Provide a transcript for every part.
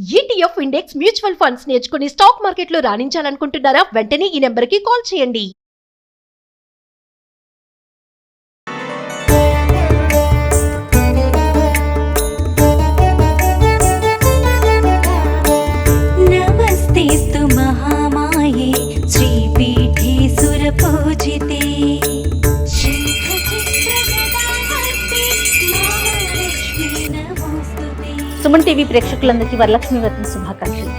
ETF index mutual funds నేర్చుకుని stock మార్కెట్లో రాణించాలనుకుంటున్నారా? వెంటనే ఈ నెంబర్కి కాల్ చేయండి. నమస్తేస్తు మహామాయే శ్రీపీఠే సురపూజితే సుమన్ టీవీ ప్రేక్షకులందరికీ వరలక్ష్మి వ్రతం శుభాకాంక్షలు.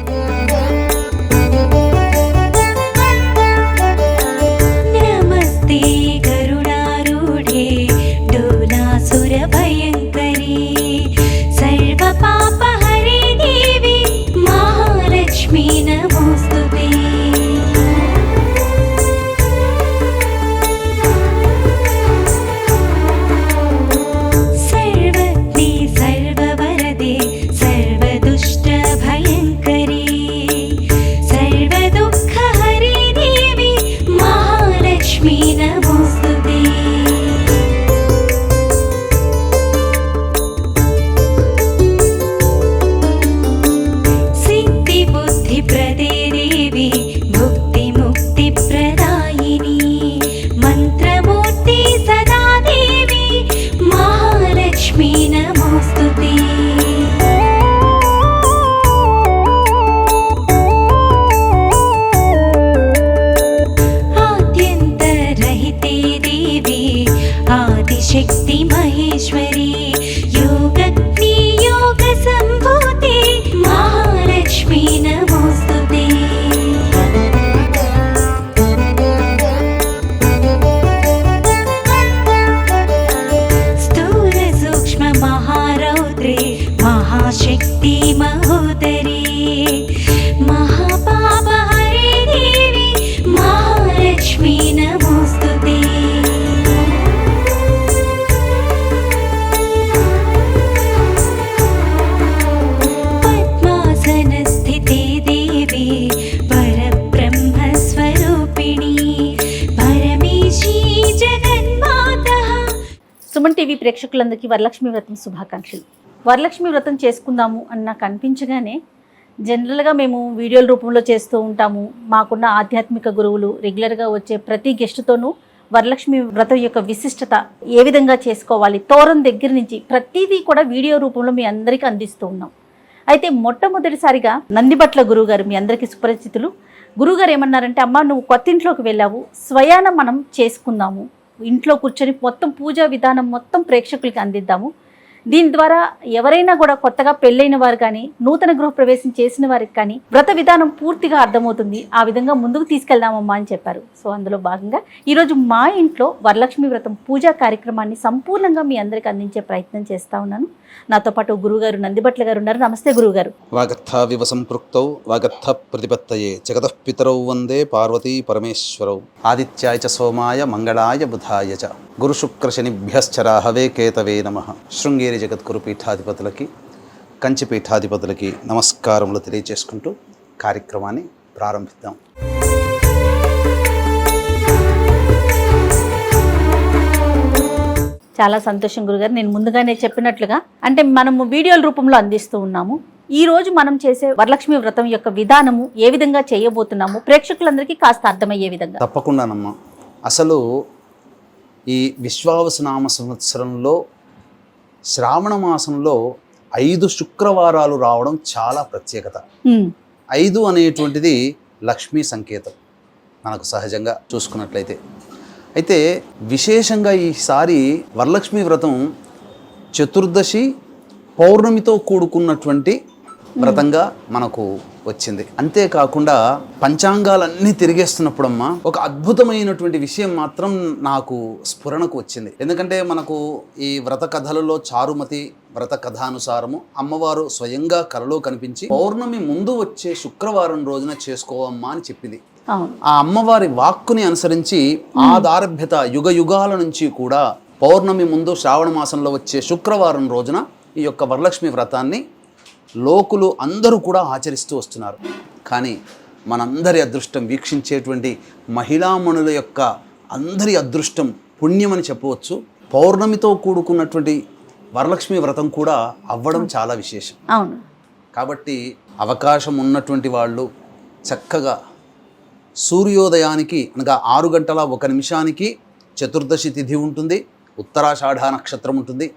నమస్తే గరుడారూఢే డోలాసుర భయంకరీ సర్వ పాపహరే దేవి మహాలక్ష్మీ నమోస్తుతే. సర్వజ్ఞే సర్వవరదే సర్వదుష్టభయంకరీ సర్వదుఃఖహరే దేవి మహాలక్ష్మీ నమోస్తుతే. సిద్ధిబుద్ధిప్రదే దేవి భుక్తిముక్తిప్రదాయిని మంత్రమూర్తి సదా దేవి మహాలక్ష్మీ నమోస్తుతే. ఆద్యంతరహితే దేవి ఆదిశక్తి మహేశ్వరి యోగజ్ఞే యోగ సంభూతే మహాలక్ష్మీ నమోస్తుతే. స్థూల సూక్ష్మ మహారౌద్రే మహాశక్తి మహోదరీ మహాపాపహరే దేవి మహాలక్ష్మీ నమోస్తుతే. పద్మాసనస్థితే దేవి పరబ్రహ్మస్వరూపిణి పరమేశీ జగన్మాతః. సుమన్ టీవీ ప్రేక్షకులందరికీ వరలక్ష్మి వ్రతం శుభాకాంక్షలు. వరలక్ష్మి వ్రతం చేసుకుందాము అని నాకు అనిపించగానే జనరల్గా మేము వీడియోల రూపంలో చేస్తూ ఉంటాము. మాకున్న ఆధ్యాత్మిక గురువులు రెగ్యులర్గా వచ్చే ప్రతి గెస్ట్తోనూ వరలక్ష్మి వ్రతం యొక్క విశిష్టత ఏ విధంగా చేసుకోవాలి, తోరం దగ్గర నుంచి ప్రతిదీ కూడా వీడియో రూపంలో మీ అందరికీ అందిస్తూ ఉన్నాం. అయితే మొట్టమొదటిసారిగా నందిబట్ల గురువుగారు మీ అందరికీ సుపరిచితులు. గురువుగారు ఏమన్నారంటే, అమ్మ నువ్వు కొత్త ఇంట్లోకి వెళ్ళావు, స్వయాన మనం చేసుకుందాము, ఇంట్లో కూర్చొని మొత్తం పూజా విధానం మొత్తం ప్రేక్షకులకి అందిద్దాము. దీని ద్వారా ఎవరైనా కూడా కొత్తగా పెళ్ళైన వారు కానీ నూతన గృహప్రవేశం చేసిన వారికి కానీ వ్రత విధానం పూర్తిగా అర్థమవుతుంది, ఆ విధంగా ముందుకు తీసుకెళ్దామమ్మా అని చెప్పారు. సో అందులో భాగంగా ఈరోజు మా ఇంట్లో వరలక్ష్మి వ్రతం పూజా కార్యక్రమాన్ని సంపూర్ణంగా మీ అందరికీ అందించే ప్రయత్నం చేస్తా ఉన్నాను. నాతో పాటు గురువుగారు నందిబట్ల గారు ఉన్నారు. నమస్తే గురువుగారు. వాగర్థావివ సంపృక్తౌ వాగర్థ ప్రతిపత్తయే జగతః పితరౌ వందే పార్వతీ పరమేశ్వరౌ ఆదిత్యాయ చ సోమాయ మంగళాయ బుధాయ చ గురు శుక్ర శనిభ్యశ్చ రాహవే కేతవే నమః. శృంగేరి జగద్గురు పీఠాధిపతులకి కంచి పీఠాధిపతులకి నమస్కారములు తెలియజేసుకుంటూ కార్యక్రమాన్ని ప్రారంభిద్దాం. చాలా సంతోషం గురుగారు. నేను ముందుగానే చెప్పినట్లుగా అంటే మనము వీడియోల రూపంలో అందిస్తూ ఉన్నాము. ఈ రోజు మనం చేసే వరలక్ష్మి వ్రతం యొక్క విధానము ఏ విధంగా చేయబోతున్నాము ప్రేక్షకులందరికీ కాస్త అర్థమయ్యే విధంగా. తప్పకుండానమ్మా. అసలు ఈ విశ్వావసునామ సంవత్సరంలో శ్రావణ మాసంలో 5 శుక్రవారాలు రావడం చాలా ప్రత్యేకత. 5 అనేటువంటిది లక్ష్మీ సంకేతం మనకు సహజంగా చూసుకున్నట్లయితే. అయితే విశేషంగా ఈసారి వరలక్ష్మి వ్రతం చతుర్దశి పౌర్ణమితో కూడుకున్నటువంటి వ్రతంగా మనకు వచ్చింది. అంతేకాకుండా పంచాంగాలన్నీ తిరిగేస్తున్నప్పుడమ్మా ఒక అద్భుతమైనటువంటి విషయం మాత్రం నాకు స్ఫురణకు వచ్చింది. ఎందుకంటే మనకు ఈ వ్రత కథలలో చారుమతి వ్రత కథానుసారము అమ్మవారు స్వయంగా కలలో కనిపించి పౌర్ణమి ముందు వచ్చే శుక్రవారం రోజున చేసుకోవమ్మా అని చెప్పింది. ఆ అమ్మవారి వాక్కుని అనుసరించి ఆదారభ్యత యుగ యుగాల నుంచి కూడా పౌర్ణమి ముందు శ్రావణ మాసంలో వచ్చే శుక్రవారం రోజున ఈ యొక్క వరలక్ష్మి వ్రతాన్ని లోకులు అందరూ కూడా ఆచరిస్తూ వస్తున్నారు. కానీ మనందరి అదృష్టం, వీక్షించేటువంటి మహిళామణుల యొక్క అందరి అదృష్టం, పుణ్యమని చెప్పవచ్చు. పౌర్ణమితో కూడుకున్నటువంటి వరలక్ష్మి వ్రతం కూడా అవ్వడం చాలా విశేషం. అవును. కాబట్టి అవకాశం ఉన్నటువంటి వాళ్ళు చక్కగా సూర్యోదయానికి అనగా 6:01 చతుర్దశి తిథి ఉంటుంది, ఉత్తరాషాఢ నక్షత్రం ఉంటుంది.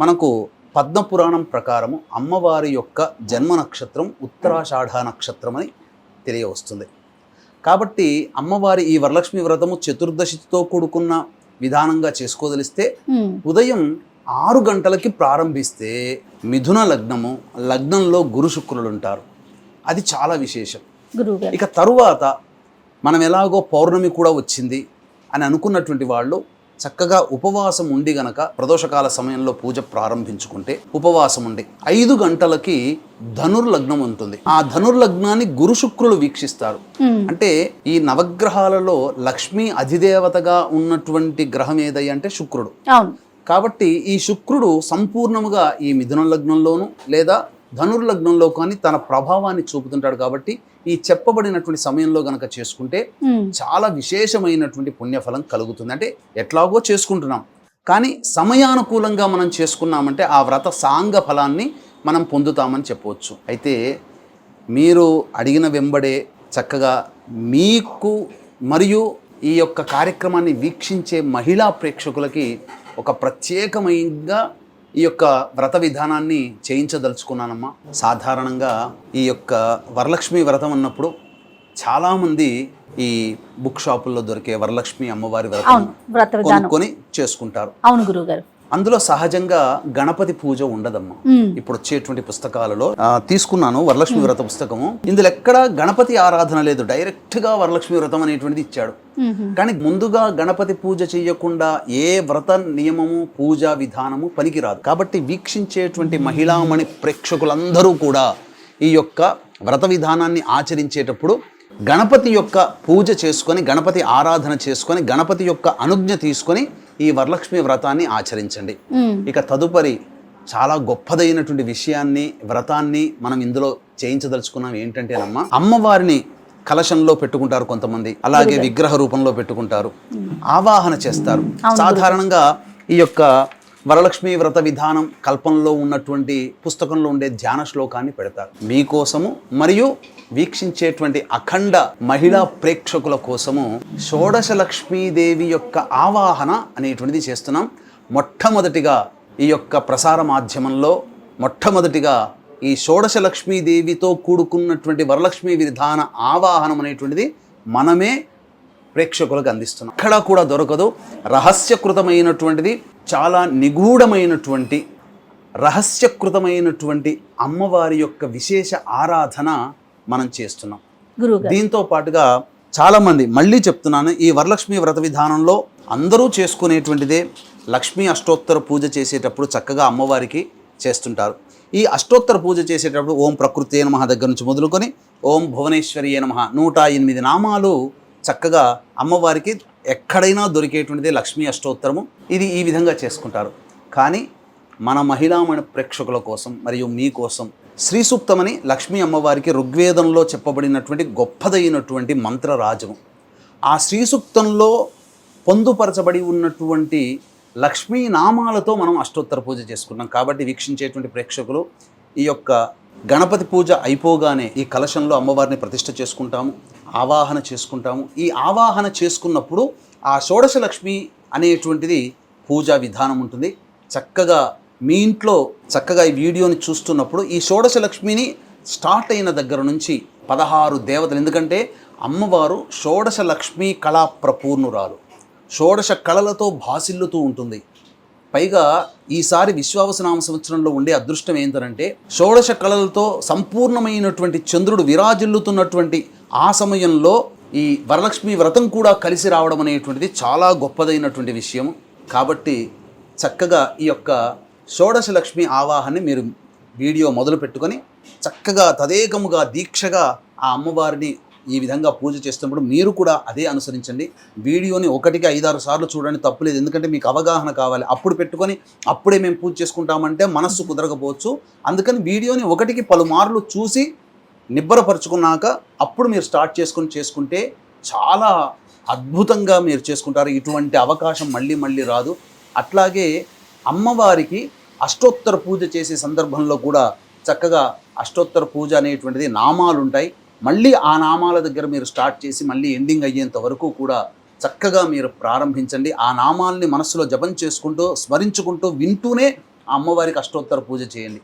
మనకు పద్మపురాణం ప్రకారము అమ్మవారి యొక్క జన్మ నక్షత్రం ఉత్తరాషాఢ నక్షత్రం అని తెలియవస్తుంది. కాబట్టి అమ్మవారి ఈ వరలక్ష్మి వ్రతము చతుర్దశితో కూడుకున్న విధానంగా చేసుకోదలిస్తే ఉదయం 6 గంటలకి ప్రారంభిస్తే మిథున లగ్నంలో గురు శుక్రులు ఉంటారు. అది చాలా విశేషం. గురువుగారు, ఇక తరువాత మనం ఎలాగో పౌర్ణమి కూడా వచ్చింది అని అనుకున్నటువంటి వాళ్ళు చక్కగా ఉపవాసం ఉండి గనక ప్రదోషకాల సమయంలో పూజ ప్రారంభించుకుంటే ఉపవాసం ఉండి 5 గంటలకి ధనుర్లగ్నం ఉంటుంది. ఆ ధనుర్లగ్నాన్ని గురు శుక్రులు వీక్షిస్తారు. అంటే ఈ నవగ్రహాలలో లక్ష్మీ అధిదేవతగా ఉన్నటువంటి గ్రహం ఏదై అంటే శుక్రుడు. అవును. కాబట్టి ఈ శుక్రుడు సంపూర్ణముగా ఈ మిథున లగ్నంలోను లేదా ధనుర్లగ్నంలో కానీ తన ప్రభావాన్ని చూపుతుంటాడు. కాబట్టి ఈ చెప్పబడినటువంటి సమయంలో గనక చేసుకుంటే చాలా విశేషమైనటువంటి పుణ్యఫలం కలుగుతుంది. అంటే ఎట్లాగో చేసుకుంటున్నాం, కానీ సమయానుకూలంగా మనం చేసుకున్నామంటే ఆ వ్రత సాంగ ఫలాన్ని మనం పొందుతామని చెప్పవచ్చు. అయితే మీరు అడిగిన వెంబడే చక్కగా మీకు మరియు ఈ యొక్క కార్యక్రమాన్ని వీక్షించే మహిళా ప్రేక్షకులకి ఒక ప్రత్యేకమైనగా ఈ యొక్క వ్రత విధానాన్ని చేయించదలుచుకున్నానమ్మా. సాధారణంగా ఈ యొక్క వరలక్ష్మి వ్రతం అన్నప్పుడు చాలామంది ఈ బుక్ షాపుల్లో దొరికే వరలక్ష్మి అమ్మవారి వ్రతం కొనుక్కొని చేసుకుంటారు. అవును గురువుగారు. అందులో సహజంగా గణపతి పూజ ఉండదమ్మా. ఇప్పుడు వచ్చేటువంటి పుస్తకాలలో తీసుకున్నాను వరలక్ష్మి వ్రత పుస్తకము. ఇందులో ఎక్కడ గణపతి ఆరాధన లేదు, డైరెక్ట్ గా వరలక్ష్మి వ్రతం అనేటువంటిది ఇచ్చాడు. కానీ ముందుగా గణపతి పూజ చేయకుండా ఏ వ్రత నియమము పూజా విధానము పనికిరాదు. కాబట్టి వీక్షించేటువంటి మహిళామణి ప్రేక్షకులందరూ కూడా ఈ యొక్క వ్రత విధానాన్ని ఆచరించేటప్పుడు గణపతి యొక్క పూజ చేసుకొని, గణపతి ఆరాధన చేసుకొని, గణపతి యొక్క అనుజ్ఞ తీసుకొని ఈ వరలక్ష్మి వ్రతాన్ని ఆచరించండి. ఇక తదుపరి చాలా గొప్పదైనటువంటి విషయాన్ని వ్రతాన్ని మనం ఇందులో చేయించదలుచుకున్నాం. ఏంటంటేనమ్మా, అమ్మవారిని కలశంలో పెట్టుకుంటారు కొంతమంది, అలాగే విగ్రహ రూపంలో పెట్టుకుంటారు, ఆవాహన చేస్తారు. సాధారణంగా ఈ యొక్క వరలక్ష్మి వ్రత విధానం కల్పనలో ఉన్నటువంటి పుస్తకంలో ఉండే ధ్యాన శ్లోకాన్ని పెడతారు మీకోసము మరియు వీక్షించేటువంటి అఖండ మహిళా ప్రేక్షకుల కోసము. షోడశ లక్ష్మీదేవి యొక్క ఆవాహన అనేటువంటిది చేస్తున్నాం. మొట్టమొదటిగా ఈ యొక్క ప్రసార మాధ్యమంలో మొట్టమొదటిగా ఈ షోడశ లక్ష్మీదేవితో కూడుకున్నటువంటి వరలక్ష్మి విధాన ఆవాహనం అనేటువంటిది మనమే ప్రేక్షకులకు అందిస్తున్నాం. ఎక్కడ కూడా దొరకదు. రహస్యకృతమైనటువంటిది, చాలా నిగూఢమైనటువంటి రహస్యకృతమైనటువంటి అమ్మవారి యొక్క విశేష ఆరాధన మనం చేస్తున్నాం. దీంతో పాటుగా చాలామంది, మళ్ళీ చెప్తున్నాను, ఈ వరలక్ష్మి వ్రత విధానంలో అందరూ చేసుకునేటువంటిదే లక్ష్మీ అష్టోత్తర పూజ చేసేటప్పుడు చక్కగా అమ్మవారికి చేస్తుంటారు. ఈ అష్టోత్తర పూజ చేసేటప్పుడు ఓం ప్రకృతే నమః దగ్గర నుంచి మొదలుకొని ఓం భువనేశ్వరియే నమః 108 నామాలు చక్కగా అమ్మవారికి ఎక్కడైనా దొరికేటువంటిదే లక్ష్మీ అష్టోత్తరము. ఇది ఈ విధంగా చేసుకుంటారు. కానీ మన మహిళామణి ప్రేక్షకుల కోసం మరియు మీకోసం శ్రీ సూక్తమని లక్ష్మీ అమ్మవారికి ఋగ్వేదంలో చెప్పబడినటువంటి గొప్పదైనటువంటి మంత్రరాజము. ఆ శ్రీ సూక్తంలో పొందుపరచబడి ఉన్నటువంటి లక్ష్మీ నామాలతో మనం అష్టోత్తర పూజ చేసుకున్నాం. కాబట్టి వీక్షించేటువంటి ప్రేక్షకులు ఈ యొక్క గణపతి పూజ అయిపోగానే ఈ కలశంలో అమ్మవారిని ప్రతిష్ఠ చేసుకుంటాము, ఆవాహన చేసుకుంటాము. ఈ ఆవాహన చేసుకున్నప్పుడు ఆ షోడశ లక్ష్మి అనేటువంటిది పూజా విధానం ఉంటుంది. చక్కగా మీ ఇంట్లో చక్కగా ఈ వీడియోని చూస్తున్నప్పుడు ఈ షోడశ లక్ష్మిని స్టార్ట్ అయిన దగ్గర నుంచి 16 దేవతలు, ఎందుకంటే అమ్మవారు షోడశ లక్ష్మీ కళా ప్రపూర్ణురాలు, షోడశ కళలతో భాసిల్లుతూ ఉంటుంది. పైగా ఈసారి విశ్వావసనామ సంవత్సరంలో ఉండే అదృష్టం ఏంటంటే షోడశ కళలతో సంపూర్ణమైనటువంటి చంద్రుడు విరాజిల్లుతున్నటువంటి ఆ సమయంలో ఈ వరలక్ష్మి వ్రతం కూడా కలిసి రావడం అనేటువంటిది చాలా గొప్పదైనటువంటి విషయం. కాబట్టి చక్కగా ఈ యొక్క షోడశ లక్ష్మి ఆవాహాన్ని మీరు వీడియో మొదలు పెట్టుకొని చక్కగా తదేకముగా దీక్షగా ఆ అమ్మవారిని ఈ విధంగా పూజ చేస్తున్నప్పుడు మీరు కూడా అదే అనుసరించండి. వీడియోని 1-5-6 సార్లు చూడండి, తప్పులేదు. ఎందుకంటే మీకు అవగాహన కావాలి. అప్పుడు పెట్టుకొని అప్పుడే మేము పూజ చేసుకుంటామంటే మనస్సు కుదరకపోవచ్చు. అందుకని వీడియోని 1కి పలుమార్లు చూసి నిబ్బరపరుచుకున్నాక అప్పుడు మీరు స్టార్ట్ చేసుకుంటే చాలా అద్భుతంగా మీరు చేసుకుంటారు. ఇటువంటి అవకాశం మళ్ళీ రాదు. అట్లాగే అమ్మవారికి అష్టోత్తర పూజ చేసే సందర్భంలో కూడా చక్కగా అష్టోత్తర పూజ అనేటువంటిది నామాలు ఉంటాయి. మళ్ళీ ఆ నామాల దగ్గర మీరు స్టార్ట్ చేసి మళ్ళీ ఎండింగ్ అయ్యేంత వరకు కూడా చక్కగా మీరు ప్రారంభించండి. ఆ నామాల్ని మనసులో జపం చేసుకుంటూ స్మరించుకుంటూ వింటూనే ఆ అమ్మవారికి అష్టోత్తర పూజ చేయండి.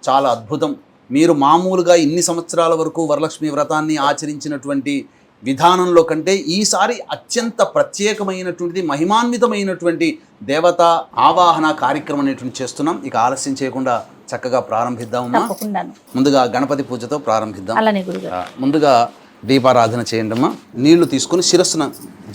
చాలా అద్భుతం. మీరు మామూలుగా ఇన్ని సంవత్సరాల వరకు వరలక్ష్మి వ్రతాన్ని ఆచరించినటువంటి విధానంలో కంటే ఈసారి అత్యంత ప్రత్యేకమైనటువంటిది, మహిమాన్వితమైనటువంటి దేవతా ఆవాహన కార్యక్రమం అనేటువంటి చేస్తున్నాం. ఇక ఆలస్యం చేయకుండా చక్కగా ప్రారంభిద్దామమ్మా. తప్పకుండాను. ముందుగా గణపతి పూజతో ప్రారంభిద్దాం. అలానే గురుగారు. ముందుగా దీపారాధన చేయండి అమ్మా. నీళ్లు తీసుకుని శిరస్సున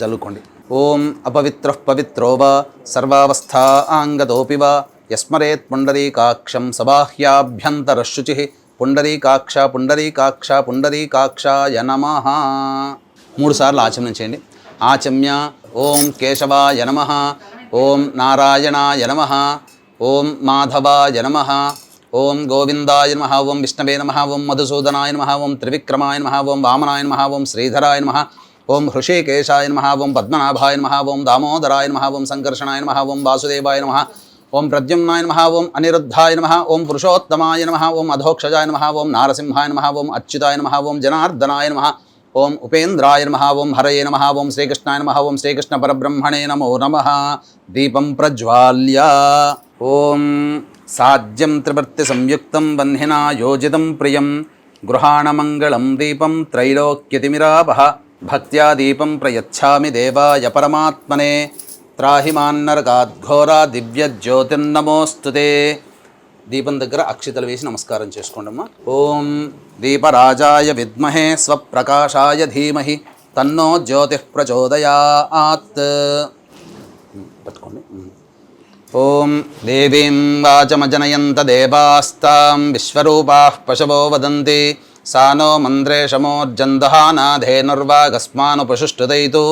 జల్లుకోండి. ఓం అపవిత్ర పవిత్రో వా సర్వావస్థాంగతోపి వా యస్మరేత్ పుండరీకాక్షం సబాహ్యాభ్యంతరశుచి పుండరీకాక్ష పుండరీకాక్ష పుండరీకాక్షాయ నమః. 3 సార్లు ఆచమనం చేయండి. ఆచమ్య ఓం కేశవాయ నమః, ఓం నారాయణాయ నమః, ఓం మాధవాయ నమః, ఓం గోవిందాయ నమః, ఓం విష్ణవే నమః, ఓం మధుసూదనాయ నమః, ఓం త్రివిక్రమాయ నమః, ఓం వామనాయ నమః, ఓం శ్రీధరాయ నమః, ఓం హృషికేశాయ నమః, ఓం పద్మనాభాయ నమః, ఓం దామోదరాయ నమః, ఓం సంకర్షణాయ నమః, ఓం వాసుదేవాయ నమః, ఓం ప్రద్యుమ్నాయ నమః, ఓం అనిరుద్ధాయ నమః, ఓం పురుషోత్తమాయ నమః, ఓం అధోక్షజాయ నమః, ఓం నారసింహాయ నమః, ఓం అచ్యుతాయ నమః, ఓం జనార్దనాయ నమః, ఓం ఉపేంద్రాయ నమః, ఓం హరయే నమః, ఓం శ్రీకృష్ణాయ నమః, ఓం శ్రీకృష్ణ పరబ్రహ్మణే నమో నమః. దీపం ప్రజ్వాల్య ఓం సాజ్యం త్రివర్తి సంయుక్తం వహ్నినా యోజితం ప్రియం గృహాణమంగళం దీపం త్రైలోక్యతిమిరాపః భక్త్యా దీపం ప్రయచ్ఛామి దేవాయ పరమాత్మనే త్రాహి మాన్నరకాద్ఘోరా దివ్య జ్యోతిర్నమోస్తుతే. దీపం దగ్గర అక్షితలు వేసి నమస్కారం చేసుకోండమ్మా. ఓం దీపరాజాయ విద్మహే స్వప్రకాశాయ ధీమహి తన్నో జ్యోతిః ప్రచోదయాత్. పట్టుకోండి. ఓం దేవీం వాచమజనయంత దేవాస్తాం విశ్వరూపాః పశవో వదంతి సా నో మంత్రేషమోర్జందహానాధేనుర్వాగస్మానుపశుష్టుదైతు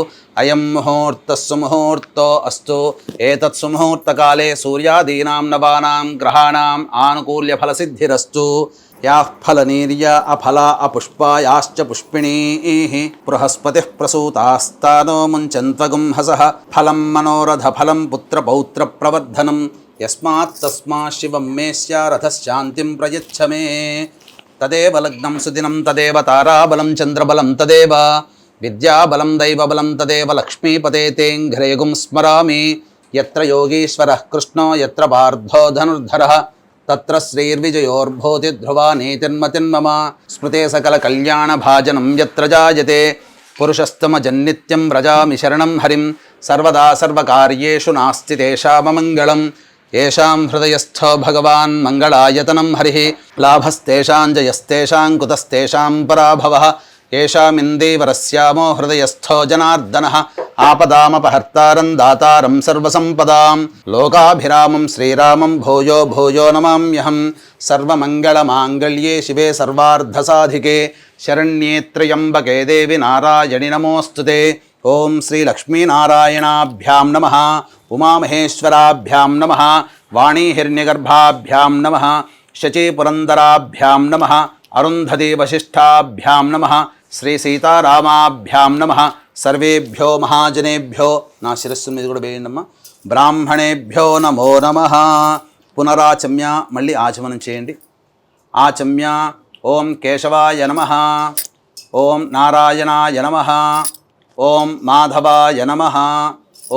అయం ముహూర్తః సుముహూర్తో అస్తు. ఏతత్ సుముహూర్తకాలే సూర్యాదీనాం నవానాం గ్రహాణాం ఆనుకూల్యఫలసిద్ధిరస్తు. యాః ఫలనీర్య అఫలా అపుష్పాయాశ్చ పుష్పిణీః బృహస్పతిః ప్రసూతాస్తానో ముంచన్త్వగుంహసః ఫలం మనోరథ ఫలం పుత్రపౌత్ర ప్రవర్ధనం యస్మాత్ తస్మాత్ శివం మే స్యారథశాంతిం ప్రయచ్ఛ మే. తదేవ లగ్నం సుదినం తదేవ తారాబలం చంద్రబలం తదేవ విద్యాబలం దైవబలం తదేవ లక్ష్మీపతే తేంఘ్రేగుం స్మరామి. యత్ర యోగీశ్వరః కృష్ణో యత్ర పార్థో ధనుర్ధరః తత్ర శ్రీర్విజయోర్భూతి ధ్రువా నీతిర్మతిర్మమ. స్మృతే సకల కళ్యాణ భాజనం యత్ర జాయతే పురుషస్తమజన్నిత్యం వ్రజామి శరణం హరిం. సర్వదా సర్వకార్యేషు నాస్తి తేషామమంగళం. ఏషాం హృదయస్థో భగవాన్ మంగళాయతనం హరి. లాభస్తేషాం జయస్తేషాం కుతస్తేషాం పరాభవః. ఏషామిందీవరస్యామో హృదయస్థో జనార్దనః. ఆపదామపహర్తారం దాతారం సర్వసంపదాం. లోకాభిరామం శ్రీరామం భూయో భూయో నమామ్యహం. సర్వమంగళమాంగళ్యే శివే సర్వార్ధసాధికే శరణ్యే త్ర్యంబకే దేవి నారాయణి నమోస్తుతే. ఓం శ్రీ లక్ష్మీనారాయణాభ్యాం నమః, ఉమామహేశ్వరాభ్యాం నమః, వాణీహిరణ్యగర్భాభ్యాం నమః, శచీపురందరాభ్యాం నమః, అరుంధతీ వశిష్ఠాభ్యాం నమః, శ్రీ సీతారామాభ్యాం నమః. సర్వేభ్యో మహాజనేభ్యో, నా శిరస్సు మీద కూడా వేయండమ్మా, బ్రాహ్మణేభ్యో నమో నమః. పునరాచమ్య, మళ్ళీ ఆచమనం చేయండి. ఆచమ్య ఓం కేశవాయ నమః, ఓం నారాయణాయ నమః, ఓం మాధవాయ నమః,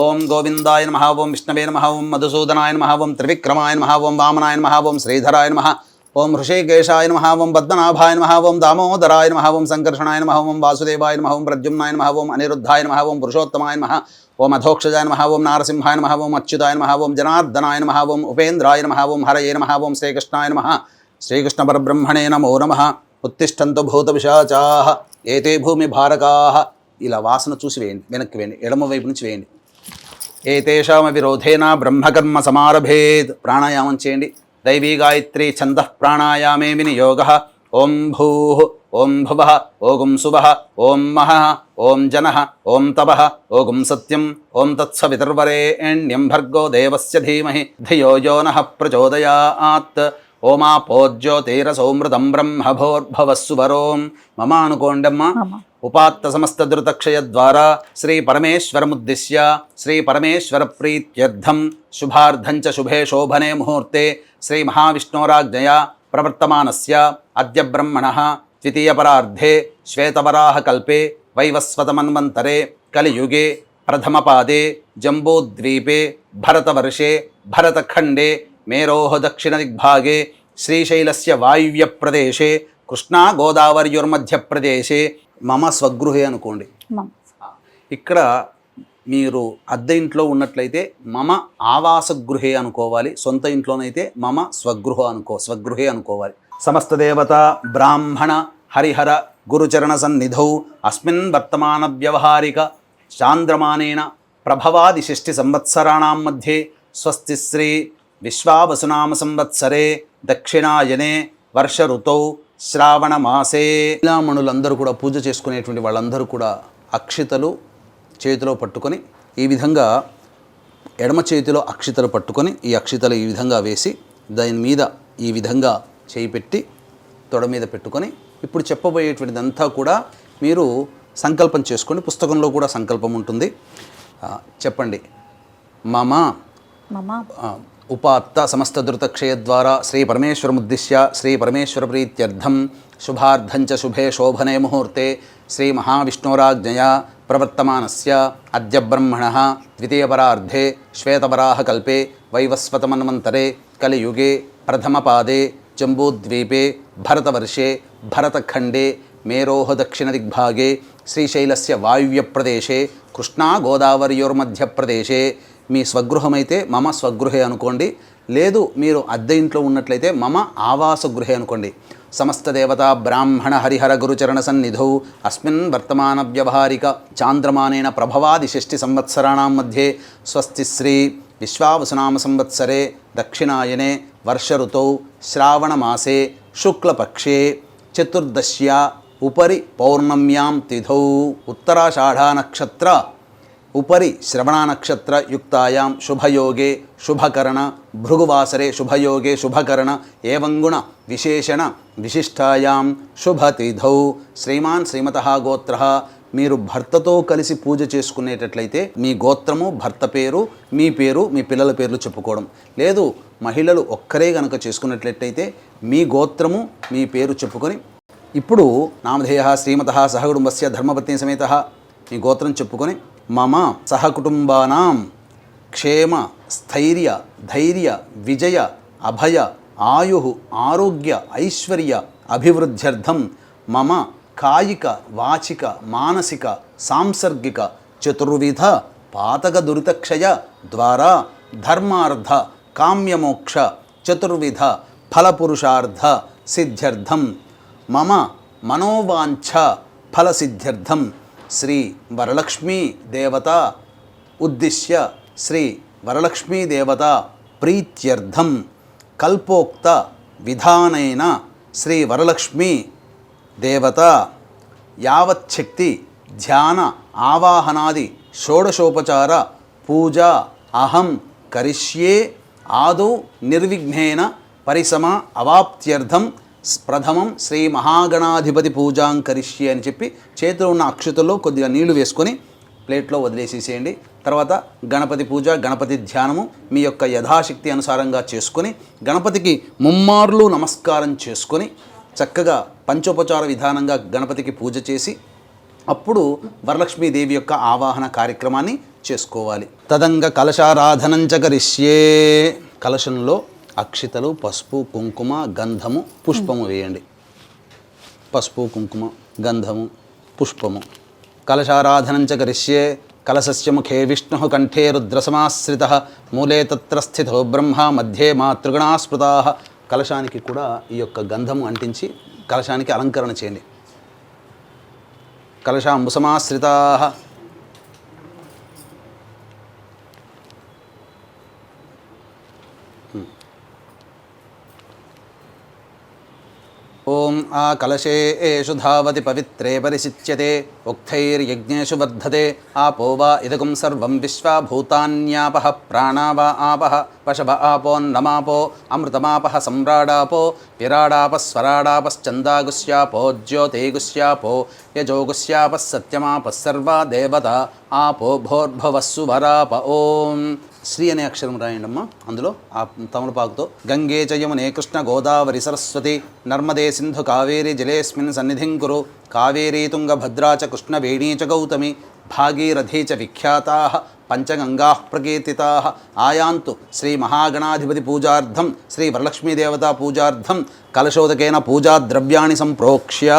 ఓం గోవిందాయ నమః, ఓం విష్ణవే నమః, ఓం మధుసూదనాయ నమః, ఓం త్రివిక్రమాయ నమః, ఓం వామనాయ నమః, ఓం శ్రీధరాయ నమః, ఓం హృషికేశాయ నమః, ఓం పద్మనాభాయ నమః, ఓం దామోదరాయ నమః, ఓం సంకర్షణాయ నమః, ఓం వాసుదేవాయ నమః, ఓం ప్రద్యుమ్నాయ నమః, ఓం అనిరుద్ధాయ నమః, ఓం పురుషోత్తమాయ నమః, ఓం అధోక్షజాయ నమః, ఓం నారసింహాయ నమః, ఓం అచ్యుతాయ నమః, ఓం జనార్దనాయ నమః, ఓం ఉపేంద్రాయ నమః, ఓం హరయే నమః, ఓం శ్రీకృష్ణాయ నమః, శ్రీకృష్ణ పరబ్రహ్మణే నమో నమః. ఉత్తిష్టంతు భూత పిశాచాః ఏతే భూమి భారకాః. ఇలా వాసన చూసి వేయండి, వెనక్కి వేయండి, ఎడమ వైపు నుంచి వేయండి. ఏతేషామ విరోధేన బ్రహ్మకర్మ సమారభేత్. ప్రాణాయామం చేయండి. దైవీ గాయత్రీ ఛందః ప్రాణాయామే వినియోగః. ఓం భూః, ఓం భువః, ఓం సువః, ఓం మహః, ఓం జనః, ఓం తపః, ఓం సత్యం, ఓం తత్సవితుర్వరేణ్యం భర్గో దేవస్య ధీమహి ధియో యో నః ప్రచోదయాత్. ఓమాపోజ్యోతిరసౌమృతం బ్రహ్మభోర్భవస్సువరోం. మమ అనుకోండమ్మ. ఉపాత్త సమస్త ధృతక్షయ ద్వారా శ్రీ పరమేశ్వరముద్దిశ్య శ్రీ పరమేశ్వర ప్రీత్యర్థం శుభార్థంచ శుభే శోభనే ముహూర్తే శ్రీ మహావిష్ణోరాజ్ఞయా ప్రవర్తమానస్య అద్య బ్రహ్మణః ద్వితీయపరార్ధే శ్వేతవరాహకల్పే వైవస్వతమన్వంతరే కలియుగే ప్రథమపాదే జంబూద్వీపే భరతవర్షే భరతఖండే మేరోః దక్షిణదిగ్భాగే శ్రీశైలస్య వాయువ్యప్రదేశే కృష్ణా గోదావరియుర్మధ్యప్రదేశే మమ స్వగృహే అనుకోండి. ఇక్కడ మీరు అద్దె ఇంట్లో ఉన్నట్లయితే మమ ఆవాసగృహే అనుకోవాలి. సొంత ఇంట్లోనైతే మమ స్వగృహే అనుకోవాలి. సమస్త దేవత బ్రాహ్మణ హరిహర గురుచరణ సన్నిధౌ అస్మిన్ వర్తమాన వ్యవహారిక చాంద్రమానేన ప్రభవాది 6 సంవత్సరాణాం మధ్యే స్వస్తి శ్రీ విశ్వావసునామ సంవత్సరే దక్షిణాయనే వర్ష ఋతౌ శ్రావణ మాసే. మహిళామణులందరూ కూడా పూజ చేసుకునేటువంటి వాళ్ళందరూ కూడా అక్షితలు చేతిలో పట్టుకొని ఈ విధంగా ఎడమ చేతిలో అక్షితలు పట్టుకొని ఈ అక్షితలు ఈ విధంగా వేసి దాని మీద ఈ విధంగా చేయి పెట్టి తొడ మీద పెట్టుకొని ఇప్పుడు చెప్పబోయేటువంటిదంతా కూడా మీరు సంకల్పం చేసుకోండి. పుస్తకంలో కూడా సంకల్పం ఉంటుంది. చెప్పండి. మమ ఉపాత్త సమస్త ధృతక్షయ ద్వారా శ్రీ పరమేశ్వరముద్దిశ్య శ్రీ పరమేశ్వర ప్రీత్యర్థం శుభార్థంచ శుభే శోభనే ముహూర్తే శ్రీ మహావిష్ణోరాజ్ఞయా ప్రవర్తమానస్య అద్య బ్రహ్మణః ద్వితీయపరార్ధే శ్వేతవరాహకల్పే వైవస్వతమన్వంతరే కలియుగే ప్రథమపాదే జంబూద్వీపే భరతవర్షే భరతఖండే మేరోః దక్షిణదిగ్భాగే శ్రీశైలస్య వాయువ్యప్రదేశే కృష్ణా గోదావరియోర్మధ్యప్రదేశే. మీ స్వగృహమైతే మమ స్వగృహే అనుకోండి. లేదు మీరు అద్దె ఇంట్లో ఉన్నట్లయితే మమ ఆవాసగృహే అనుకోండి. సమస్త దేవతా బ్రాహ్మణ హరిహర గురుచరణ సన్నిధౌ అస్మిన్ వర్తమాన వ్యవహారిక చాంద్రమానేన ప్రభవాది 6 సంవత్సరాణాం మధ్యే స్వస్తి శ్రీ విశ్వావసునామ సంవత్సరే దక్షిణాయనే వర్ష ఋతౌ శ్రావణ మాసే శుక్లపక్షే చతుర్దశ్యా ఉపరి పౌర్ణమ్యాం తిథౌ ఉత్తరాషాఢా నక్షత్ర ఉపరి శ్రవణా నక్షత్ర యుక్తాయాం శుభయోగే శుభకరణ భృగువాసరే శుభయోగే శుభకరణ ఏవంగుణ విశేషణ విశిష్టాయాం శుభతిథౌ. శ్రీమాన్ శ్రీమతః గోత్రః. మీరు భర్తతో కలిసి పూజ చేసుకునేటట్లయితే మీ గోత్రము భర్త పేరు మీ పేరు మీ పిల్లల పేర్లు చెప్పుకోవడం. లేదు మహిళలు ఒక్కరే గనక చేసుకున్నట్లయితే మీ గోత్రము మీ పేరు చెప్పుకొని ఇప్పుడు నామధేయ శ్రీమతః సహకుటుంబస్య ధర్మపత్ని సమేతః మీ గోత్రం చెప్పుకొని మమ సహకుటుంబానాం క్షేమ స్థైర్య ధైర్య విజయ అభయ ఆయు ఆరోగ్య ఐశ్వర్య అభివృద్ధ్యర్థం మమ కాయిక వాచిక మానసిక సాంసర్గిక చతుర్విధ పాతక దురితక్షయ ద్వారా ధర్మార్థ కామ్యమోక్ష చతుర్విధ ఫలపురుషార్థ సిద్ధ్యర్థం మమ మనోవాంఛ ఫలసిద్ధ్యర్థం శ్రీ వరలక్ష్మీ దేవత ఉద్దిశ్య శ్రీ వరలక్ష్మీ దేవత ప్రీత్యర్థం కల్పోక్త విధానైన శ్రీ వరలక్ష్మీ దేవత యావచ్చక్తి ధ్యాన ఆవాహనాది షోడశోపచార పూజ అహం కరిష్యే ఆదౌ నిర్విఘ్నేన పరిసమ అవాప్త్యర్థం ప్రథమం శ్రీ మహాగణాధిపతి పూజాం కరిష్యే అని చెప్పి చేతిలో ఉన్న అక్షతల్లో కొద్దిగా నీళ్లు వేసుకొని ప్లేట్లో వదిలేసేసేయండి. తర్వాత గణపతి పూజ గణపతి ధ్యానము మీ యొక్క యథాశక్తి అనుసారంగా చేసుకొని గణపతికి ముమ్మార్లు నమస్కారం చేసుకొని చక్కగా పంచోపచార విధానంగా గణపతికి పూజ చేసి అప్పుడు వరలక్ష్మీదేవి యొక్క ఆవాహన కార్యక్రమాన్ని చేసుకోవాలి. తదంగ కలశారాధనంచ కరిష్యే. కలశంలో అక్షితలు పసుపు కుంకుమ గంధము పుష్పము వేయండి. పసుపు కుంకుమ గంధము పుష్పము. కలశారాధనంచ కరిష్యే. కలశస్య ముఖే విష్ణు కంఠే రుద్రసమాశ్రితః మూలే తత్ర స్థితో బ్రహ్మ మధ్యే మాతృగణా స్మృతాః. కలశానికి కూడా ఈ యొక్క గంధము అంటించి కలశానికి అలంకరణ చేయండి. కలశాంబుసమాశ్రితాః. ఓం ఆ కలశే ఏషు ధావతి పవిత్రే పరిశిచ్యతే ఉక్తైర్యజ్ఞేషు వర్ధతే ఆపో వా ఇదకం సర్వం విశ్వా భూతాన్యాపః ప్రాణా వా ఆపః పశవ ఆపోన్నమాపో అమృతమాపః సమ్రాడాపో విరాడాపः స్వరాడాపశ్చందాగుస్యాపో జ్యోతిగుస్యాపో యజోగుస్యాపः సత్యమాపः సర్వా దేవత ఆపో భోర్భవస్సు వరాప. ఓం శ్రీ అనే అక్షరం రాయండమ్మా. అందులో ఆ తమలపాకుతో గంగే చ యమునే కృష్ణ గోదావరి సరస్వతి నర్మదే సింధు కావేరి జలేస్మిన్ సన్నిధిం కురు కావేరీ తుంగ భద్రా చ కృష్ణ వేణీ చ గౌతమి భాగీరథీ చ విఖ్యాతాః పంచగంగాః ప్రకీర్తితాః ఆయాంతు శ్రీ మహాగణాధిపతి పూజార్థం శ్రీ వరలక్ష్మీదేవతా పూజార్థం కలశోదకేన పూజా ద్రవ్యాన్ని సంప్రోక్ష్య.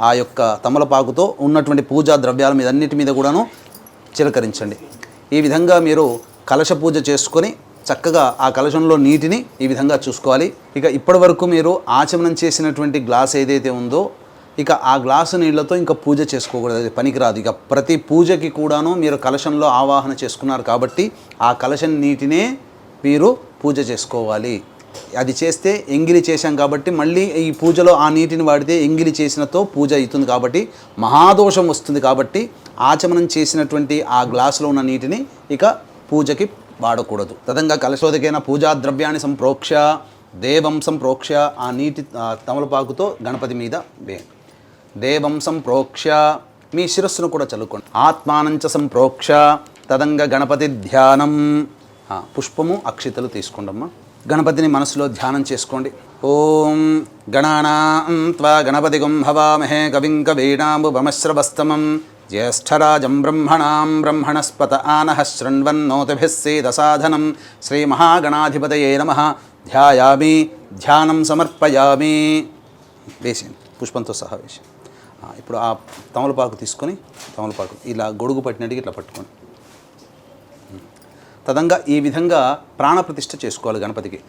ఆ యొక్క తమలపాకుతో ఉన్నటువంటి పూజా ద్రవ్యాల మీద అన్నిటి మీద కూడాను చిలకరించండి. ఈ విధంగా మీరు కలశ పూజ చేసుకొని చక్కగా ఆ కలశంలో నీటిని ఈ విధంగా చూసుకోవాలి. ఇక ఇప్పటి వరకు మీరు ఆచమనం చేసినటువంటి గ్లాస్ ఏదైతే ఉందో ఇక ఆ గ్లాసు నీళ్లతో ఇంకా పూజ చేసుకోకూడదు, అది పనికిరాదు. ఇక ప్రతి పూజకి కూడాను మీరు కలశంలో ఆవాహన చేసుకున్నారు కాబట్టి ఆ కలశం నీటినే మీరు పూజ చేసుకోవాలి. అది చేస్తే ఎంగిలి చేశాం కాబట్టి మళ్ళీ ఈ పూజలో ఆ నీటిని వాడితే ఎంగిలి చేసినతో పూజ అవుతుంది కాబట్టి మహాదోషం వస్తుంది. కాబట్టి ఆచమనం చేసినటువంటి ఆ గ్లాసులో ఉన్న నీటిని ఇక పూజకి వాడకూడదు. తదంగా కలశోదకైన పూజా ద్రవ్యాన్ని సంప్రోక్ష్య దేవం సంప్రోక్ష్య. ఆ నీటి తమలపాకుతో గణపతి మీద వేయండి. దేవం సంప్రోక్ష్య మీ శిరస్సును కూడా చల్లుకోండి. ఆత్మానంచ సంప్రోక్ష్య తదంగ గణపతి ధ్యానం. పుష్పము అక్షితలు తీసుకోండమ్మా. గణపతిని మనసులో ధ్యానం చేసుకోండి. ఓం గణానాం త్వా గణపతిగం హవామహే కవిం కవీనాంబుభమశ్రవస్తమం జ్యేష్ఠరాజం బ్రహ్మణాం బ్రహ్మణస్పత ఆనః శృణ్వన్నోతిభిः सीदसाधनं శ్రీమహాగణాధిపతయే నమః. ధ్యాయామి ధ్యానం సమర్పయామి. వేసేయండి పుష్పంతో సహా వేసి. ఇప్పుడు ఆ తమలపాకు తీసుకొని తమలపాకు ఇలా గొడుగు పట్టినట్టుగా ఇట్లా పట్టుకోండి. తదంగా ఈ విధంగా ప్రాణప్రతిష్ఠ చేసుకోవాలి గణపతికి.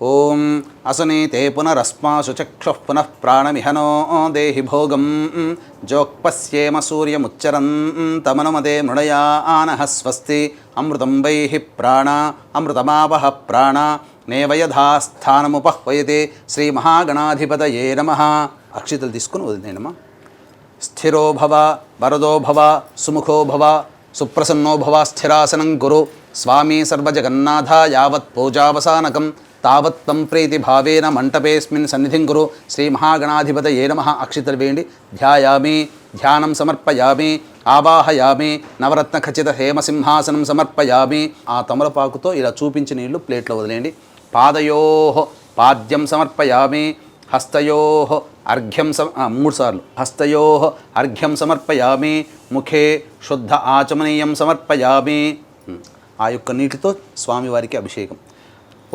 ఓం అసనీతే పునరస్మాసు చక్షుః పునః ప్రాణమిహనో దేహి భోగం జోక్పశ్యేమ సూర్యముచ్చరంతమనుమతే మృడయా ఆనః స్వస్తి అమృతం వైహి ప్రాణ అమృతమావహ ప్రాణ నేవయథాస్థానముపహ్వయతే శ్రీ మహాగణాధిపతయే నమః. అక్షితలు తీసుకుని వదిలేనమ్మా. స్థిరో భవ వరదో భవ సుముఖో భవ సుప్రసన్నో భవ స్థిరాసనం కురు స్వామి సర్వజగన్నాథ యావత్ పూజావసానకం తావత్ త్వం ప్రీతిభావేన మంటపేస్మిన్ సన్నిధిం కురు శ్రీ మహాగణాధిపతయే నమః. అక్షితలు వేయండి. ధ్యాయామి ధ్యానం సమర్పయామి ఆవాహయామి నవరత్న ఖచ్చిత హేమసింహాసనం సమర్పయామి. ఆ తమలపాకుతో ఇలా చూపించిన నీళ్లు ప్లేట్లో వదిలేయండి. పాదయోః పాద్యం సమర్పయామి. హస్తయోః అర్ఘ్యం 3 సార్లు. హస్తయోః అర్ఘ్యం సమర్పయామి. ముఖే శుద్ధ ఆచమనీయం సమర్పయామి. ఆ యొక్క నీటితో స్వామివారికి అభిషేకం.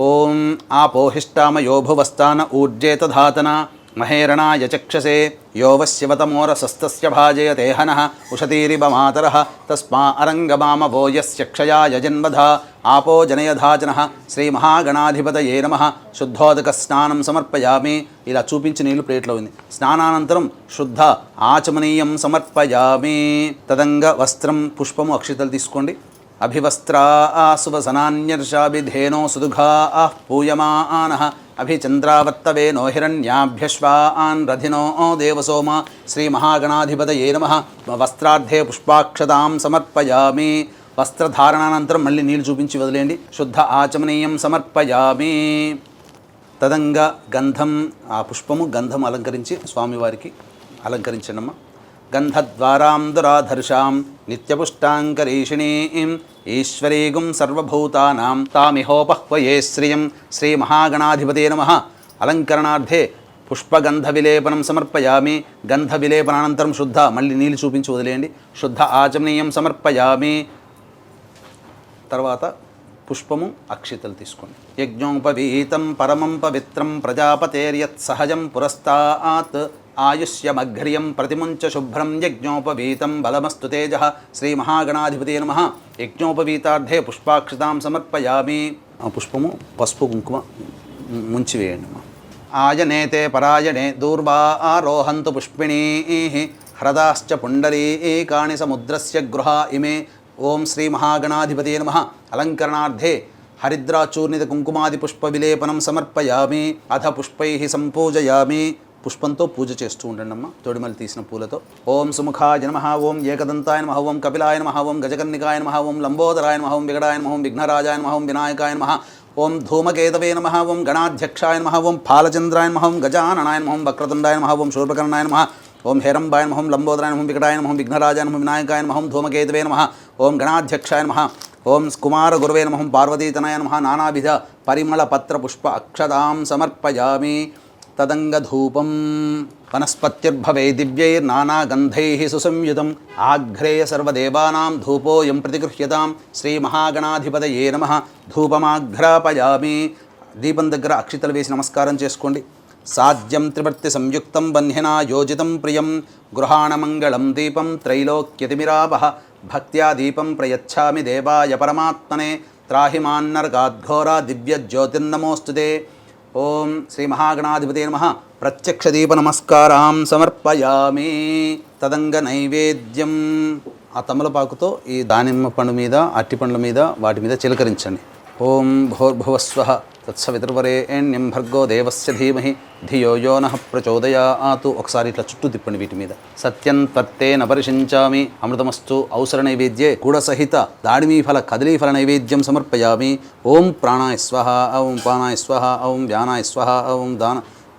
ఓం ఆపోహిష్టామయో భువస్థాన ఊర్జేత ధాతన మహేరణాయ చక్షసే యో వశ్యవతమోరసస్తస్య భాజయతే హనః ఉషతీరివ మాతరః తస్మా అరంగమామవో యస్య క్షయాయ జన్మధ ఆపో జనయధాజనః శ్రీ మహాగణాధిపతయే నమః. శుద్ధోదక స్నానం సమర్పయామి. ఇలా చూపించి నీళ్లు ప్లేట్లో ఉంది. స్నానానంతరం శుద్ధ ఆచమనీయం సమర్పయామి. తదంగ వస్త్రం పుష్పము అక్షితలు తీసుకోండి. అభివస్త్రా సువసనాన్యర్షాభిధేనో సుదుఘా పూయమానః అభిచంద్రావర్తవేనో హిరణ్యాభ్యశ్వాన్ రథినో దేవసోమ శ్రీ మహాగణాధిపతయే నమః. వస్త్రార్థే పుష్పాక్షతాం సమర్పయామి. వస్త్రధారణానంతరం మళ్ళీ నీళ్ళు చూపించి వదిలేయండి. శుద్ధ ఆచమనీయం సమర్పయామి. తదంగా గంధం ఆ పుష్పము గంధం అలంకరించి స్వామివారికి అలంకరించండమ్మా. గంధద్వారాం దురాధర్షాం నిత్యపుష్టాంకరీషిణీం ఈశ్వరీగుం సర్వభూతానాం తామిహోపహ్వయే శ్రియం శ్రీ మహాగణాధిపతయే నమః. అలంకరణార్థే పుష్పగంధ విలేపనం సమర్పయామి. గంధ విలేపనానంతరం శుద్ధ మళ్ళీ నీళ్ళు చూపించి వదిలేయండి. శుద్ధ ఆచమనీయం సమర్పయామి. తర్వాత పుష్పము అక్షితలు తీసుకోండి. యజ్ఞోపవీతం పరమం పవిత్రం ప్రజాపతేర్యత్ సహజం పురస్తాత్ ఆయుష్యమఘ్ర్యం ప్రతిముంచ శుభ్రం యజ్ఞోపవీతం బలమస్తు తేజః శ్రీ మహాగణాధిపతయే నమః. యజ్ఞోపవీతార్థే పుష్పాక్షితాం సమర్పయామి. ఆ పుష్పము పసుపు కుంకుమ ముంచివేయండి. ఆయనేతే పరాయణే దూర్వా ఆరోహంతు పుష్పిణీః హ్రదాశ్చ పుండరీకాణి సముద్రస్య గృహా ఇమే. ఓం శ్రీ మహాగణాధిపతయే నమః. అలంకరణార్థే హరిద్రాచూర్ణిత కుంకుమాది పుష్ప విలేపనం సమర్పయామి. అథ పుష్పైః సంపూజయామి. పుష్పంతో పూజ చేస్తూ ఉండండి అమ్మ. తొడిమలు తీసిన పూలతో. ఓం సుముఖాయ నమః. ఓం ఏకదంతాయ నమః. ఓం కపిలాయ నమః. ఓం గజకర్ణికాయ నమః. ఓం లంబోదరాయ నమః. ఓం వికటాయ నమః. ఓం విఘ్నరాజాయ నమః. ఓం వినాయకాయ నమః. ఓం ధూమకేతవే నమః. ఓం గణాధ్యక్షాయ నమః. ఓం ఫాలచంద్రాయ నమః. ఓం గజాననాయ నమః. ఓం వక్రతుండాయ నమః. ఓం శూర్పకర్ణాయ నమః. ఓం హేరంబాయ నమః. ఓం లంబోదరాయ నమః. వికటాయ నమః. విఘ్నరాజాయ నమః. వినాయకాయ నమః. ఓం ధూమకేతవే నమః. ఓం గణాధ్యక్షాయ నమః. ఓం కుమార గురువే నమః పార్వతీతనయ నమః నానావిధ పరిమళ పత్ర పుష్ప అక్షతాం సమర్పయామి. తదంగధూపం వనస్పత్యుర్భవే దివ్యైర్నానాగంధైః సుసంయుతం ఆఘ్రేయ సర్వదేవానాం ధూపోయం ప్రతిగృహ్యతాం. శ్రీ మహాగణాధిపతయే నమః. ధూపమాఘ్రాపయామి. దీపం దగ్గర అక్షితలు వేసి నమస్కారం చేసుకోండి. సాధ్యం త్రివర్తి సంయుక్తం బంధ్యనా యోజితం ప్రియం గృహాణమంగళం దీపం త్రైలోక్యతిమిరాపః. భక్త్యా దీపం ప్రయచ్ఛామి దేవాయ పరమాత్మనే. త్రాహిమాన్నర్గాద్ఘోరా దివ్యజ్యోతిర్నమోస్తుతే. ఓం శ్రీ మహాగణాధిపతే నమః. ప్రత్యక్ష దీప నమస్కారాం సమర్పయామి. తదంగ నైవేద్యం ఆ తమలపాకుతో ఈ దానిమ్మ పండు మీద అట్టి పండ్ల మీద వాటి మీద చిలకరించండి. ఓం భూర్భువస్వః తత్సవితుర్వరేణ్యం భర్గో దేవస్య ధీమహి ధియో యో నః ప్రచోదయాతు. ఒకసారి ఇట్లా చుట్టూ తిప్పండి వీటి మీద. సత్యం త్వత్తేన పరిశించామి. అమృతమస్తు. ఔసర నైవేద్యే గుడసహిత దాడిమీఫల కదలీఫల నైవేద్యం సమర్పయామి. ఓం ప్రాణాయ స్వహ, ఓం పానాయ స్వహ, ఓం వ్యానాయ స్వహ, ఓం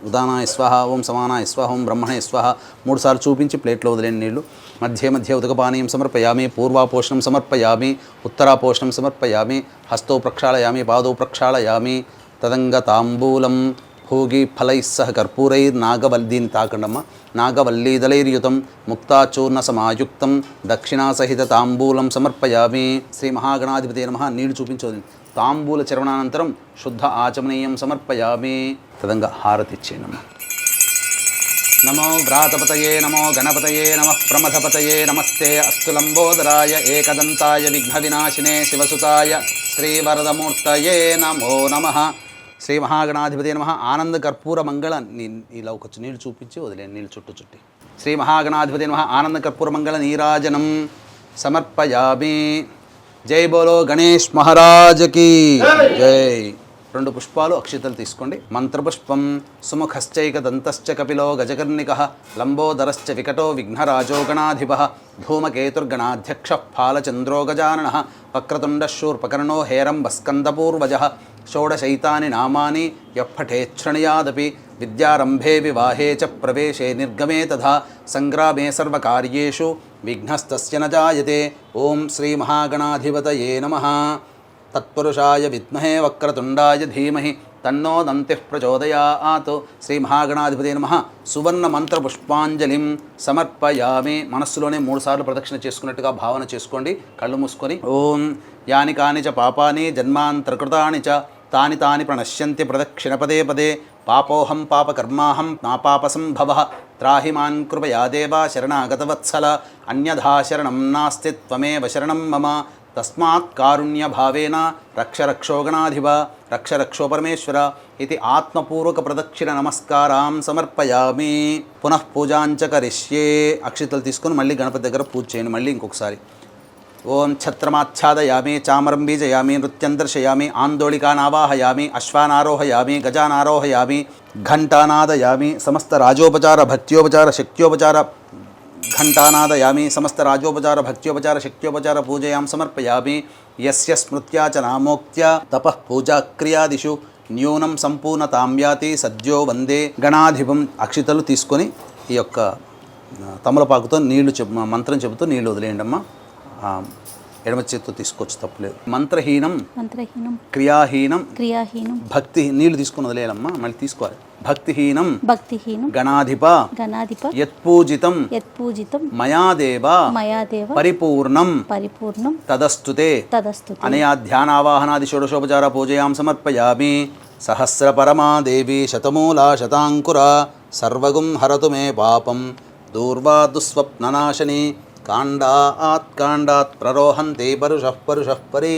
ఉదానాయ స్వహ, ఓం సమానాయ స్వహ, ఓం బ్రహ్మణే స్వహ. 3 సార్లు చూపించి ప్లేట్లో వదిలేని నీళ్లు. మధ్య మధ్య ఉదకపానీయం సమర్పయామి. పూర్వాపోషణం సమర్పయామి. ఉత్తరాపోషణం సమర్పయామి. హస్తౌ ప్రక్షాళయామి. పాదౌ ప్రక్షాళయామి. తదంగ తాంబూలం భోగి ఫలై సహ కర్పూరైర్నాగవల్లీని తాకండమ్మ. నాగవల్లీదళైర్యుతం ముక్తాచూర్ణ సమాయుక్తం దక్షిణాసహిత తాంబూలం సమర్పయామి. శ్రీ మహాగణాధిపతే నమః. నీళ్లు చూపించోది. తాంబూల చరవణానంతరం శుద్ధ ఆచమనీయం సమర్పయామి. తదంగా హారతి ఇచ్చేయనమ్మ. నమో వ్రాతపతయే నమో గణపతయే నమః ప్రమథపతయే నమస్తే అస్తు లంబోదరాయ ఏకదంతాయ విఘ్న వినాశినే శివసుతాయ శ్రీవరదమూర్తయే నమో నమః. శ్రీ మహాగణాధిపతే నమః. ఆనంద కర్పూర మంగళ ఇలా ఒక నీళ్ళు చూపించి వదిలేండి. నీళ్ళు చుట్టి శ్రీ మహాగణాధిపతే నమః. ఆనంద కర్పూర మంగళ నీరాజనం సమర్పయామి. జై బోలో గణేష్ మహారాజకి జై. 2 పుష్పాలు అక్షితలు తీసుకోండి. మంత్రపుష్పం సుముఖశ్చైక దంతశ్చ కపిలో గజకర్ణికః లంబోదరశ్చ వికటో విఘ్నరాజో గణాధిపః ధూమకేతుర్గణాధ్యక్ష ఫాలచంద్రో గజాననః వక్రతుండశూర్పకర్ణో హేరంబస్కందపూర్వజः షోడశైతాని నామాని యఃపఠేచ్ఛృణుయాదపి విద్యారంభే వివాహే చ ప్రవేశే నిర్గమే తథా సంగ్రామే సర్వకార్యేషు విఘ్నస్తస్య న జాయతే. ఓం శ్రీ మహాగణాధిపతయే నమః. తత్పురుషాయ విద్మహే వక్రతుండాయ ధీమహి తన్నో దంతిః ప్రచోదయాత్. శ్రీ మహాగణాధిపతే నమః. సువర్ణ మంత్ర పుష్పాంజలిం సమర్పయామి. మనస్సులోనే 3 సార్లు ప్రదక్షిణ చేసుకున్నట్టుగా భావన చేసుకోండి. కళ్ళు మూసుకొని ఓం యాని కాని చ పాపాని జన్మాంతరకృతాని చ తాని తాని ప్రణశ్యంతి ప్రదక్షిణ పదే పదే. పాపోహం పాపకర్మాహం నాపాపసంభవః త్రాహి మాన్ కృపయా దేవా శరణాగతవత్సల అన్యథా శరణం నాస్తి త్వమేవ శరణం మమ. తస్మాత్ కారుణ్య భావేన రక్ష రక్షో గణాధిప రక్ష రక్షో పరమేశ్వర ఇది ఆత్మపూర్వక ప్రదక్షిణ నమస్కారాం సమర్పయామి. పునః పూజాంచ కరిష్యే. అక్షితలు తీసుకొని మళ్ళీ గణపతి దగ్గర పూజ చేయండి. మళ్ళీ ఇంకొకసారి ఓం ఛత్రమాచ్ఛాదయామి చామరం బీజయామి నృత్యం దర్శయామి ఆందోళికానావాహయామి అశ్వానారోహయామి గజానారోహయామి ఘంటానాదయామి సమస్త రాజోపచార భక్త్యోపచార శక్త్యోపచార ఘంటానాదయామి సమస్త రాజోపచార భక్త్యోపచార శక్త్యోపచార పూజయాం సమర్పయామి. యస్య స్మృత్యా చ నామోక్త్యా తపః పూజాక్రియాదిషు న్యూనం సంపూర్ణతాం యాతి సద్యో వందే గణాధిపం. అక్షితలు తీసుకొని ఈ యొక్క తమలపాకుతో నీళ్లు మంత్రం చెబుతూ నీళ్లు వదిలేయండి అమ్మ. ఎడమ చేతితో తీసుకోవచ్చు, తప్పులేదు. మంత్రహీనం క్రియాహీనం భక్తి నీళ్లు తీసుకుని వదిలేయాలమ్మా. మళ్ళీ తీసుకోవాలి. భక్తిహీనం గణాధిప యత్పూజితం మయాదేవ పరిపూర్ణం తదస్తుతే అనయా ధ్యానావాహనాది షోడశోపచార పూజయాం సమర్పయామి. సహస్ర పరమా దేవి శతమూలా శతాంకురా సర్వగుం హరతు మే పాపం దూర్వా దుస్వప్ననాశని కాండాత్ ప్రరోహంతే పరుషః పరి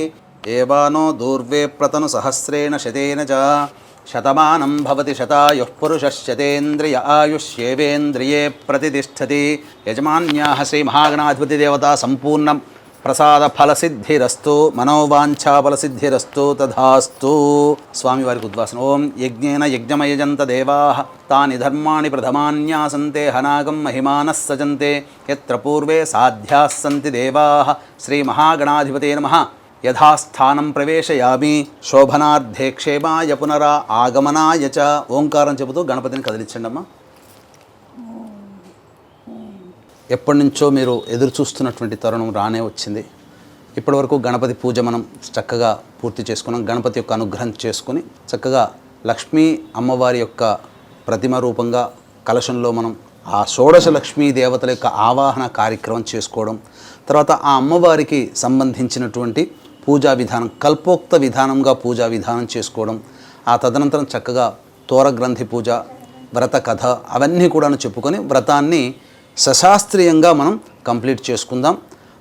ఏవానో దూర్వే ప్రతను సహస్రేణ శతేన చ శతమానం భవతి శతాయుః పురుషः శతేంద్రియ ఆయుష్యేవేంద్రియే ప్రతిష్టతి. యజమాన్యాః శ్రీ మహాగణాధిపతి దేవతా సంపూర్ణ ప్రసాద ఫలసిద్ధిరస్తు మనోవాంఛాఫలసిద్ధిరస్తు తథాస్తు. స్వామివారికి ఉద్వాసన. ఓం యజ్ఞేన యజ్ఞమయజంత దేవాః తాని ధర్మాణి ప్రథమాన్యాసంతే హనాగం మహిమానః సజంతే యత్ర పూర్వే సాధ్యాः సంతి దేవాః. శ్రీ మహాగణాధిపతే నమః. యథాస్థానం ప్రవేశయామి శోభనార్థే క్షేమాయ పునరా ఆగమనాయ చ. ఓంకారం చెబుతూ గణపతిని కదిలించండి అమ్మా. ఎప్పటి నుంచో మీరు ఎదురు చూస్తున్నటువంటి తరుణం రానే వచ్చింది. ఇప్పటివరకు గణపతి పూజ మనం చక్కగా పూర్తి చేసుకున్నాం. గణపతి యొక్క అనుగ్రహం చేసుకుని చక్కగా లక్ష్మీ అమ్మవారి యొక్క ప్రతిమ రూపంగా కలశంలో మనం ఆ షోడశ లక్ష్మీ దేవతల యొక్క ఆవాహన కార్యక్రమం చేసుకోవడం, తర్వాత ఆ అమ్మవారికి సంబంధించినటువంటి పూజా విధానం కల్పోక్త విధానంగా పూజా విధానం చేసుకోవడం, ఆ తదనంతరం చక్కగా తోరగ్రంథి పూజ, వ్రత కథ అవన్నీ కూడా చెప్పుకొని వ్రతాన్ని సశాస్త్రీయంగా మనం కంప్లీట్ చేసుకుందాం.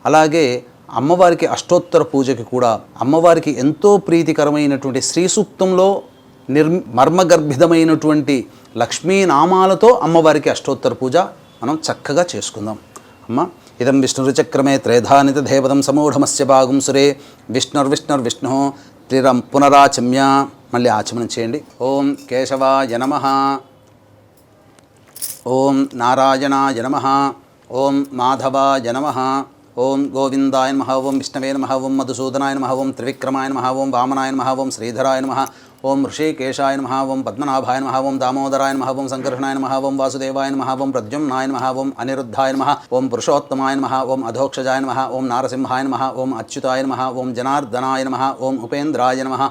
అలాగే అమ్మవారికి అష్టోత్తర పూజకి కూడా అమ్మవారికి ఎంతో ప్రీతికరమైనటువంటి శ్రీ సూక్తంలో మర్మగర్భితమైనటువంటి లక్ష్మీనామాలతో అమ్మవారికి అష్టోత్తర పూజ మనం చక్కగా చేసుకుందాం. అమ్మ ఇదం విష్ణురుచక్రమే త్రేధానిత దేవతం సమూఢమస్య భాగం సురే విష్ణుర్విష్ణుర్విష్ణు త్రిరం పునరాచమ్య. మళ్ళీ ఆచమనం చేయండి. ఓం కేశవాయ నమః, ఓం నారాయణాయ నమః, ఓం మాధవాయ నమః, ఓం గోవిందాయ నమః, ఓం విష్ణవే నమః, ఓం మధుసూదనాయ నమః, ఓం త్రివిక్రమాయ నమః, ఓం వామనాయ నమః, ఓం శ్రీధరాయ నమః, ఓం ఋషికేశాయ నమః, ఓం పద్మనాభాయ నమః, ఓం దామోదరాయ నమః, ఓం సంకర్షణాయ నమః, ఓం వాసుదేవాయ నమః, ఓం ప్రద్యుమ్నాయ నమః, ఓం అనిరుద్ధాయ నమః, ఓం పురుషోత్తమాయ నమః, ఓం అధోక్షజాయ నమః, ఓం నారసింహాయ నమః, ఓం అచ్యుతాయ నమః, ఓం జనార్దనాయ నమః, ఓం ఉపేంద్రాయ నమః,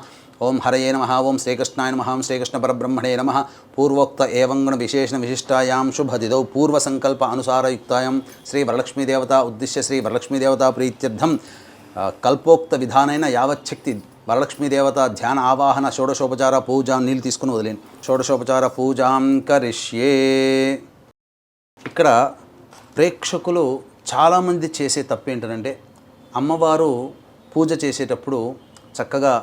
ఓం హరయే నమః, ఓం శ్రీకృష్ణాయ నమః, ఓం శ్రీకృష్ణ పరబ్రహ్మణే నమః. పూర్వోక్త ఏవంగుణ విశేషణ విశిష్టాయాం శుభదిదౌ పూర్వసంకల్ప అనుసారయుక్తాయాం శ్రీ వరలక్ష్మీదేవత ఉద్దిశ్య శ్రీ వరలక్ష్మీదేవత ప్రీత్యర్థం కల్పోక్త విధానైన యావచ్చక్తి వరలక్ష్మీదేవత ధ్యాన ఆవాహన షోడశోపచార పూజ. నీళ్ళు తీసుకుని వదిలేండి. షోడశోపచార పూజాం కరిష్యే. ఇక్కడ ప్రేక్షకులు చాలామంది చేసే తప్పు ఏంటంటే అమ్మవారు పూజ చేసేటప్పుడు చక్కగా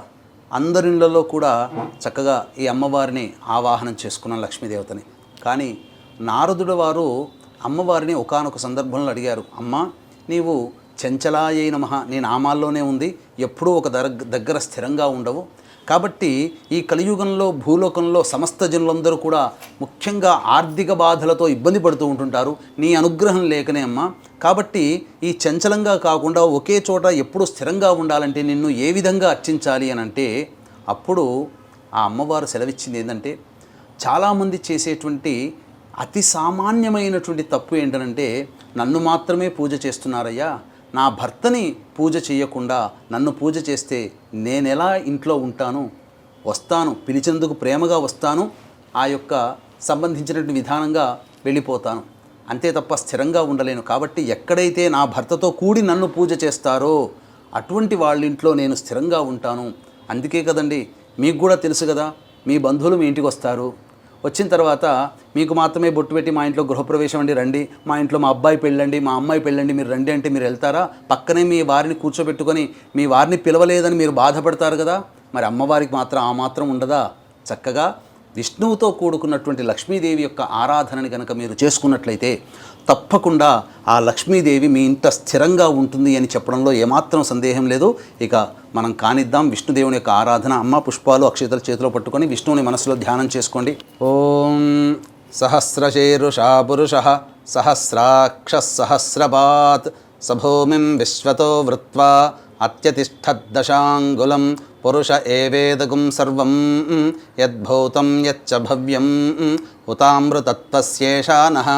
అందరిళ్ళలో కూడా చక్కగా ఈ అమ్మవారిని ఆవాహనం చేసుకున్నాం లక్ష్మీదేవతని. కానీ నారదుడు వారు అమ్మవారిని ఒకానొక సందర్భంలో అడిగారు, అమ్మ నీవు చంచలాయై నమః నీ నామాల్లోనే ఉంది, ఎప్పుడూ ఒక దగ్గర స్థిరంగా ఉండవు. కాబట్టి ఈ కలియుగంలో భూలోకంలో సమస్త జనులందరూ కూడా ముఖ్యంగా ఆర్థిక బాధలతో ఇబ్బంది పడుతూ ఉంటుంటారు. నీ అనుగ్రహం లేకనే అమ్మా. కాబట్టి ఈ చంచలంగా కాకుండా ఒకే చోట ఎప్పుడు స్థిరంగా ఉండాలంటే నిన్ను ఏ విధంగా అర్చించాలి అని అంటే అప్పుడు ఆ అమ్మవారు సెలవిచ్చింది ఏంటంటే చాలామంది చేసేటువంటి అతి సామాన్యమైనటువంటి తప్పు ఏంటంటే నన్ను మాత్రమే పూజ చేస్తున్నారయ్యా, నా భర్తని పూజ చేయకుండా నన్ను పూజ చేస్తే నేనెలా ఇంట్లో ఉంటాను, వస్తాను పిలిచేందుకు ప్రేమగా వస్తాను, ఆ యొక్క సంబంధించినటువంటి విధానంగా వెళ్ళిపోతాను, అంతే తప్ప స్థిరంగా ఉండలేను. కాబట్టి ఎక్కడైతే నా భర్తతో కూడి నన్ను పూజ చేస్తారో అటువంటి వాళ్ళ ఇంట్లో నేను స్థిరంగా ఉంటాను. అందుకే కదండి మీకు కూడా తెలుసు కదా, మీ బంధువులు మీ ఇంటికి వస్తారు, వచ్చిన తర్వాత మీకు మాత్రమే బొట్టు పెట్టి మా ఇంట్లో గృహప్రవేశం అండి రండి, మా ఇంట్లో మా అబ్బాయి పెళ్ళండి, మా అమ్మాయి పెళ్ళండి, మీరు రండి అంటే మీరు వెళ్తారా? పక్కనే మీ వారిని కూర్చోబెట్టుకొని మీ వారిని పిలవలేదని మీరు బాధపడతారు కదా. మరి అమ్మవారికి మాత్రం ఆ మాత్రం ఉండదా? చక్కగా విష్ణువుతో కూడుకున్నటువంటి లక్ష్మీదేవి యొక్క ఆరాధనని కనుక మీరు చేసుకున్నట్లయితే తప్పకుండా ఆ లక్ష్మీదేవి మీ ఇంట స్థిరంగా ఉంటుంది అని చెప్పడంలో ఏమాత్రం సందేహం లేదు. ఇక మనం కానిద్దాం విష్ణుదేవుని యొక్క ఆరాధన. అమ్మ పుష్పాలు అక్షతలు చేతిలో పట్టుకొని విష్ణువుని మనసులో ధ్యానం చేసుకోండి. ఓం సహస్రశీరుషా పురుషః సహస్రాక్షః సహస్రపాత్ సభూమిం విశ్వతో వృత్వా అత్యతిష్ఠద్దశాంగులం పురుష ఏవేదగుం సర్వం యద్భూతం యచ్చ భవ్యం ఉతామృతత్వస్యేషానః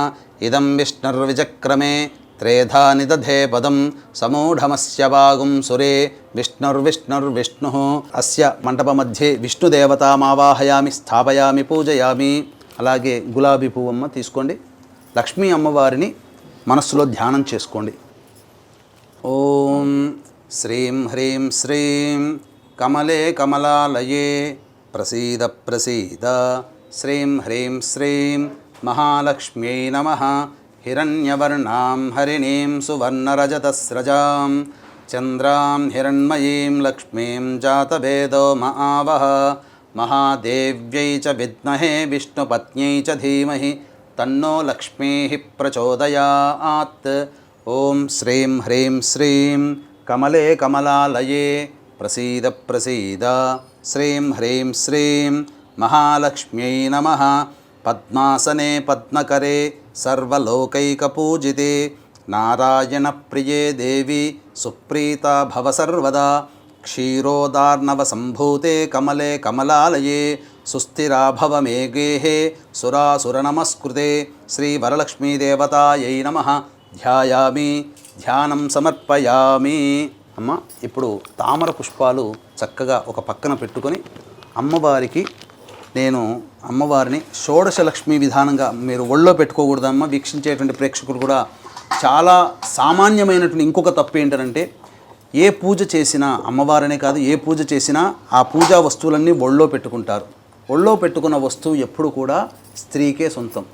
ఇదం విష్ణుర్విచక్రమే త్రేధా నిదధే పదం సమూఢమస్య వాగుం సురే విష్ణుర్విష్ణుర్విష్ణుః. అస్య మంటప మధ్యే విష్ణుదేవతామావాహయామి స్థాపయామి పూజయామి. అలాగే గులాబీ పువ్వమ్మ తీసుకోండి. లక్ష్మీ అమ్మవారిని మనస్సులో ధ్యానం చేసుకోండి. ఓం శ్రీం హ్రీం శ్రీం కమలే కమలాలయే ప్రసీద ప్రసీద. శ్రీం హ్రీం శ్రీం మహాలక్ష్మ్యై నమః. హిరణ్యవర్ణాం హరిణీం సువర్ణరజతస్రజాం చంద్రాం హిరణ్మయీం లక్ష్మీం జాతవేదో మహావహ. మహాదేవ్యై చ విద్మహే విష్ణుపత్న్యై చ ధీమహి తన్నో లక్ష్మీః ప్రచోదయాత్. ఓం శ్రీం హ్రీం శ్రీం కమలే కమలాలయే ప్రసీద ప్రసీద. శ్రీం హ్రీం శ్రీం మహాలక్ష్మ్యై నమః. పద్మాసనే పద్మకరే సర్వలోకైకపూజితే నారాయణప్రియే దేవి సుప్రీతా భవ సర్వదా. క్షీరోదార్ణవ సంభూతే కమలే కమలాలయే సుస్థిరా భవ మే గేహే సురాసురనమస్కృతే. శ్రీ వరలక్ష్మీదేవతాయై నమః. ధ్యాయామి ధ్యానం సమర్పయామి. అమ్మ ఇప్పుడు తామర పుష్పాలు చక్కగా ఒక పక్కన పెట్టుకొని అమ్మవారికి నేను అమ్మవారిని షోడశ లక్ష్మీ విధానంగా మీరు ఒళ్ళో పెట్టుకోకూడదమ్మ. వీక్షించేటువంటి ప్రేక్షకులు కూడా చాలా సామాన్యమైనటువంటి ఇంకొక తప్పు ఏంటంటే ఏ పూజ చేసినా అమ్మవారనే కాదు ఏ పూజ చేసినా ఆ పూజా వస్తువులన్నీ ఒళ్ళో పెట్టుకుంటారు. ఒళ్ళో పెట్టుకున్న వస్తువు ఎప్పుడు కూడా స్త్రీకే సొంతం.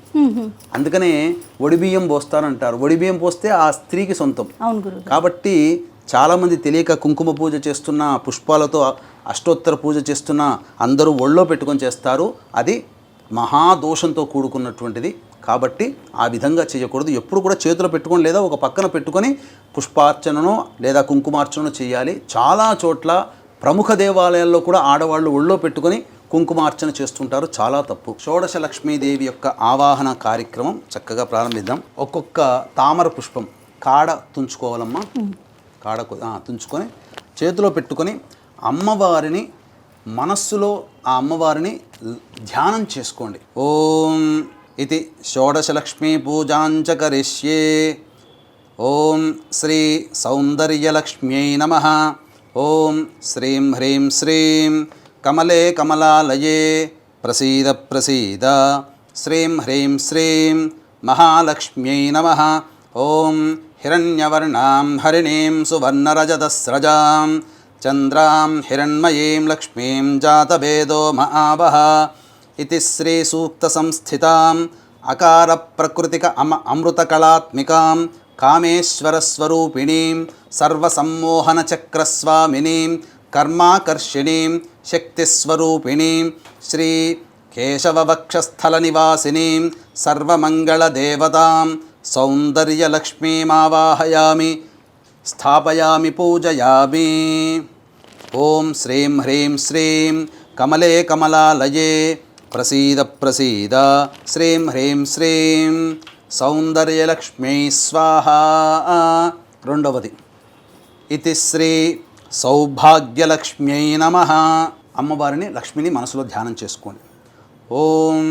అందుకనే ఒడిబియ్యం పోస్తారంటారు. ఒడిబియ్యం పోస్తే ఆ స్త్రీకి సొంతం. అవును గురు. కాబట్టి చాలామంది తెలియక కుంకుమ పూజ చేస్తున్న, పుష్పాలతో అష్టోత్తర పూజ చేస్తున్న అందరూ ఒళ్ళో పెట్టుకొని చేస్తారు. అది మహాదోషంతో కూడుకున్నటువంటిది. కాబట్టి ఆ విధంగా చేయకూడదు. ఎప్పుడు కూడా చేతిలో పెట్టుకొని లేదా ఒక పక్కన పెట్టుకొని పుష్పార్చనను లేదా కుంకుమార్చనను చేయాలి. చాలా చోట్ల ప్రముఖ దేవాలయాల్లో కూడా ఆడవాళ్ళు ఒళ్ళో పెట్టుకొని కుంకుమార్చన చేస్తుంటారు. చాలా తప్పు. షోడశ లక్ష్మీదేవి యొక్క ఆవాహన కార్యక్రమం చక్కగా ప్రారంభిద్దాం. ఒక్కొక్క తామర పుష్పం కాడ తుంచుకోవాలమ్మా. కాడ తుంచుకొని చేతిలో పెట్టుకొని అమ్మవారిని మనస్సులో ఆ అమ్మవారిని ధ్యానం చేసుకోండి. ఓం ఇది షోడశ లక్ష్మీ పూజాంచ కరిష్యే. ఓం శ్రీ సౌందర్యలక్ష్మ్యై నమః. ఓం శ్రీం హ్రీం శ్రీం కమలే కమలాలయే ప్రసీద ప్రసీద. శ్రీం హ్రీం శ్రీం మహాలక్ష్మ్యై నమః. ఓం హిరణ్యవర్ణాం హరిణీం సువర్ణరజతస్రజాం చంద్రాం హిరణ్మయీం లక్ష్మీం జాతవేదో మహావహ. ఇది శ్రీ సూక్త సంస్థితాం అకార ప్రకృతిక అమృతకళాత్మికాం కామేశ్వరస్వరూపిణీం సర్వసమ్మోహన చక్రస్వామినీం కర్మాకర్షిణీం శక్తిస్వరూపిణీం శ్రీ కేశవవక్షస్థల నివాసినీం సర్వమంగళదేవతాం సౌందర్యలక్ష్మీమావాహయామి స్థాపయామి పూజయామి. ఓం శ్రీం హ్రీం శ్రీం కమలే కమలాలయే ప్రసీద ప్రసీద. శ్రీం హ్రీం శ్రీం సౌందర్యలక్ష్మీ స్వాహ. రెండవది ఇది శ్రీ సౌభాగ్యలక్ష్మ్యై నమః. అమ్మవారిని లక్ష్మిని మనసులో ధ్యానం చేసుకోండి. ఓం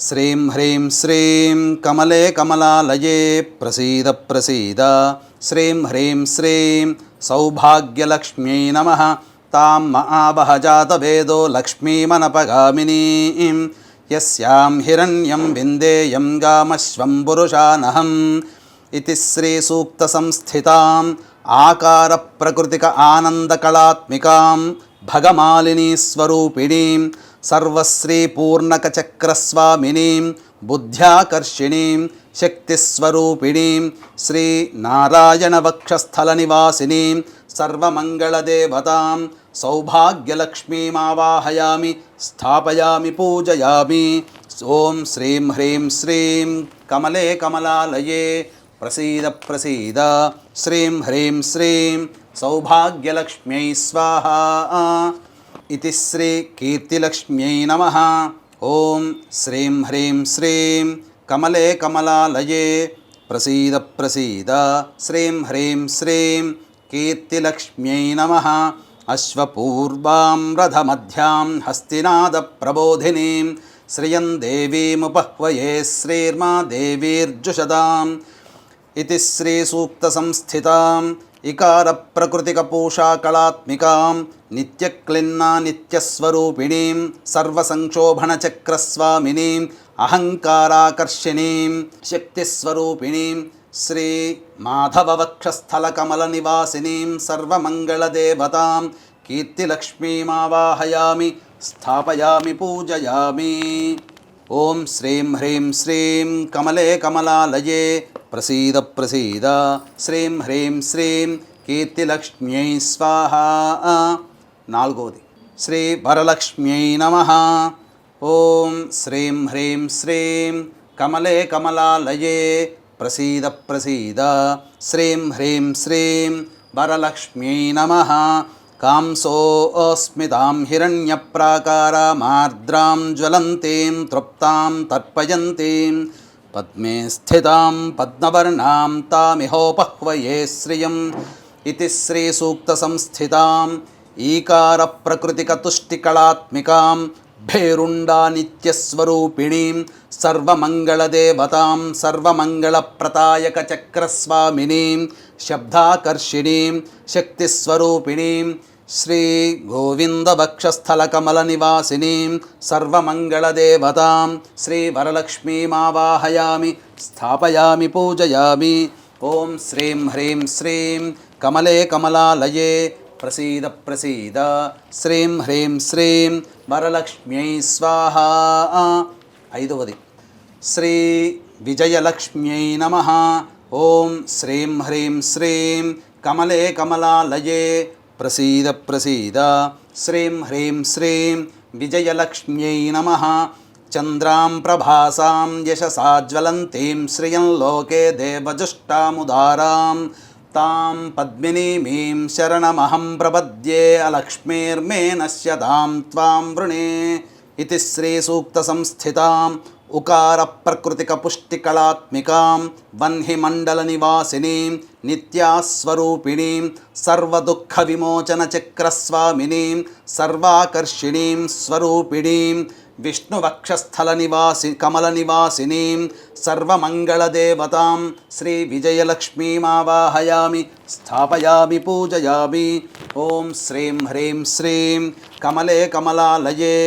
శ్రీం హ్రీం శ్రీం కమలే కమలాలయే ప్రసీద ప్రసీద. శ్రీం హ్రీం శ్రీం సౌభాగ్యలక్ష్మ్యై నమః. తాం మహావహ జాతవేదో లక్ష్మీమనపగామినీం యస్యాం హిరణ్యం విందేయం గామశ్వం పురుషానహం. ఇది శ్రీ సూక్త సంస్థితాం ఆకార ప్రకృతిక ఆనందకళాత్మికాం భగమాలినీ స్వరూపిణీం సర్వశ్రీ పూర్ణకచక్రస్వామినీం బుద్ధ్యాకర్షిణీం శక్తిస్వరూపిణీం శ్రీ నారాయణ వక్షస్థల నివాసినీం సర్వమంగళదేవతాం సౌభాగ్యలక్ష్మీమావాహయామి స్థాపయామి పూజయామి. ఓం శ్రీం హ్రీం శ్రీం కమలే కమలాలయే ప్రసీద ప్రసీద. శ్రీం హ్రీం శ్రీం సౌభాగ్యలక్ష్మ్యై స్వాహ. ఇది శ్రీ కీర్తిలక్ష్మ్యై నమః. ఓం శ్రీం హ్రీం శ్రీం కమలే కమలాలయే ప్రసీద ప్రసీద. శ్రీం హ్రీం శ్రీం కీర్తిలక్ష్మ్యై నమః. అశ్వపూర్వాం రథమధ్యాం హస్తినాద ప్రబోధినీం శ్రియం దేవీముపహ్వయే శ్రీర్మా దేవీర్జుషదాం. ఇది శ్రీ సూక్త సంస్థితాం ఇకార ప్రకృతిక పూషా కళాత్మికాం నిత్యక్లిన్నా నిత్యస్వరూపిణీం సర్వసంక్షోభణ చక్రస్వామినీం అహంకారాకర్షిణీం శక్తిస్వరూపిణీం శ్రీ మాధవవక్షస్థల కమల నివాసినీం సర్వమంగళదేవతాం కీర్తిలక్ష్మీమావాహయామి స్థాపయామి పూజయామి. ఓం శ్రీం హ్రీం శ్రీం కమలే కమలాలయే ప్రసీద ప్రసీద. శ్రీం హ్రీం శ్రీం కీర్తిలక్ష్మ్యై స్వాహ. నాలుగవది శ్రీ వరలక్ష్మ్యై నమః. ఓం శ్రీం హ్రీం శ్రీం కమలే కమలాలయే ప్రసీద ప్రసీద. శ్రీం హ్రీం శ్రీం వరలక్ష్మ్యై నమః. కాంసోస్మితాం హిరణ్యప్రాకారామార్ద్రాం జ్వలంతీం తృప్తాం తర్పయంతీం పద్మే స్థితాం పద్మవర్ణాం తామిహోపహ్వయే శ్రియం. ఇది శ్రీ సూక్త సంస్థితాం ఈకార ప్రకృతిక తుష్టికళాత్మికాం భేరుండా నిత్యస్వరూపిణీం సర్వమంగళదేవతాం సర్వమంగళప్రదాయక చక్రస్వామినీం శబ్దాకర్షిణీం శక్తిస్వరూపిణీం శ్రీ గోవింద వక్షస్థలకమల నివాసినీం సర్వమంగళదేవతాం శ్రీ వరలక్ష్మీమావాహయామి స్థాపయామి పూజయామి. ఓం శ్రీం హ్రీం శ్రీం కమలే కమలాలయే ప్రసీద ప్రసీద శ్రీం హ్రీం శ్రీం వరలక్ష్మ్యై స్వాహా. ఐదవది శ్రీ విజయలక్ష్మ్యై నమః. ఓం శ్రీం హ్రీం శ్రీం కమలే కమలాలయే ప్రసీద ప్రసీద శ్రీం హ్రీం శ్రీం విజయలక్ష్మ్యై నమః. చంద్రాం ప్రభాసాం యశసా జ్వలంతీం శ్రియం లోకే దేవజుష్టాముదారాం తాం పద్మినీమీం శరణమహం ప్రపద్యే అలక్ష్మీర్మే నశ్యతాం త్వాం వృణే. ఇతి శ్రీసూక్తసంస్థితాం ఉకార ప్రకృతిక పుష్టికళాత్మికాం వహ్నిమండల నివాసినీం నిత్యాస్వరూపిణీం సర్వదుఃఖ విమోచన చక్రస్వామినీం సర్వాకర్షిణీం స్వరూపిణీం విష్ణువక్షస్థల నివాసి కమల నివాసినీం సర్వమంగళదేవతాం శ్రీ విజయలక్ష్మీమావాహయామి స్థాపయామి పూజయామి. ఓం శ్రీం హ్రీం శ్రీం కమలే కమలాలయే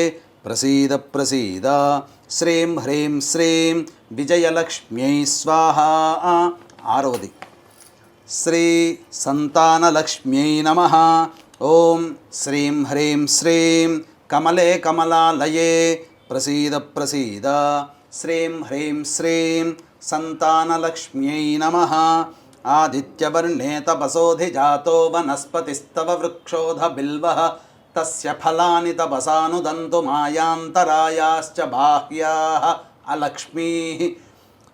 ప్రసీద ప్రసీద శ్రీం హ్రీం శ్రీం విజయలక్ష్మ్యై స్వాహా. ఆరవది శ్రీ సంతానలక్ష్మ్యై నమః. ఓం శ్రీం హ్రీం శ్రీం కమలే కమలాలయే ప్రసీద ప్రసీద శ్రీం హ్రీం శ్రీం సంతానలక్ష్మ్యై నమః. ఆదిత్యవర్ణే తపసోధిజాతో వనస్పతిస్తవ వృక్షోధ బిల్వః తస్య ఫలాని తపసానుదంతు మాయాంతరాయాశ్చ బాహ్యాః అలక్ష్మీః.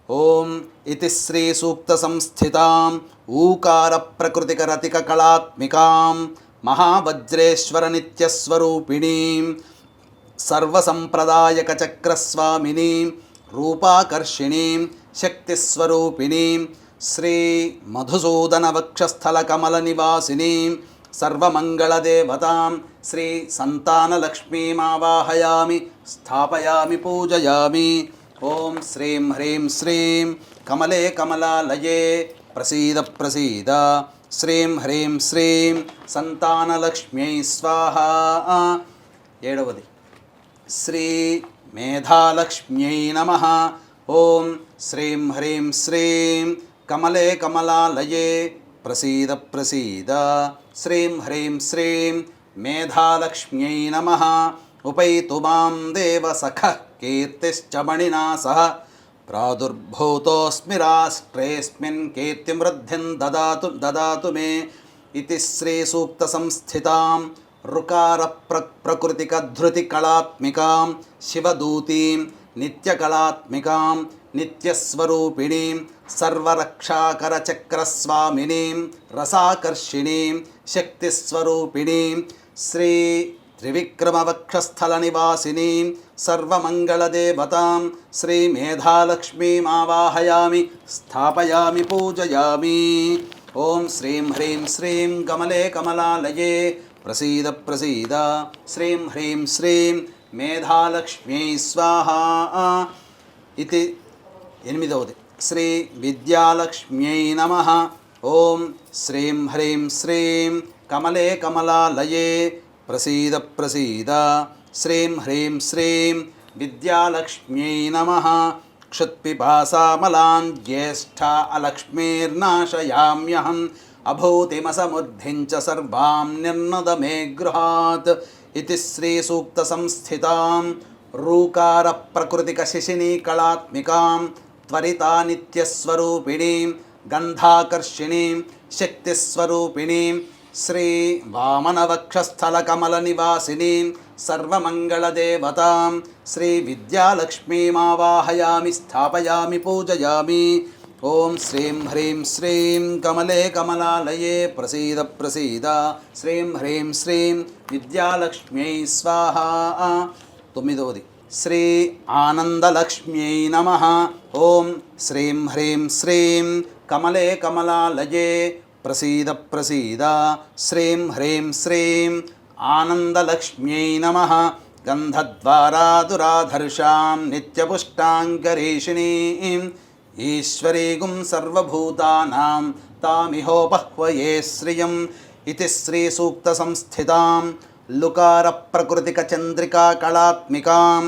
ఓం ఇతి శ్రీ సూక్తసంస్థితాం ఊకార ప్రకృతిక రతిక కళాత్మికాం మహావజ్రేశ్వర నిత్యస్వరూపిణీం సర్వసంప్రదాయక చక్రస్వామినీం రూపాకర్షిణీం శక్తిస్వరూపిణీం శ్రీ మధుసూదన వక్షస్థల కమల నివాసినీం సర్వమంగళదేవతాం శ్రీ సంతానలక్ష్మీమావాహయామి స్థాపయామి పూజయామి. ఓం శ్రీం హ్రీం శ్రీం కమలే కమలాలయే ప్రసీద ప్రసీద శ్రీం హ్రీం శ్రీం సంతానలక్ష్మ్యై స్వాహా. ఏడవది శ్రీ మేధాలక్ష్మ్యై నమః. ఓం శ్రీం హ్రీం శ్రీం కమలే కమలాలయే ప్రసీద ప్రసీద శ్రీం హ్రీం శ్రీం మేధాలక్ష్మ్యై నమః. ఉపైతు మాం దేవ సఖః కీర్తిశ్చ మణినా సహ ప్రాదుర్భూతోస్మి రాష్ట్రేస్మిన్ కీర్తిమృద్ధిం దదాతు మే. ఇతి శ్రీసూక్తసంస్థితాం రుకార ప్రకృతిక ధృతి కళాత్మికాం శివదూతీం నిత్యకళాత్మికాం నిత్యస్వరూపిణీం సర్వరక్షాకర చక్రస్వామినీం రసాకర్షిణీం శక్తిస్వరూపిణీం శ్రీ త్రివిక్రమవక్షస్థల నివాసినీం సర్వమంగళదేవతాం శ్రీ మేధాలక్ష్మీమావాహయామి స్థాపయామి పూజయామి. ఓం శ్రీం హ్రీం శ్రీం కమలే కమలాలయే ప్రసీద ప్రసీద శ్రీం హ్రీం శ్రీం మేధాలక్ష్మ్యై స్వాహా. ఇది ఎనిమిదవది శ్రీ విద్యాలక్ష్మ్యై నమః. ఓం శ్రీం హ్రీం శ్రీం కమలే కమలాలయే ప్రసీద ప్రసీద శ్రీం హ్రీం శ్రీం విద్యాలక్ష్మ్యై నమః. క్షుత్పిపాసామలాన్ జ్యేష్ఠా అలక్ష్మీర్నాశయామ్యహం అభూతిమసముద్ధిం చ సర్వాం నిర్నద మే గృహాత్. ఇది శ్రీసూక్తసంస్థితాం రూకార ప్రకృతిక శిశినీ కళాత్మికాం త్వరితా నిత్యస్వరూపిణీం గంధాకర్షిణీం శక్తిస్వరూపిణీం శ్రీ వామనవక్షస్థల కమల నివాసినీం సర్వమంగళదేవతాం శ్రీ విద్యాలక్ష్మీమావాహయామి స్థాపయామి పూజయామి. ఓం శ్రీం హ్రీం శ్రీం కమలే కమలాలయే ప్రసీద ప్రసీద శ్రీం హ్రీం శ్రీం విద్యాలక్ష్మ్యై స్వాహా. తొమ్మిదవది శ్రీ ఆనందలక్ష్మ్యై నమః. ఓం శ్రీం హ్రీం శ్రీం కమలే కమలాలయే ప్రసీద ప్రసీద శ్రీం హ్రీం శ్రీం ఆనందలక్ష్మ్యై నమః. గంధద్వారా దురాధర్షాం నిత్యపుష్టాంగరీషిణీం ఈశ్వరీగుం సర్వభూతానాం తామిహోపహ్వయే శ్రియం ఇతి శ్రీ సూక్త సంస్థితాం లుకార ప్రకృతిక చంద్రికా కళాత్మికాం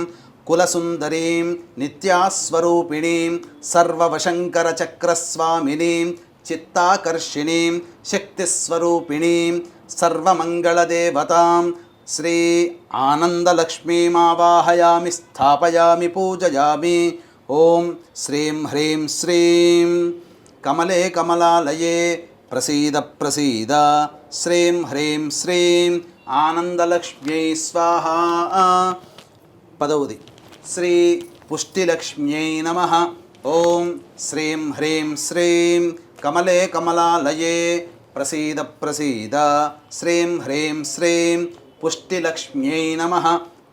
కులసుందరీం నిత్యాస్వరూపిణీం సర్వవశంకర చక్రస్వామినీం చిత్తాకర్షిణీం శక్తిస్వరూపిణీం సర్వమంగళదేవతాం శ్రీ ఆనందలక్ష్మీమావాహయామి స్థాపయామి పూజయామి. ఓం శ్రీం హ్రీం శ్రీం కమలే కమలాలయే ప్రసీద ప్రసీద శ్రీం హ్రీం శ్రీం ఆనందలక్ష్మ్యై స్వాహా. పదవది శ్రీ పుష్టిలక్ష్మ్యై నమః. ఓం శ్రీం హ్రీం శ్రీం కమలే కమలాలయే ప్రసీద ప్రసీద శ్రీం హ్రీం శ్రీం పుష్టిలక్ష్మ్యై నమః.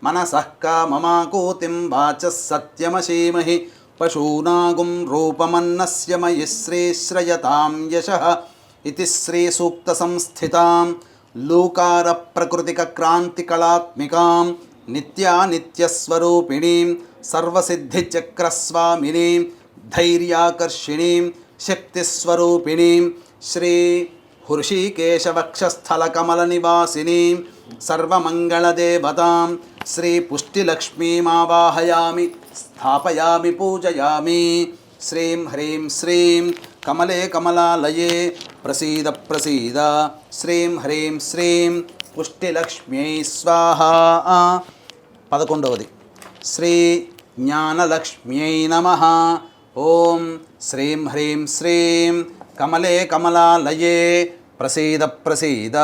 మనసః కామమాకూతిం వాచः సత్యమశీమహి పశూనాగుం రూపమన్నస్య మయి శ్రీశ్రయతాం యశః ఇతి శ్రీ సూక్త సంస్థితాం లూకార ప్రకృతిక క్రాంతి కళాత్మికాం నిత్యానిత్యస్వరూపిణీం సర్వసిద్ధిచక్రస్వామినీం ధైర్యాకర్షిణీం శక్తిస్వరూపిణీం శ్రీ హృషీకేశవక్షస్థలకమలనివాసినీం సర్వమంగళదేవతాం శ్రీ పుష్టిలక్ష్మీమావాహయామి స్థాపయామి పూజయామి. శ్రీం హ్రీం శ్రీం కమలే కమలాలయే ప్రసీద ప్రసీద శ్రీం హ్రీం శ్రీం పుష్టిలక్ష్మ్యై స్వాహా. 11వది శ్రీ జ్ఞానలక్ష్మ్యై నమః. ఓం శ్రీం హ్రీం శ్రీం కమలే కమలాలయే ప్రసీద ప్రసీద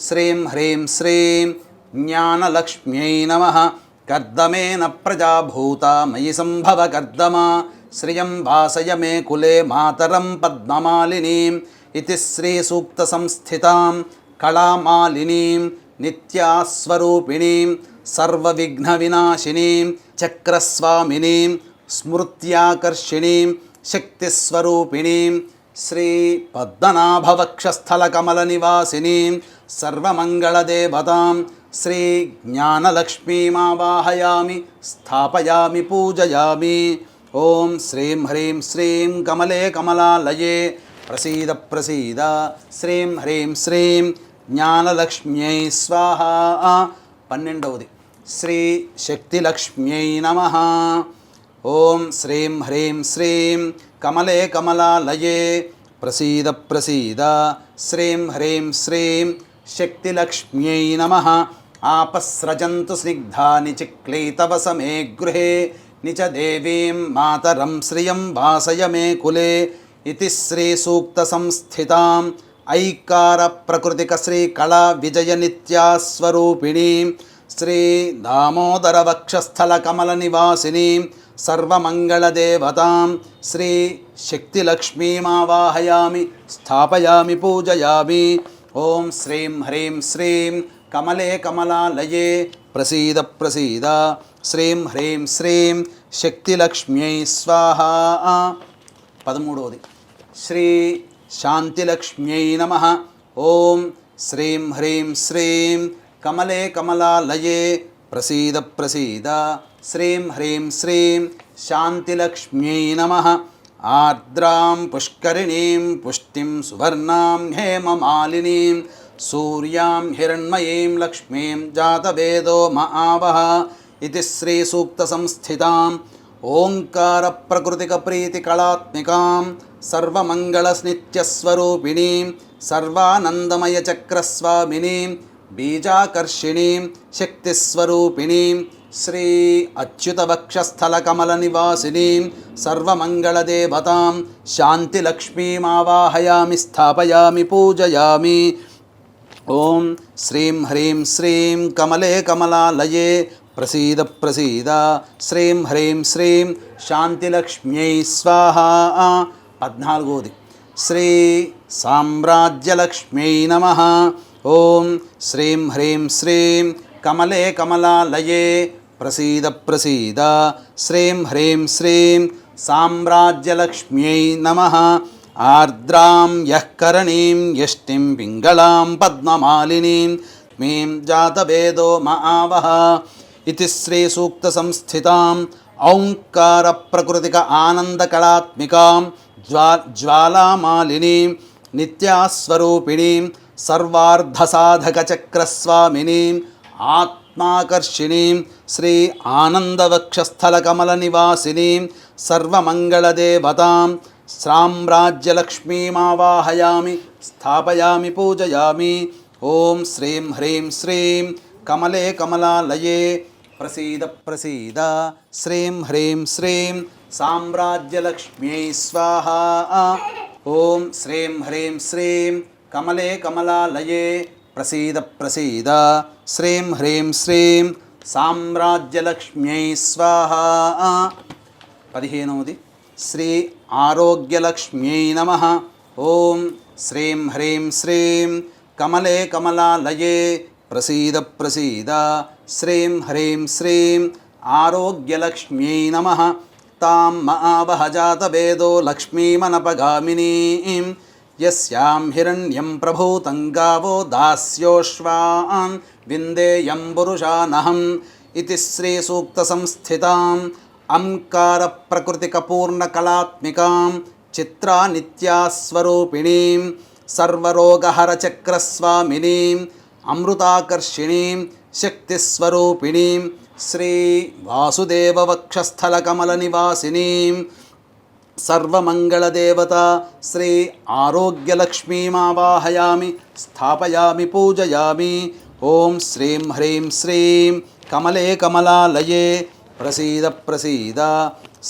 శ్రీం హ్రీం శ్రీం జ్ఞానలక్ష్మ్యై నమః. కర్దమేన ప్రజాభూత మయి సంభవ కర్దమా శ్రియం వాసయ మే కులే మాతరం పద్మమాలినీం ఇతి శ్రీ సూక్త సంస్థితాం కళామాలినీం నిత్యాస్వరూపిణీం సర్వవిఘ్నవినాశినీం చక్రస్వామినీం స్మృత్యాకర్షిణీం శక్తిస్వరూపిణీం శ్రీ పద్మనాభవక్షస్థలకమలనివాసినీం సర్వమంగళదేవతాం శ్రీ జ్ఞానలక్ష్మీమావాహయామి స్థాపయామి పూజయామి. ఓం శ్రీం హ్రీం శ్రీం కమలే కమలాలయే ప్రసీద ప్రసీద శ్రీం హ్రీం శ్రీం జ్ఞానలక్ష్మ్యై స్వాహా. 12వది శ్రీ శక్తిలక్ష్మ్యై నమః. ఓం శ్రీం హ్రీం శ్రీం కమలే కమలాలయే ప్రసీద ప్రసీద శ్రీం హ్రీం శ్రీం శక్తిలక్ష్మ్యై నమః. ఆపస్రజంతు స్నిగ్ధాని చిక్లీతవసమే గృహే నిచ దేవీం మాతరం శ్రియం వాసయ మే కులే ఇతి శ్రీ సూక్త సంస్థితాం ఐకార ప్రకృతిక శ్రీ కళా విజయ నిత్యాస్వరూపిణీం శ్రీ దామోదర వక్షస్థల కమల నివాసినీం సర్వమంగళదేవతాం శ్రీ శక్తిలక్ష్మీమావాహయామి స్థాపయామి పూజయామి. ఓం శ్రీం హ్రీం శ్రీం కమలే కమలాలయే ప్రసీద ప్రసీద శ్రీం హ్రీం శ్రీం శక్తిలక్ష్మ్యై స్వాహా. 13వది శ్రీ శాంతిలక్ష్మ్యై నమః. ఓం శ్రీం హ్రీం శ్రీం కమలే కమలాలయే ప్రసీద ప్రసీద శ్రీం హ్రీం శ్రీం శాంతిలక్ష్మ్యై నమః. ఆర్ద్రాం పుష్కరిణీం పుష్టిం సువర్ణాం హేమమాలినీం సూర్యాం హిరణ్మయీం లక్ష్మీం జాతవేదో మహావహ ఇతి శ్రీ సూక్త సంస్థితాం ఓంకార ప్రకృతిక ప్రీతి కళాత్మికాం సర్వమంగళస్నిత్యస్వరూపిణీం సర్వానందమయ చక్రస్వామినీం బీజాకర్షిణీం శక్తిస్వరూపిణీం శ్రీ అచ్యుతవక్షస్థలకమలనివాసినీం సర్వమంగళదేవతాం శాంతిలక్ష్మీమావాహయామి స్థాపయామి పూజయామి. ఓం శ్రీం హ్రీం శ్రీం కమలే కమలాలయే ప్రసీద ప్రసీద శ్రీం హ్రీం శ్రీం శాంతిలక్ష్మ్యై స్వాహా. 14వది శ్రీ సామ్రాజ్యలక్ష్మ్యై నమః. ఓం శ్రీం హ్రీం శ్రీం కమలే కమలాలయే ప్రసీద ప్రసీద శ్రీం హ్రీం శ్రీం సామ్రాజ్యలక్ష్మ్యై నమః. ఆర్ద్రాం యః కరణీం యష్టిం పింగళాం పద్మమాలినీం మీం జాతవేదో మహావహ इति श्रीसूक्तसंस्थितां औङ्कारप्रकृतिक आनन्दकलात्मिकां ज्वालामालिनीं नित्यास्वरूपिणीं सर्वार्धसाधकचक्रस्वामिनीं आत्माकर्षिणीं श्री आनन्दवक्षस्थलकमलनिवासिनीं सर्वमङ्गलदेवतां साम्राज्यलक्ष्मीमावाहयामि स्थापयामि पूजयामि। ॐ श्रीं ह्रीं श्रीं कमले कमलालये प्रसीद प्रसीद श्रीं ह्रीं श्रीं साम्राज्यलक्ष्म्यै स्वाहा। ॐ श्रीं ह्रीं श्रीं कमले कमलालये प्रसीद प्रसीद श्रीं ह्रीं श्रीं साम्राज्यलक्ष्म्यै स्वाहा। 15वది श्री आरोग्यलक्ष्म्यै नमः। ॐ श्रीं ह्रीं श्रीं कमले कमलालये प्रसीद प्रसीद श्रीं ह्रीं श्रीं आरोग्यलक्ष्म्यै नमः। तां महावहजातवेदो लक्ष्मीमनपगामिनीं यस्यां हिरण्यं प्रभूतं गावो दास्योश्वान् विन्देयं पुरुषानहम् इति श्रीसूक्तसंस्थिताम् अंकारप्रकृतिकपूर्णकलात्मिकां चित्रानित्यास्वरूपिणीं सर्वरोगहरचक्रस्वामिनीं अमृताकर्षिणीं शक्तिस्वरूपिणीं श्री वासुदेववक्षस्थलकमलनिवासिनीं सर्वमङ्गलदेवता श्री आरोग्यलक्ष्मीमावाहयामि स्थापयामि पूजयामि। ॐ श्रीं ह्रीं श्रीं कमले कमलालये प्रसीद प्रसीद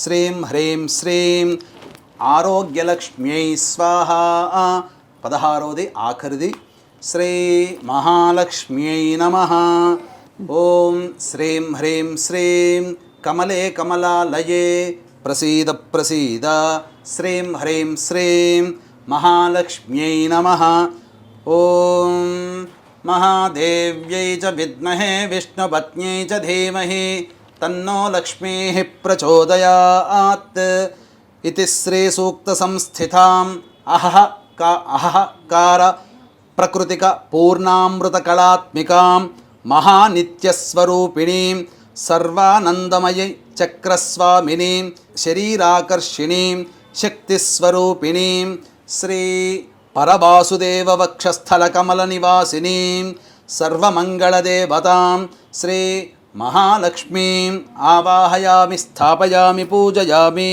श्रीं ह्रीं श्रीं आरोग्यलक्ष्म्यै स्वाहा। 16वది ఆఖరిది श्री महालक्ष्म्यै नमः। ॐ श्रीं ह्रीं श्रीं कमले कमलालये प्रसीद प्रसीद श्रीं ह्रीं श्रीं महालक्ष्म्यै नमः। ॐ महादेव्यै च विद्महे विष्णुपत्न्यै च धीमहि तन्नो लक्ष्मीः प्रचोदयात् इति श्रीसूक्तसंस्थिताम् अहकार प्रकृतिक पूर्णामृतकलात्मिकां महानित्यस्वरूपिणीं सर्वानन्दमयी चक्रस्वामिनीं शरीराकर्षिणीं शक्तिस्वरूपिणीं श्री परवासुदेववक्षस्थलकमलनिवासिनीं सर्वमङ्गलदेवतां श्री महालक्ष्मीम् आवाहयामि स्थापयामि पूजयामि।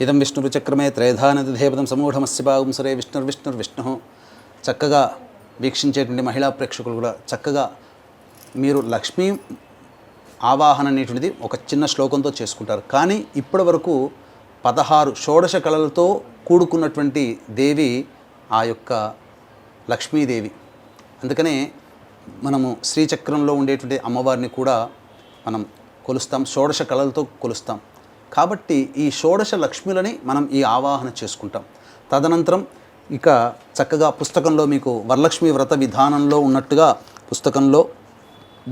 इदं विष्णुचक्रमे त्रयधानदेवतं समूఢమస్య భాగం సరే విష్ణుర్విష్ణుర్విష్ణు। చక్కగా వీక్షించేటువంటి మహిళా ప్రేక్షకులు కూడా చక్కగా మీరు లక్ష్మీ ఆవాహన అనేటువంటిది ఒక చిన్న శ్లోకంతో చేసుకుంటారు. కానీ ఇప్పటి వరకు 16 షోడశ కళలతో కూడుకున్నటువంటి దేవి ఆ యొక్క లక్ష్మీదేవి. అందుకనే మనము శ్రీచక్రంలో ఉండేటువంటి అమ్మవారిని కూడా మనం కొలుస్తాం, షోడశ కళలతో కొలుస్తాం. కాబట్టి ఈ షోడశ లక్ష్మిలని మనం ఈ ఆవాహన చేసుకుంటాం. తదనంతరం ఇక చక్కగా పుస్తకంలో మీకు వరలక్ష్మి వ్రత విధానంలో ఉన్నట్టుగా పుస్తకంలో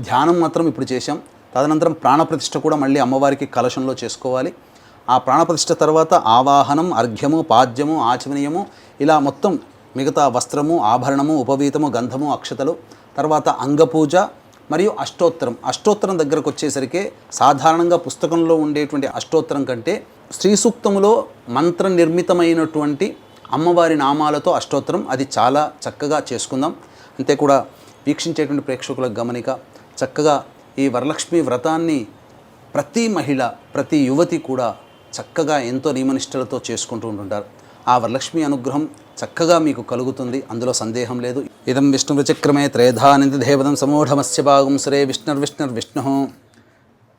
ధ్యానం మాత్రం ఇప్పుడు చేశాం. తదనంతరం ప్రాణప్రతిష్ఠ కూడా మళ్ళీ అమ్మవారికి కలశంలో చేసుకోవాలి. ఆ ప్రాణప్రతిష్ఠ తర్వాత ఆవాహనం, అర్ఘ్యము, పాద్యము, ఆచమనీయము, ఇలా మొత్తం మిగతా వస్త్రము, ఆభరణము, ఉపవీతము, గంధము, అక్షతలు, తర్వాత అంగపూజ మరియు అష్టోత్తరం. అష్టోత్తరం దగ్గరకు వచ్చేసరికి సాధారణంగా పుస్తకంలో ఉండేటువంటి అష్టోత్తరం కంటే శ్రీ సూక్తములో మంత్ర నిర్మితమైనటువంటి అమ్మవారి నామాలతో అష్టోత్తరం, అది చాలా చక్కగా చేసుకుందాం. అంతే కూడా వీక్షించేటువంటి ప్రేక్షకులకు గమనిక, చక్కగా ఈ వరలక్ష్మి వ్రతాన్ని ప్రతి మహిళ, ప్రతి యువతి కూడా చక్కగా ఎంతో నియమనిష్టలతో చేసుకుంటూ ఉంటుంటారు. ఆ వరలక్ష్మి అనుగ్రహం చక్కగా మీకు కలుగుతుంది, అందులో సందేహం లేదు. ఇదం విష్ణుచక్రమే త్రేధానిధిదేవతం సమూఢమస్య భాగం సరే విష్ణుర్విష్ణుర్విష్ణు.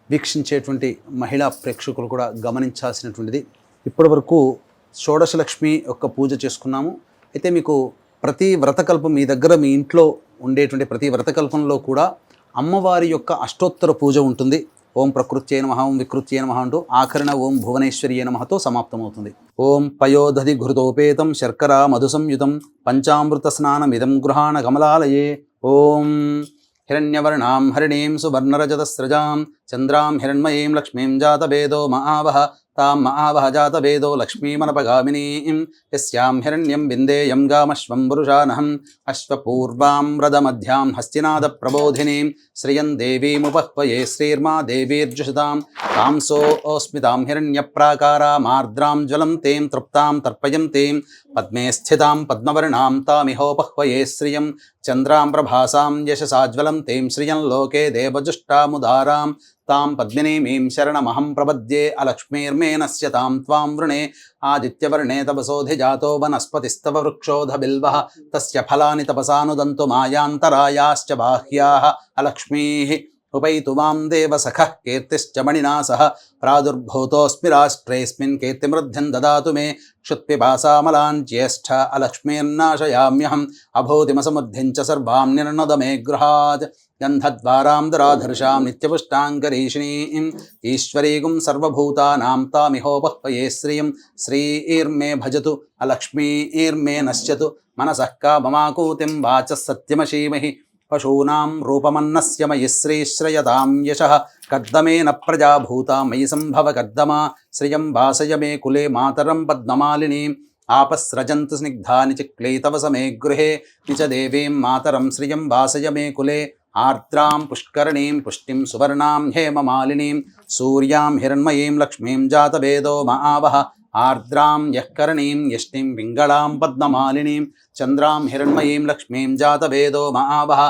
వీక్షించేటువంటి మహిళా ప్రేక్షకులు కూడా గమనించాల్సినటువంటిది, ఇప్పటి వరకు షోడశలక్ష్మి యొక్క పూజ చేసుకున్నాము. అయితే మీకు ప్రతి వ్రతకల్పం మీ దగ్గర మీ ఇంట్లో ఉండేటువంటి ప్రతి వ్రతకల్పంలో కూడా అమ్మవారి యొక్క అష్టోత్తర పూజ ఉంటుంది. ఓం ప్రకృత్యై నమః, ఓం వికృత్యై నమః అంటూ ఆఖరణ ఓం భువనేశ్వర్యై నమఃతో సమాప్తమవుతుంది. ఓం పయోదధి ఘృతోపేతం శర్కరా మధు సంయుతం పంచామృత స్నానమిదం గృహాణ కమలాలయే. ఓం హిరణ్యవర్ణాం హరిణీం సువర్ణరజతస్రజాం చంద్రాం హిరణ్మయీం లక్ష్మీం జాతవేదో మహావహ తాం మహావహ జాతవేదో లక్ష్మీమనపగామినీం యస్యాం హిరణ్యం విందేయం గామశ్వం పురుషానహం అశ్వపూర్వాం రథమధ్యాం హస్తినాద ప్రబోధినీం శ్రియం దేవీముపహ్వయే శ్రీర్మా దేవీర్జుషతాం తాంసోస్మితాం హిరణ్యప్రాకారామార్ద్రాం జ్వలం తేం తృప్తాం తర్పయం తేం పద్మే స్థితాం పద్మవర్ణాం తామిహోపహ్వయే శ్రియం చంద్రాం ప్రభాసాం యశసాజ్వలం తేం శ్రియం లోకే దేవజుష్టాముదారాం తాం పద్మినీమీం శరణమహం ప్రపద్యే అలక్ష్మీర్మే నశ్యతాం త్వాం వృణే ఆదిత్యవర్ణే తపసోధిజాతో వనస్పతిస్తవ వృక్షోధ బిల్వః తస్య ఫలాని తపసానుదంతు మాయాంతరాయాశ్చ బాహ్యాః అలక్ష్మీః ఉపైతు మాం దేవసఖః కీర్తిశ్చ మణినా సహ ప్రాదుర్భూతోऽస్మి రాష్ట్రేऽస్మిన్ కీర్తిమృద్ధ్యం దదాతు మే క్షుత్పిపాసామలాన్ జ్యేష్ఠ అలక్ష్మీర్నాశయామ్యహం అభూతిమసముద్ధిం చ సర్వాం నిర్ణద మే గృహాత్ గంధద్వారాం దురాధర్షాం నిత్యపుష్టాంగరీషిణీం ఈశ్వరీగుం సర్వభూతానాం తామిహోపహ్వయే శ్రియం శ్రీర్మే భజతు అలక్ష్మీర్మే నశ్యతు మనసః కామమాకూతిం వాచः సత్యమశీమహి పశూనాం రూపమన్నస్య మయి శ్రీశ్రయతాం యశః కర్దమేన ప్రజాభూతా మయి సంభవ కర్దమా శ్రియం వాసయ మే కులే మాతరం పద్మమాలినీం ఆపస్రజంతు స్నిగ్ధాని చిక్లే తవ సమే గృహే నిచ దేవీం మాతరం శ్రియం వాసయ మే కులే ఆర్ద్రాం పుష్కరణీం పుష్టిం సువర్ణాం హేమమాలినీం సూర్యాం హిరణ్మయీం లక్ష్మీం జాతవేదో మహావహ ఆర్ద్రాం యఃకరణీం యష్టిం పింగళాం పద్మమాలినీం చంద్రాం హిరణ్మయీం లక్ష్మీం జాతవేదో మహావహ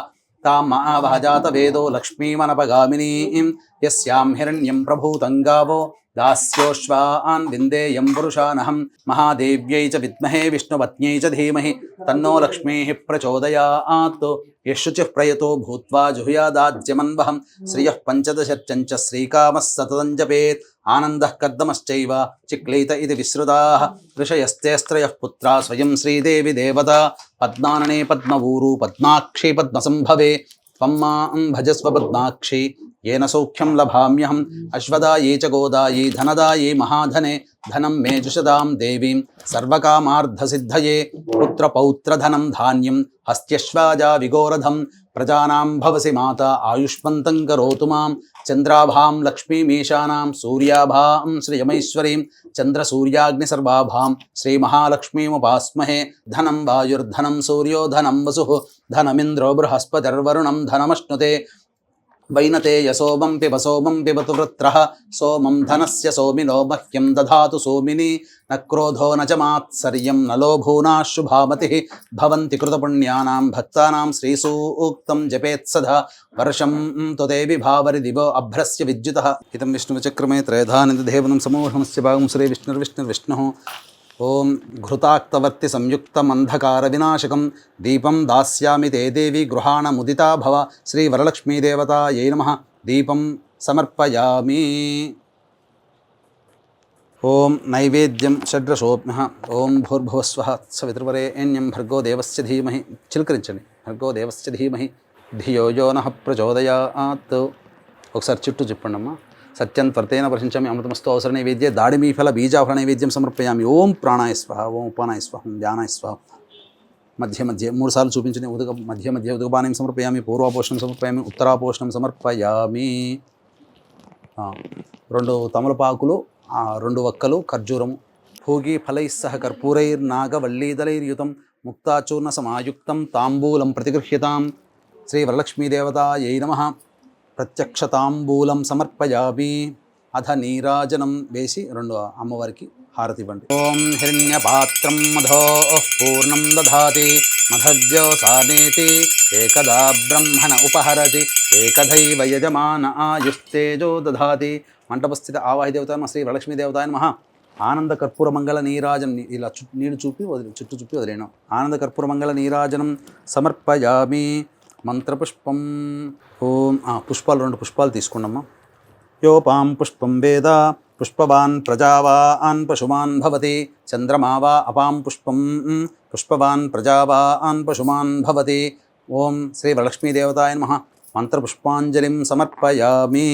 తాం మహావహ జాతవేదో లక్ష్మీమనపగామినీం యస్యాం హిరణ్యం ప్రభూతం గావో దాస్యోశ్వాన్ విందేయం పురుషానహం మహాదేవ్యై చ విద్మహే విష్ణుపత్న్యై చ ధీమహి తన్నో లక్ష్మీః ప్రచోదయాత్ యశుచిః ప్రయతో భూత్వా జుహుయాదాజ్యమన్వహం శ్రియః పంచదశర్చంచ శ్రీకామः సతతం జపేత్ ఆనందః కర్దమశ్చైవ చిక్లీత ఇది విశ్రుతాః ఋషయస్తేస్త్రయః పుత్రా స్వయం శ్రీదేవి దేవతా పద్మాననే పద్మవూరు పద్మాక్షి పద్మసంభవే త్వం మాం భజస్వ పద్మాక్షి येन सौख्यं लभाम्यहम् अश्वदायै च गोदायै धनदायै महाधने धनं मे जुषदां देवीं सर्वकामार्धसिद्धये पुत्रपौत्रधनं धान्यं हस्त्यश्वाजा विगोरधं प्रजानां भवसि माता आयुष्मन्तं करोतु मां चन्द्राभां लक्ष्मीमीशानां सूर्याभां श्रियमैश्वरीं चन्द्रसूर्याग्निसर्वाभां श्रीमहालक्ष्मीमुपास्महे धनं वायुर्धनं सूर्यो धनं वसुः धनमिन्द्रो बृहस्पतिर्वरुणं धनमश्नुते वैनते यशोमं पिब सोमं पिबतु वृत्रः सोमं धनस्य सोमिनो मह्यं दधातु सोमिनी न क्रोधो न च मात्सर्यं न लोभूनाः शुभामतिः भवन्ति कृतपुण्यानां भक्तानां श्रीसूक्तं जपेत्सदा वर्षं तु देवि भावरि दिवो अभ्रस्य विद्युतः इदं विष्णुचक्रमे त्रयधानिदेवनं समूहमस्य भागं श्रीविष्णुर्विष्णुर्विष्णुः ओं घृताक्तवर्ति संयुक्तमंधकारविनाशकं दीपं दास्यामि ते देवी गृहाणमुदिता भव श्रीवरलक्ष्मीदेवतायै नमः दीपं समर्पयामि ओं नैवेद्यं षड्रसोऽप्यः ओं भूर्भुवस्वः सवितृवरेण्यं भर्गो देवस्य धीमहि चिलकరించండి भर्गो देवस्य धीमहि धियो यो नः प्रचोदयात् ఒకసారి చుట్టూ చెప్పండి అమ్మా सत्यं त्वरतेन वर्षिंचामि अमृतमस्तु अवसर नैवेद्ये दाडिमीफल बीजाफल नैवेद्यं समर्पयामि ओं प्राणाय स्वाहा ओं उपानाय स्वाहा ध्यानाय स्वाहा मध्य मध्ये 3 सार्लु చూపించని ఉదక మధ్య మధ్య ఉదకపానం సమర్పయామి పూర్వాపోషణం సమర్పయామి ఉత్తరాపోషణం సమర్పయామి రెండు తమలపాకులు రెండు వక్కలు ఖర్జూరము భోగి ఫలైః సహ కర్పూరైర్నాగవల్లీదలైర్యుతం ముక్తాచూర్ణ సమాయుక్తం తాంబూలం ప్రతిగృహ్యతాం శ్రీ వరలక్ష్మీదేవతాయై నమః ప్రత్యక్షతాంబూలం సమర్పయామి అధ నీరాజనం వేసి రెండు అమ్మవారికి హారతి ఇవ్వండి ఓం హిరణ్యపాత్రం మధో పూర్ణం దధాతి మధవ్యోసానేతి ఏకదా బ్రహ్మణ ఉపహరతి ఏకదైవ యజమాన ఆయుస్తేజో దధాతి మంటపస్థిత ఆవాహి దేవత శ్రీ వరలక్ష్మీ దేవతాయ నమః ఆనంద కర్పూర మంగళ నీరాజనం ఇలా నీళ్ళు చూపి చుట్టూ చూపి వదిలేను ఆనంద కర్పూర మంగళ నీరాజనం సమర్పయామి మంత్రపుష్పం ఓం పుష్పాలు రెండు పుష్పాలు తీసుకోండమ్మా యోపాం పుష్పం వేద పుష్పవాన్ ప్రజావాన్ పశుమాన్ భవతి చంద్రమా వా అపాం పుష్పం పుష్పవాన్ ప్రజావాన్ పశుమాన్ భవతి ఓం శ్రీ వరలక్ష్మీదేవతాయ నమః మంత్రపుష్పాంజలిం సమర్పయామి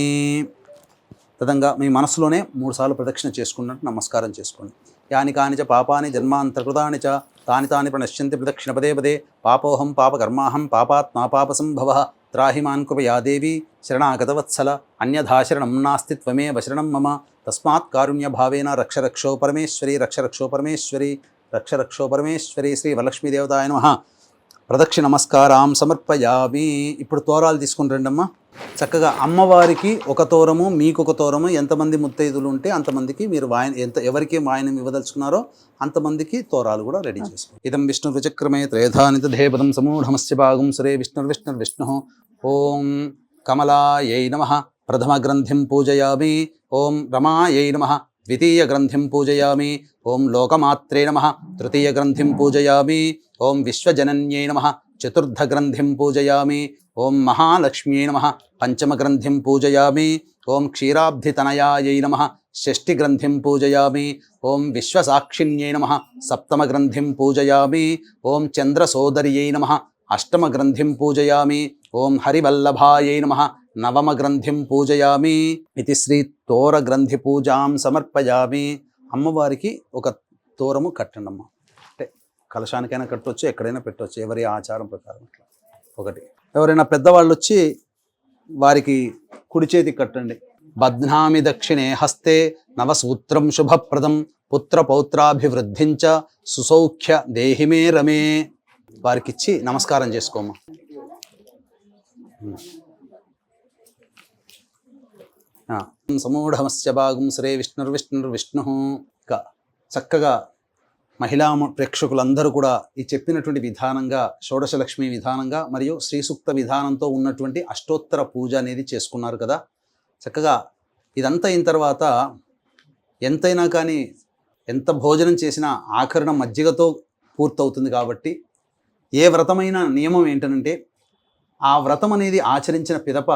తదంగా మీ మనసులోనే 3 సార్లు ప్రదక్షిణ చేసుకున్నట్టు నమస్కారం చేసుకోండి యాని కాని చ పాపాని జన్మాంతర్కృతాని చ తాని తాని ప్రణశ్యంతి ప్రదక్షిణ పదే పదే పాపోహం పాపకర్మాహం పాపాత్మా పాపసంభవ త్రాహిమాన్ కృపయా దేవి శరణాగతవత్సల అన్యథా శరణం నాస్తి త్వమేవ శరణం మమ తస్మాత్ కారుణ్యభావేన రక్ష రక్షో పరమేశ్వరి రక్ష రక్షో పరమేశ్వరి రక్ష రక్షో పరమేశ్వరి శ్రీ వరలక్ష్మీదేవతాయ నమః. ప్రదక్షిణ నమస్కారం సమర్పయామి. ఇప్పుడు తోరాలు తీసుకుని రండమ్మా. చక్కగా అమ్మవారికి ఒక తోరము, మీకు ఒక తోరము, ఎంతమంది ముత్తైదులు ఉంటే అంతమందికి మీరు ఎవరికి వాయనం ఇవ్వదలుచుకున్నారో అంతమందికి తోరాలు కూడా రెడీ చేసుకోండి. ఇదం విష్ణు విచక్రమే త్రేధానిధేపదం సమూఢమస్య భాగం సురే విష్ణు. ఓం కమలాయై నమః ప్రథమ గ్రంథిం పూజయామి. ఓం రమాయై నమః ద్వితీయ గ్రంథిం పూజయామి. ఓం లోకమాత్రే నమః తృతీయ గ్రంథిం పూజయామి. ఓం విశ్వజనన్యై నమః చతుర్థ గ్రంథిం పూజయామి. ఓం మహాలక్ష్మ్యై నమః పంచమ గ్రంథిం పూజయామి. ఓం క్షీరాబ్ధితనయాయై నమః షష్ఠి గ్రంథిం పూజయామి. ఓం విశ్వసాక్షిణ్యై నమః సప్తమ గ్రంథిం పూజయామి. ఓం చంద్రసోదర్యై నమః అష్టమ గ్రంథిం పూజయామి. ఓం హరివల్లభాయై నమః నవమ గ్రంథిం పూజయామి. ఇది శ్రీ తోర గ్రంథి పూజాం సమర్పయామి. అమ్మవారికి ఒక తోరము కట్టండమ్మ. అంటే కలశానికైనా కట్టవచ్చు, ఎక్కడైనా పెట్టవచ్చు, ఎవరి ఆచారం ప్రకారం. అట్లా ఒకటి. ఎవరైనా పెద్దవాళ్ళు వచ్చి వారికి కుడి చేతికి కట్టండి. బధ్నామి దక్షిణే హస్తే నవసూత్రం శుభప్రదం పుత్ర పౌత్రాభివృద్ధించ సుసౌఖ్య దేహిమే రమే. వారికిచ్చి నమస్కారం చేసుకోమ్మా. సమూఢమస్య భాగం శ్రీ విష్ణుర్విష్ణుర్విష్ణు. చక్కగా మహిళా ప్రేక్షకులందరూ కూడా ఈ చెప్పినటువంటి విధానంగా షోడశలక్ష్మి విధానంగా మరియు శ్రీ సూక్త విధానంతో ఉన్నటువంటి అష్టోత్తర పూజ అనేది చేసుకున్నారు కదా. చక్కగా ఇదంతా అయిన తర్వాత ఎంతైనా కానీ ఎంత భోజనం చేసినా ఆఖరణ మజ్జిగతో పూర్తవుతుంది. కాబట్టి ఏ వ్రతమైన నియమం ఏంటంటే ఆ వ్రతం అనేది ఆచరించిన పిదప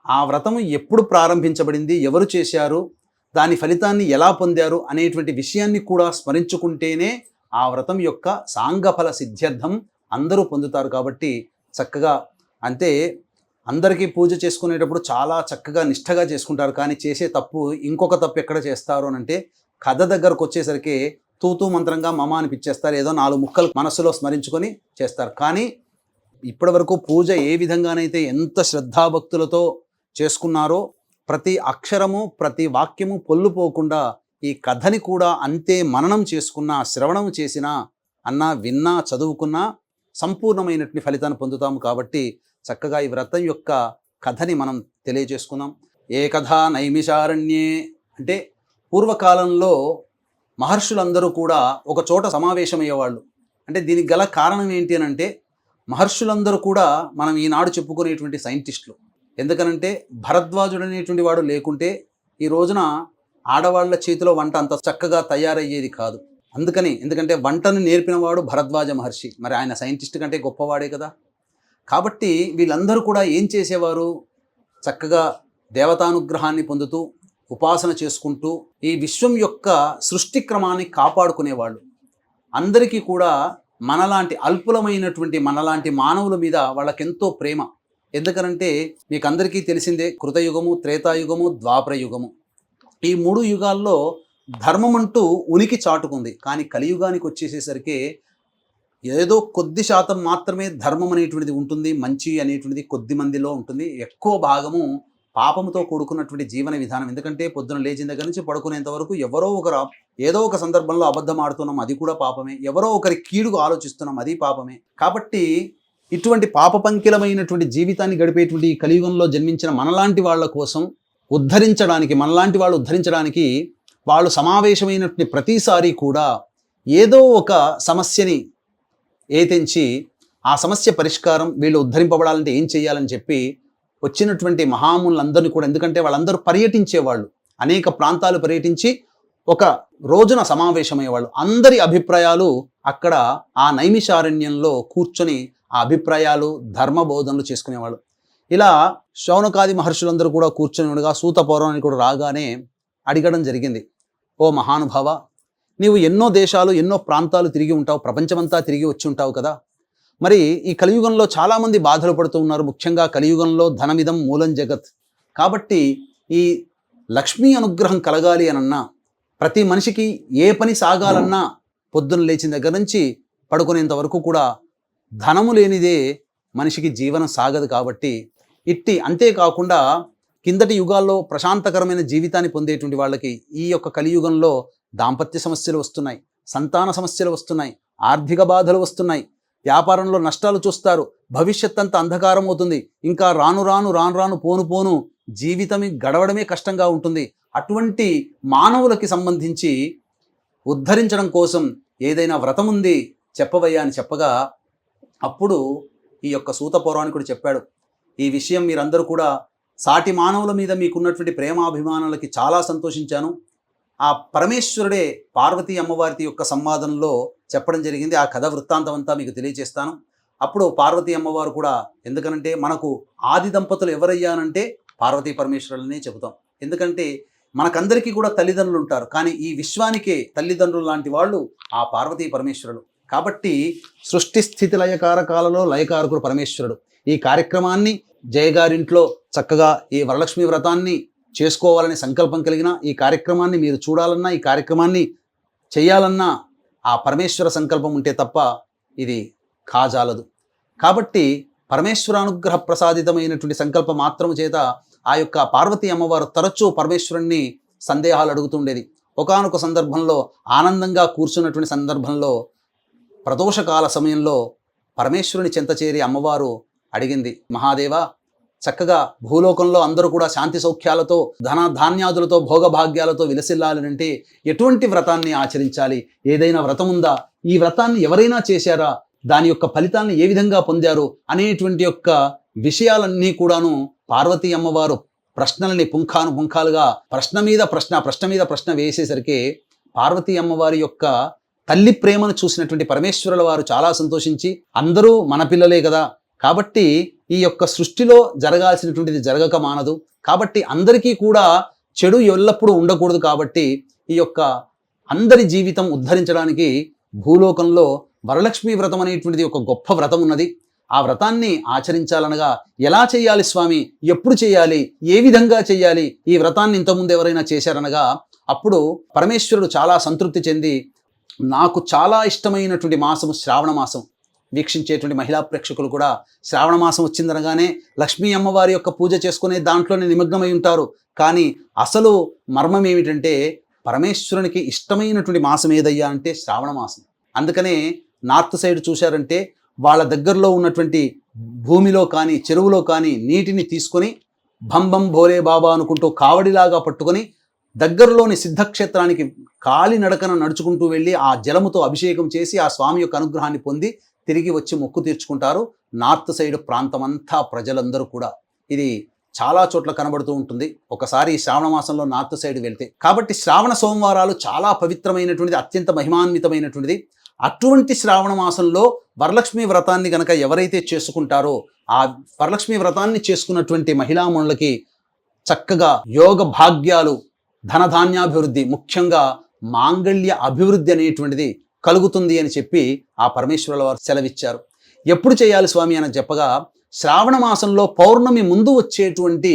ఆ వ్రతం ఎప్పుడు ప్రారంభించబడింది, ఎవరు చేశారు, దాని ఫలితాన్ని ఎలా పొందారు అనేటువంటి విషయాన్ని కూడా స్మరించుకుంటేనే ఆ వ్రతం యొక్క సాంగఫల సిద్ధ్యర్థం అందరూ పొందుతారు. కాబట్టి చక్కగా అంటే అందరికీ పూజ చేసుకునేటప్పుడు చాలా చక్కగా నిష్ఠగా చేసుకుంటారు. కానీ చేసే తప్పు ఇంకొక తప్పు ఎక్కడ చేస్తారు అని అంటే కథ దగ్గరకు వచ్చేసరికి తూతూ మంత్రంగా మమ అనిపించేస్తారు. ఏదో 4 ముక్కలు మనస్సులో స్మరించుకొని చేస్తారు. కానీ ఇప్పటి వరకు పూజ ఏ విధంగానైతే ఎంత శ్రద్ధాభక్తులతో చేసుకున్నారో ప్రతి అక్షరము ప్రతి వాక్యము పొల్లుపోకుండా ఈ కథని కూడా అంతే మననం చేసుకున్నా, శ్రవణం చేసినా, అన్నా, విన్నా, చదువుకున్నా సంపూర్ణమైనటువంటి ఫలితాన్ని పొందుతాము. కాబట్టి చక్కగా ఈ వ్రతం యొక్క కథని మనం తెలియజేసుకుందాం. ఏ కథ నైమిషారణ్యే అంటే పూర్వకాలంలో మహర్షులందరూ కూడా ఒక చోట సమావేశమయ్యేవాళ్ళు. అంటే దీనికి గల కారణం ఏంటి అని అంటే మహర్షులందరూ కూడా మనం ఈనాడు చెప్పుకునేటువంటి సైంటిస్టులు. ఎందుకనంటే భరద్వాజుడు అనేటువంటి వాడు లేకుంటే ఈ రోజున ఆడవాళ్ల చేతిలో వంట అంత చక్కగా తయారయ్యేది కాదు. ఎందుకంటే వంటను నేర్పినవాడు భరద్వాజ మహర్షి. మరి ఆయన సైంటిస్ట్ కంటే గొప్పవాడే కదా. కాబట్టి వీళ్ళందరూ కూడా ఏం చేసేవారు, చక్కగా దేవతానుగ్రహాన్ని పొందుతూ ఉపాసన చేసుకుంటూ ఈ విశ్వం యొక్క సృష్టి క్రమాన్ని కాపాడుకునేవాళ్ళు. అందరికీ కూడా మనలాంటి అల్పులమైనటువంటి మనలాంటి మానవుల మీద వాళ్ళకెంతో ప్రేమ. ఎందుకనంటే మీకు అందరికీ తెలిసిందే, కృతయుగము, త్రేతాయుగము, ద్వాపర యుగము. ఈ 3 యుగాల్లో ధర్మం అంటూ ఉనికి చాటుకుంది. కానీ కలియుగానికి వచ్చేసేసరికి ఏదో కొద్ది శాతం మాత్రమే ధర్మం అనేటువంటిది ఉంటుంది, మంచి అనేటువంటిది కొద్ది మందిలో ఉంటుంది. ఎక్కువ భాగము పాపముతో కూడుకున్నటువంటి జీవన విధానం. ఎందుకంటే పొద్దున లేచిన దగ్గర నుంచి పడుకునేంత వరకు ఎవరో ఒకరు ఏదో ఒక సందర్భంలో అబద్ధం ఆడుతున్నాం, అది కూడా పాపమే. ఎవరో ఒకరి కీడుగా ఆలోచిస్తున్నాం, అది పాపమే. కాబట్టి ఇటువంటి పాపపంకిలమైనటువంటి జీవితాన్ని గడిపేటువంటి ఈ కలియుగంలో జన్మించిన మనలాంటి వాళ్ళ కోసం మనలాంటి వాళ్ళు ఉద్ధరించడానికి వాళ్ళు సమావేశమైనటువంటి ప్రతిసారి కూడా ఏదో ఒక సమస్యని ఏతెంచి ఆ సమస్య పరిష్కారం వీళ్ళు ఉద్ధరింపబడాలంటే ఏం చేయాలని చెప్పి వచ్చినటువంటి మహాములందరినీ కూడా, ఎందుకంటే వాళ్ళందరూ పర్యటించేవాళ్ళు, అనేక ప్రాంతాలు పర్యటించి ఒక రోజున సమావేశమయ్యేవాళ్ళు. అందరి అభిప్రాయాలు అక్కడ ఆ నైమిషారణ్యంలో కూర్చొని ఆ అభిప్రాయాలు ధర్మబోధనలు చేసుకునేవాళ్ళు. ఇలా శౌనకాది మహర్షులందరూ కూడా కూర్చొని ఉండగా సూత పౌరాణికుడు కూడా రాగానే అడగడం జరిగింది, ఓ మహానుభావ, నీవు ఎన్నో దేశాలు ఎన్నో ప్రాంతాలు తిరిగి ఉంటావు, ప్రపంచమంతా తిరిగి వచ్చి ఉంటావు కదా. మరి ఈ కలియుగంలో చాలామంది బాధలు పడుతూ ఉన్నారు. ముఖ్యంగా కలియుగంలో ధనమిదం మూలం జగత్. కాబట్టి ఈ లక్ష్మీ అనుగ్రహం కలగాలి అనన్నా, ప్రతి మనిషికి ఏ పని సాగాలన్నా పొద్దున లేచిన దగ్గర నుంచి పడుకునేంత వరకు కూడా ధనము లేనిదే మనిషికి జీవనం సాగదు. కాబట్టి అంతేకాకుండా కిందటి యుగాల్లో ప్రశాంతకరమైన జీవితాన్ని పొందేటువంటి వాళ్ళకి ఈ యొక్క కలియుగంలో దాంపత్య సమస్యలు వస్తున్నాయి, సంతాన సమస్యలు వస్తున్నాయి, ఆర్థిక బాధలు వస్తున్నాయి, వ్యాపారంలో నష్టాలు చూస్తారు, భవిష్యత్ అంతా అంధకారం అవుతుంది, ఇంకా రాను రాను పోను జీవితం గడవడమే కష్టంగా ఉంటుంది. అటువంటి మానవులకి సంబంధించి ఉద్ధరించడం కోసం ఏదైనా వ్రతం ఉంది చెప్పవయ్యా అని చెప్పగా అప్పుడు ఈ యొక్క సూత పౌరాణికుడు చెప్పాడు, ఈ విషయం మీరందరూ కూడా సాటి మానవుల మీద మీకున్నటువంటి ప్రేమాభిమానాలకి చాలా సంతోషించాను. ఆ పరమేశ్వరుడే పార్వతీ అమ్మవారి యొక్క సంవాదంలో చెప్పడం జరిగింది. ఆ కథ వృత్తాంతం అంతా మీకు తెలియజేస్తాను. అప్పుడు పార్వతీ అమ్మవారు కూడా, ఎందుకనంటే మనకు ఆది దంపతులు ఎవరయ్యానంటే పార్వతీ పరమేశ్వరులనే చెబుతాం. ఎందుకంటే మనకందరికీ కూడా తల్లిదండ్రులు ఉంటారు, కానీ ఈ విశ్వానికే తల్లిదండ్రులు లాంటి వాళ్ళు ఆ పార్వతీ పరమేశ్వరుడు. కాబట్టి సృష్టి స్థితి లయకారకాలలో లయకారకుడు పరమేశ్వరుడు. ఈ కార్యక్రమాన్ని జయగారింట్లో చక్కగా ఈ వరలక్ష్మి వ్రతాన్ని చేసుకోవాలని సంకల్పం కలిగిన, ఈ కార్యక్రమాన్ని మీరు చూడాలన్నా, ఈ కార్యక్రమాన్ని చేయాలన్నా ఆ పరమేశ్వర సంకల్పం ఉంటే తప్ప ఇది కాజాలదు. కాబట్టి పరమేశ్వర అనుగ్రహ ప్రసాదితమైనటువంటి సంకల్పం మాత్రము చేత ఆ యొక్క పార్వతీ అమ్మవారు తరచూ పరమేశ్వరుణ్ణి సందేహాలు అడుగుతుండేది. ఒకానొక సందర్భంలో ఆనందంగా కూర్చున్నటువంటి సందర్భంలో ప్రదోషకాల సమయంలో పరమేశ్వరుని చెంత చేరి అమ్మవారు అడిగింది, మహాదేవ, చక్కగా భూలోకంలో అందరూ కూడా శాంతి సౌఖ్యాలతో ధాన్యాదులతో భోగభాగ్యాలతో విలసిల్లాలంటే ఎటువంటి వ్రతాన్ని ఆచరించాలి? ఏదైనా వ్రతం ఉందా? ఈ వ్రతాన్ని ఎవరైనా చేశారా? దాని యొక్క ఫలితాన్ని ఏ విధంగా పొందారు? అనేటువంటి యొక్క విషయాలన్నీ కూడాను పార్వతీ అమ్మవారు ప్రశ్నల్ని పుంఖాలుగా ప్రశ్న మీద ప్రశ్న వేసేసరికి పార్వతీ అమ్మవారి యొక్క తల్లి ప్రేమను చూసినటువంటి పరమేశ్వరుల వారు చాలా సంతోషించి, అందరూ మన పిల్లలే కదా, కాబట్టి ఈ యొక్క సృష్టిలో జరగాల్సినటువంటిది జరగక మానదు, కాబట్టి అందరికీ కూడా చెడు ఎల్లప్పుడూ ఉండకూడదు, కాబట్టి ఈ యొక్క అందరి జీవితం ఉద్ధరించడానికి భూలోకంలో వరలక్ష్మి వ్రతం అనేటువంటిది ఒక గొప్ప వ్రతం ఉన్నది. ఆ వ్రతాన్ని ఆచరించాలనగా ఎలా చేయాలి స్వామి, ఎప్పుడు చేయాలి, ఏ విధంగా చేయాలి, ఈ వ్రతాన్ని ఇంతకుముందు ఎవరైనా చేశారనగా అప్పుడు పరమేశ్వరుడు చాలా సంతృప్తి చెంది, నాకు చాలా ఇష్టమైనటువంటి మాసము శ్రావణ మాసం. వీక్షించేటువంటి మహిళా ప్రేక్షకులు కూడా శ్రావణ మాసం వచ్చిందనగానే లక్ష్మీ అమ్మవారి యొక్క పూజ చేసుకునే దాంట్లోనే నిమగ్నమై ఉంటారు. కానీ అసలు మర్మం ఏమిటంటే పరమేశ్వరునికి ఇష్టమైనటువంటి మాసం ఏదయ్యా అంటే శ్రావణ మాసం. అందుకనే నార్త్ సైడ్ చూశారంటే వాళ్ళ దగ్గరలో ఉన్నటువంటి భూమిలో కానీ చెరువులో కానీ నీటిని తీసుకొని భంబం భోలే బాబా అనుకుంటూ కావడిలాగా పట్టుకొని దగ్గరలోని సిద్ధక్షేత్రానికి కాలినడకన నడుచుకుంటూ వెళ్ళి ఆ జలముతో అభిషేకం చేసి ఆ స్వామి యొక్క అనుగ్రహాన్ని పొంది తిరిగి వచ్చి మొక్కు తీర్చుకుంటారు. నార్త్ సైడ్ ప్రాంతమంతా ప్రజలందరూ కూడా ఇది చాలా చోట్ల కనబడుతూ ఉంటుంది ఒకసారి ఈ శ్రావణ మాసంలో నార్త్ సైడ్ వెళ్తే. కాబట్టి శ్రావణ సోమవారాలు చాలా పవిత్రమైనటువంటిది, అత్యంత మహిమాన్వితమైనటువంటిది. అటువంటి శ్రావణ మాసంలో వరలక్ష్మి వ్రతాన్ని గనక ఎవరైతే చేసుకుంటారో ఆ వరలక్ష్మి వ్రతాన్ని చేసుకున్నటువంటి మహిళామణులకి చక్కగా యోగ భాగ్యాలు, ధనధాన్యాభివృద్ధి, ముఖ్యంగా మాంగళ్య అభివృద్ధి అనేటువంటిది కలుగుతుంది అని చెప్పి ఆ పరమేశ్వరుల వారు సెలవిచ్చారు. ఎప్పుడు చేయాలి స్వామి అని చెప్పగా శ్రావణ మాసంలో పౌర్ణమి ముందు వచ్చేటువంటి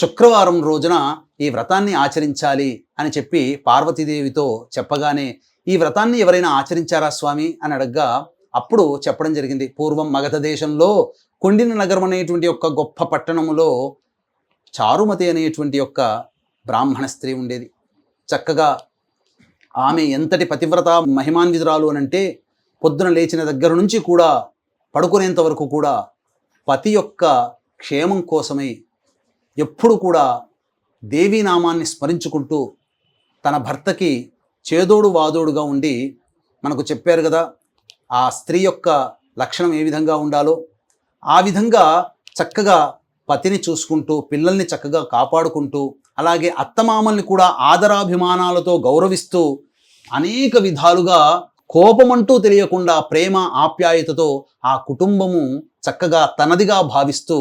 శుక్రవారం రోజున ఈ వ్రతాన్ని ఆచరించాలి అని చెప్పి పార్వతీదేవితో చెప్పగానే ఈ వ్రతాన్ని ఎవరైనా ఆచరించారా స్వామి అని అడగ్గా అప్పుడు చెప్పడం జరిగింది. పూర్వం మగధ దేశంలో కొండిన నగరం అనేటువంటి యొక్క గొప్ప పట్టణములో చారుమతి అనేటువంటి యొక్క బ్రాహ్మణ స్త్రీ ఉండేది. చక్కగా ఆమె ఎంతటి పతివ్రత మహిమాన్వితురాలు అనంటే పొద్దున లేచిన దగ్గర నుంచి కూడా పడుకునేంత వరకు కూడా పతి యొక్క క్షేమం కోసమై ఎప్పుడు కూడా దేవీ నామాన్ని స్మరించుకుంటూ తన భర్తకి చేదోడు వాదోడుగా ఉండి, మనకు చెప్పారు కదా ఆ స్త్రీ యొక్క లక్షణం ఏ విధంగా ఉండాలో ఆ విధంగా చక్కగా పతిని చూసుకుంటూ పిల్లల్ని చక్కగా కాపాడుకుంటూ అలాగే అత్తమామల్ని కూడా ఆదరాభిమానాలతో గౌరవిస్తూ అనేక విధాలుగా కోపమంటూ తెలియకుండా ప్రేమ ఆప్యాయతతో ఆ కుటుంబము చక్కగా తనదిగా భావిస్తూ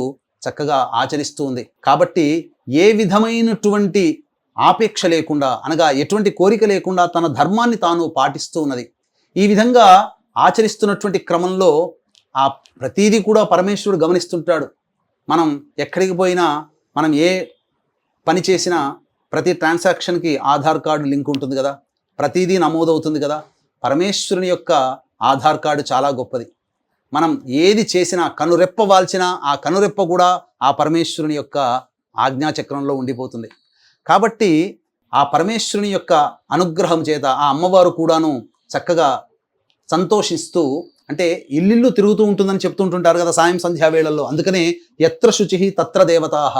చక్కగా ఆచరిస్తూ ఉంది. కాబట్టి ఏ విధమైనటువంటి ఆపేక్ష లేకుండా అనగా ఎటువంటి కోరిక లేకుండా తన ధర్మాన్ని తాను పాటిస్తూ ఉన్నది. ఈ విధంగా ఆచరిస్తున్నటువంటి క్రమంలో ఆ ప్రతీది కూడా పరమేశ్వరుడు గమనిస్తుంటాడు. మనం ఎక్కడికి పోయినా మనం ఏ పని చేసినా ప్రతి ట్రాన్సాక్షన్కి ఆధార్ కార్డు లింక్ ఉంటుంది కదా, ప్రతిదీ నమోదవుతుంది కదా. పరమేశ్వరుని యొక్క ఆధార్ కార్డు చాలా గొప్పది. మనం ఏది చేసినా కనురెప్ప వాల్చినా ఆ కనురెప్ప కూడా ఆ పరమేశ్వరుని యొక్క ఆజ్ఞాచక్రంలో ఉండిపోతుంది. కాబట్టి ఆ పరమేశ్వరుని యొక్క అనుగ్రహం చేత ఆ అమ్మవారు కూడాను చక్కగా సంతోషిస్తూ, అంటే ఇల్లు తిరుగుతూ ఉంటుందని చెప్తుంటుంటారు కదా సాయం సంధ్యా వేళల్లో. అందుకనే ఎత్ర శుచి తత్ర దేవతాహ,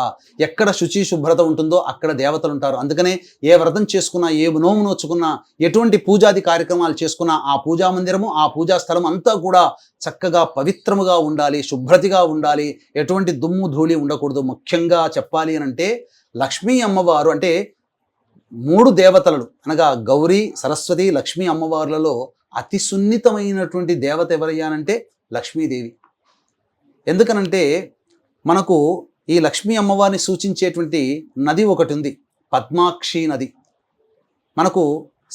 ఎక్కడ శుచి శుభ్రత ఉంటుందో అక్కడ దేవతలు ఉంటారు. అందుకనే ఏ వ్రతం చేసుకున్నా, ఏ నోము నోచుకున్నా, ఎటువంటి పూజాది కార్యక్రమాలు చేసుకున్నా ఆ పూజా మందిరము, ఆ పూజా స్థలం అంతా కూడా చక్కగా పవిత్రముగా ఉండాలి, శుభ్రతగా ఉండాలి, ఎటువంటి దుమ్ము ధూళి ఉండకూడదు. ముఖ్యంగా చెప్పాలి అని అంటే లక్ష్మీ అమ్మవారు అంటే 3 దేవతలు అనగా గౌరీ, సరస్వతి, లక్ష్మీ అమ్మవార్లలో అతి సున్నితమైనటువంటి దేవత ఎవరయ్యానంటే లక్ష్మీదేవి. ఎందుకనంటే మనకు ఈ లక్ష్మీ అమ్మవారిని సూచించేటువంటి నది ఒకటి ఉంది, పద్మాక్షి నది. మనకు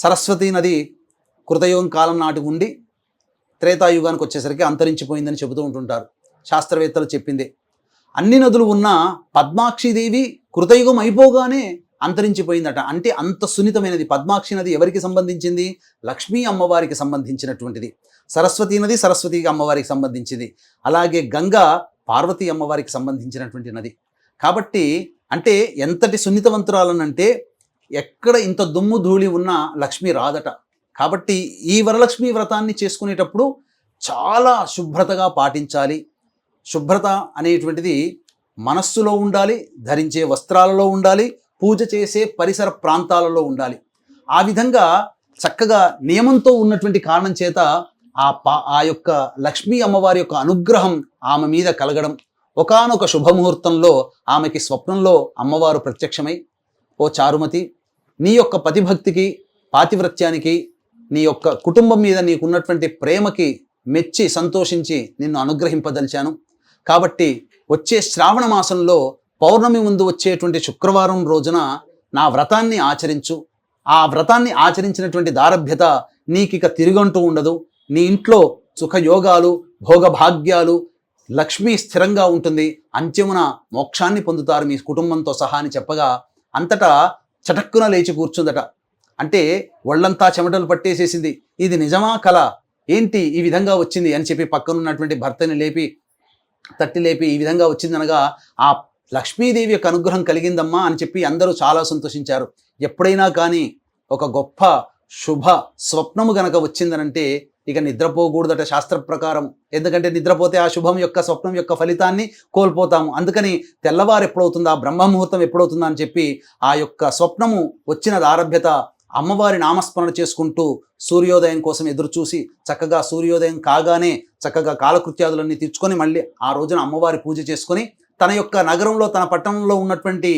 సరస్వతి నది కృతయుగం కాలం నాటి ఉండి త్రేతాయుగానికి వచ్చేసరికి అంతరించిపోయిందని చెబుతూ ఉంటుంటారు, శాస్త్రవేత్తలు చెప్పిందే. అన్ని నదులు ఉన్న పద్మాక్షిదేవి కృతయుగం అయిపోగానే అంతరించిపోయిందట. అంటే అంత సున్నితమైనది. పద్మాక్షి నది ఎవరికి సంబంధించింది? లక్ష్మీ అమ్మవారికి సంబంధించినటువంటిది. సరస్వతి నది సరస్వతి అమ్మవారికి సంబంధించింది. అలాగే గంగా పార్వతీ అమ్మవారికి సంబంధించినటువంటి నది. కాబట్టి అంటే ఎంతటి సున్నితవంతురాలనంటే ఎక్కడ ఇంత దుమ్ము ధూళి ఉన్నా లక్ష్మి రాదట. కాబట్టి ఈ వరలక్ష్మి వ్రతాన్ని చేసుకునేటప్పుడు చాలా శుభ్రతగా పాటించాలి. శుభ్రత అనేటువంటిది మనస్సులో ఉండాలి, ధరించే వస్త్రాలలో ఉండాలి, పూజ చేసే పరిసర ప్రాంతాలలో ఉండాలి. ఆ విధంగా చక్కగా నియమంతో ఉన్నటువంటి కారణం చేత ఆ యొక్క లక్ష్మీ అమ్మవారి యొక్క అనుగ్రహం ఆమె మీద కలగడం. ఒకానొక శుభముహూర్తంలో ఆమెకి స్వప్నంలో అమ్మవారు ప్రత్యక్షమై, ఓ చారుమతి, నీ యొక్క పతిభక్తికి, పాతివ్రత్యానికి, నీ యొక్క కుటుంబం మీద నీకున్నటువంటి ప్రేమకి మెచ్చి సంతోషించి నిన్ను అనుగ్రహింపదలిచాను. కాబట్టి వచ్చే శ్రావణ మాసంలో పౌర్ణమి ముందు వచ్చేటువంటి శుక్రవారం రోజున నా వ్రతాన్ని ఆచరించు. ఆ వ్రతాన్ని ఆచరించినటువంటి దారభ్యత నీకిక తిరుగంటూ ఉండదు. నీ ఇంట్లో సుఖయోగాలు, భోగభాగ్యాలు, లక్ష్మి స్థిరంగా ఉంటుంది, అంత్యమున మోక్షాన్ని పొందుతారు మీ కుటుంబంతో సహా అని చెప్పగా అంతటా చటక్కున లేచి కూర్చుందట. అంటే ఒళ్ళంతా చెమటలు పట్టేసేసింది. ఇది నిజమా కల ఏంటి ఈ విధంగా వచ్చింది అని చెప్పి పక్కనున్నటువంటి భర్తని తట్టి లేపి ఈ విధంగా వచ్చిందనగా ఆ లక్ష్మీదేవి యొక్క అనుగ్రహం కలిగిందమ్మా అని చెప్పి అందరూ చాలా సంతోషించారు. ఎప్పుడైనా కానీ ఒక గొప్ప శుభ స్వప్నము గనక వచ్చిందనంటే ఇక నిద్రపోకూడదట శాస్త్ర ప్రకారం. ఎందుకంటే నిద్రపోతే ఆ శుభం యొక్క స్వప్నం యొక్క ఫలితాన్ని కోల్పోతాము. అందుకని తెల్లవారు ఎప్పుడవుతుందా, బ్రహ్మముహూర్తం ఎప్పుడవుతుందా అని చెప్పి ఆ యొక్క స్వప్నము వచ్చిన ఆరభ్యత అమ్మవారి నామస్మరణ చేసుకుంటూ సూర్యోదయం కోసం ఎదురు చూసి చక్కగా సూర్యోదయం కాగానే చక్కగా కాలకృత్యాదులన్నీ తీర్చుకొని మళ్ళీ ఆ రోజున అమ్మవారి పూజ చేసుకొని తన యొక్క నగరంలో, తన పట్టణంలో ఉన్నటువంటి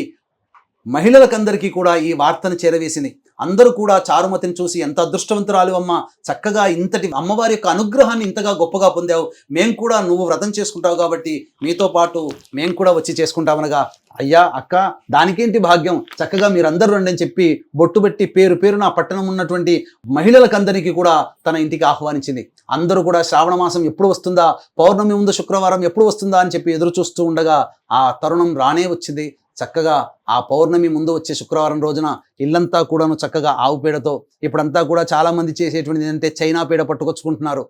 మహిళలకందరికీ కూడా ఈ వార్తను చేరవేసింది. అందరూ కూడా చారుమతిని చూసి ఎంత అదృష్టవంతురాలు అమ్మ, చక్కగా ఇంతటి అమ్మవారి యొక్క అనుగ్రహాన్ని ఇంతగా గొప్పగా పొందావు, మేము కూడా నువ్వు వ్రతం చేసుకుంటావు కాబట్టి మీతో పాటు మేము కూడా వచ్చి చేసుకుంటామనగా, అయ్యా అక్క దానికేంటి భాగ్యం, చక్కగా మీరందరూ రండి అని చెప్పి బొట్టు పెట్టి పేరు పేరున పట్టణం ఉన్నటువంటి మహిళలకందరికీ కూడా తన ఇంటికి ఆహ్వానించింది. అందరూ కూడా శ్రావణ మాసం ఎప్పుడు వస్తుందా, పౌర్ణమి ముందు శుక్రవారం ఎప్పుడు వస్తుందా అని చెప్పి ఎదురు చూస్తూ ఉండగా ఆ తరుణం రానే వచ్చింది. చక్కగా ఆ పౌర్ణమి ముందు వచ్చే శుక్రవారం రోజున ఇల్లంతా కూడాను చక్కగా ఆవు పేడతో, ఇప్పుడంతా కూడా చాలామంది చేసేటువంటిది ఏంటంటే చైనా పేడ పట్టుకొచ్చుకుంటున్నారు.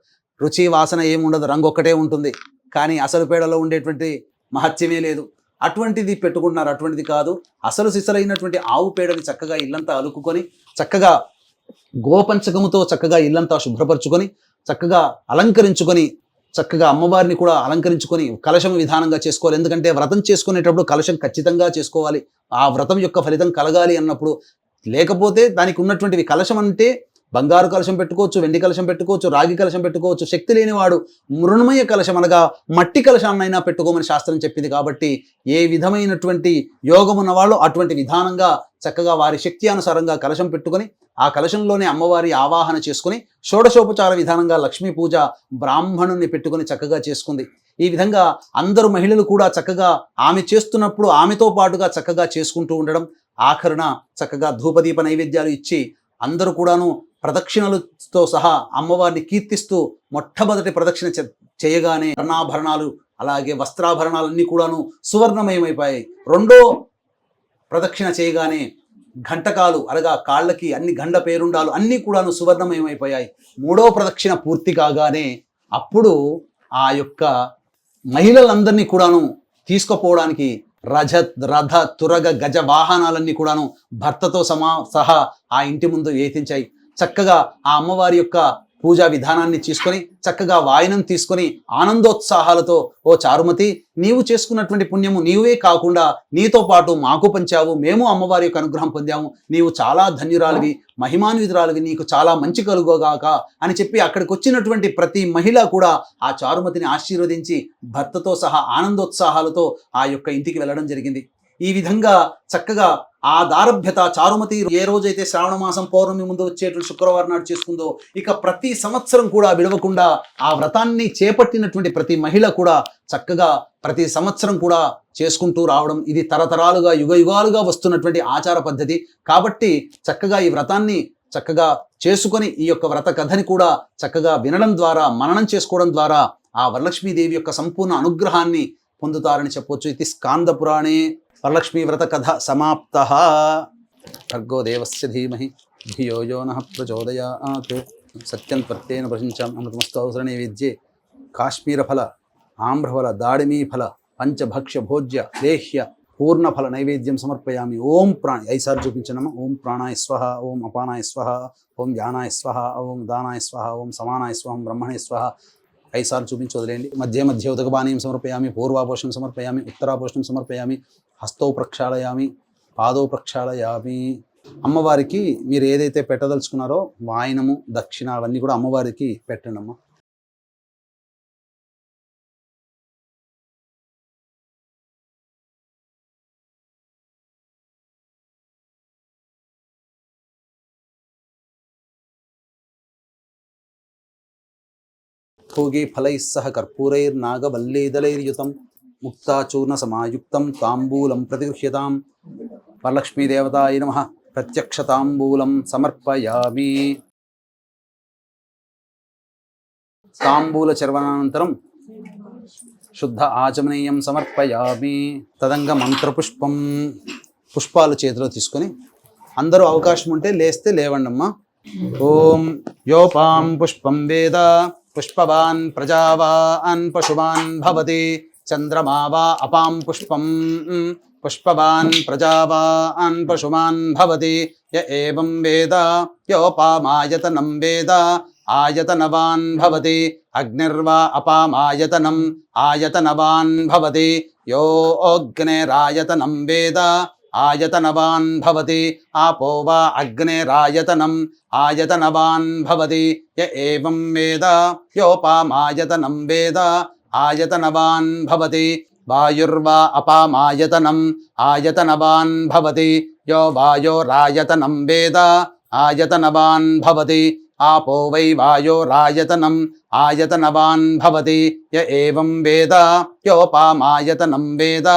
రుచి వాసన ఏముండదు, రంగు ఒక్కటే ఉంటుంది, కానీ అసలు పేడలో ఉండేటువంటి మహత్యమే లేదు. అటువంటిది పెట్టుకుంటున్నారు. అటువంటిది కాదు, అసలు సిసలైనటువంటి ఆవు పేడని చక్కగా ఇల్లంతా అలుకుకొని చక్కగా గోపంచకముతో చక్కగా ఇల్లంతా శుభ్రపరచుకొని చక్కగా అలంకరించుకొని చక్కగా అమ్మవారిని కూడా అలంకరించుకొని కలశం విధానంగా చేసుకోవాలి. ఎందుకంటే వ్రతం చేసుకునేటప్పుడు కలశం ఖచ్చితంగా చేసుకోవాలి. ఆ వ్రతం యొక్క ఫలితం కలగాలి అన్నప్పుడు. లేకపోతే దానికి ఉన్నటువంటివి, కలశం అంటే బంగారు కలశం పెట్టుకోవచ్చు, వెండి కలశం పెట్టుకోవచ్చు, రాగి కలశం పెట్టుకోవచ్చు. శక్తి లేనివాడు మృణమయ కలశం అనగా మట్టి కలశాన్నైనా పెట్టుకోమని శాస్త్రం చెప్పింది. కాబట్టి ఏ విధమైనటువంటి యోగం ఉన్నవాళ్ళు అటువంటి విధానంగా చక్కగా వారి శక్తి అనుసారంగా కలశం పెట్టుకొని ఆ కలశంలోనే అమ్మవారి ఆవాహన చేసుకుని షోడశోపచార విధానంగా లక్ష్మీ పూజ బ్రాహ్మణుని పెట్టుకొని చక్కగా చేసుకుంది. ఈ విధంగా అందరూ మహిళలు కూడా చక్కగా ఆమె చేస్తున్నప్పుడు ఆమెతో పాటుగా చక్కగా చేసుకుంటూ ఉండడం. ఆఖరున చక్కగా ధూపదీప నైవేద్యాలు ఇచ్చి అందరూ కూడాను ప్రదక్షిణలతో సహా అమ్మవారిని కీర్తిస్తూ మొట్టమొదటి ప్రదక్షిణ చేయగానే వర్ణాభరణాలు అలాగే వస్త్రాభరణాలన్నీ కూడాను సువర్ణమయమైపోయాయి. రెండో ప్రదక్షిణ చేయగానే ఘంటకాలు అనగా కాళ్ళకి అన్ని గండ పేరుండాలు అన్నీ కూడాను సువర్ణమయమైపోయాయి. మూడో ప్రదక్షిణ పూర్తి కాగానే అప్పుడు ఆ యొక్క మహిళలందరినీ కూడాను తీసుకుపోవడానికి రథ తురగ గజ వాహనాలన్నీ కూడాను భర్తతో సహా ఆ ఇంటి ముందు వేతించాయి. చక్కగా ఆ అమ్మవారి యొక్క పూజా విధానాన్ని తీసుకొని చక్కగా వాయనం తీసుకొని ఆనందోత్సాహాలతో, ఓ చారుమతి, నీవు చేసుకున్నటువంటి పుణ్యము నీవే కాకుండా నీతో పాటు మాకు పంచావు, మేము అమ్మవారి యొక్క అనుగ్రహం పొందాము, నీవు చాలా ధన్యురాలివి, మహిమాన్వితురాలివి, నీకు చాలా మంచి కలుగోగాక అని చెప్పి అక్కడికి వచ్చినటువంటి ప్రతి మహిళ కూడా ఆ చారుమతిని ఆశీర్వదించి భర్తతో సహా ఆనందోత్సాహాలతో ఆ యొక్క ఇంటికి వెళ్ళడం జరిగింది. ఈ విధంగా చక్కగా ఆ దారభ్యత చారుమతి ఏ రోజైతే శ్రావణ మాసం పౌర్ణమి ముందు వచ్చేటువంటి శుక్రవారం నాడు చేసుకుందో, ఇక ప్రతి సంవత్సరం కూడా విడవకుండా ఆ వ్రతాన్ని చేపట్టినటువంటి ప్రతి మహిళ కూడా చక్కగా ప్రతి సంవత్సరం కూడా చేసుకుంటూ రావడం, ఇది తరతరాలుగా యుగాలుగా వస్తున్నటువంటి ఆచార పద్ధతి. కాబట్టి చక్కగా ఈ వ్రతాన్ని చక్కగా చేసుకొని ఈ యొక్క వ్రత కథని కూడా చక్కగా వినడం ద్వారా, మననం చేసుకోవడం ద్వారా ఆ వరలక్ష్మీదేవి యొక్క సంపూర్ణ అనుగ్రహాన్ని పొందుతారని చెప్పొచ్చు. ఇది స్కాంద పురాణే వరలక్ష్మీ వ్రత కథ సమాప్త. భర్గో దేవస్య ధీమహి ధియో యో నః ప్రచోదయాత్. సత్యం ప్రత్యేన ప్రశంసాం అమృతమస్తౌ నైవేద్యే కాశ్మీరఫల ఆమ్రఫల దాడిమీఫల పంచభక్ష్య భోజ్య లేహ్య పూర్ణఫల నైవేద్యం సమర్పయామి. ఓం ప్రాణ 5 సార్లు చూపించనమ్మా. ఓం ప్రాణాయ స్వహ, ఓం అపానాయ స్వహ, ఓం ధ్యానాయ స్వహ, ఓం దానాయ స్వహ, ఓం సమానాయ స్వహం బ్రహ్మణే స్వహ. 5 సార్లు చూపించి వదిలేయండి. మధ్య ఉదకపానీయం సమర్పయామి, పూర్వాపోషణం సమర్పయామి, ఉత్తరాపోషణం సమర్పయామి, హస్తౌ ప్రక్షాళయామి, పాదౌ ప్రక్షాళయామి. అమ్మవారికి మీరు ఏదైతే పెట్టదలుచుకున్నారో వాయనము, దక్షిణ అవన్నీ కూడా అమ్మవారికి పెట్టండి అమ్మ. భోగి ఫలైస్సహ కర్పూరైర్నాగవల్లీదలైర్యుతం ముక్తాచూర్ణ సమాయుక్తం తాంబూలం ప్రతిగృహ్యతాం. వరలక్ష్మీదేవతాయ నమః. ప్రత్యక్ష తాంబూలం సమర్పయామి. తాంబూల చర్వనానంతరం శుద్ధ ఆచమనీయం సమర్పయామి. తదంగ మంత్రపుష్పం, పుష్పాలు చేతిలో తీసుకొని అందరూ అవకాశం ఉంటే లేస్తే లేవండమ్మా. ఓం యోపాం పుష్పం వేద పుష్పవాన్ ప్రజావాన్ పశువాన్ భవతి. చంద్రమా వా అపాం పుష్పం పుష్పవాన్ ప్రజావాన్ పశుమాన్ భవతి. య ఏవం వేద యోపామాయతనం వేద ఆయతనవాన్ భవతి. అగ్నిర్వా అపామాయతనం ఆయతనవాన్ భవతి. యో అగ్నేరాయతనం వేద ఆయతనవాన్ భవతి. ఆపో వా అగ్నేరాయతనం ఆయతనవాన్ భవతి. య ఏవం వేద యోపామాయతనం వేద ఆయతనవాన్ భవతి. వాయుర్వా అపామాయతనం ఆయతనవాన్ భవతి. యో వాయోరాయతనం వేద ఆయతనవాన్ భవతి. ఆపో వై వాయోరాయతనం ఆయతనవాన్ భవతి. య ఏవం వేద యోపామాయతనం వేద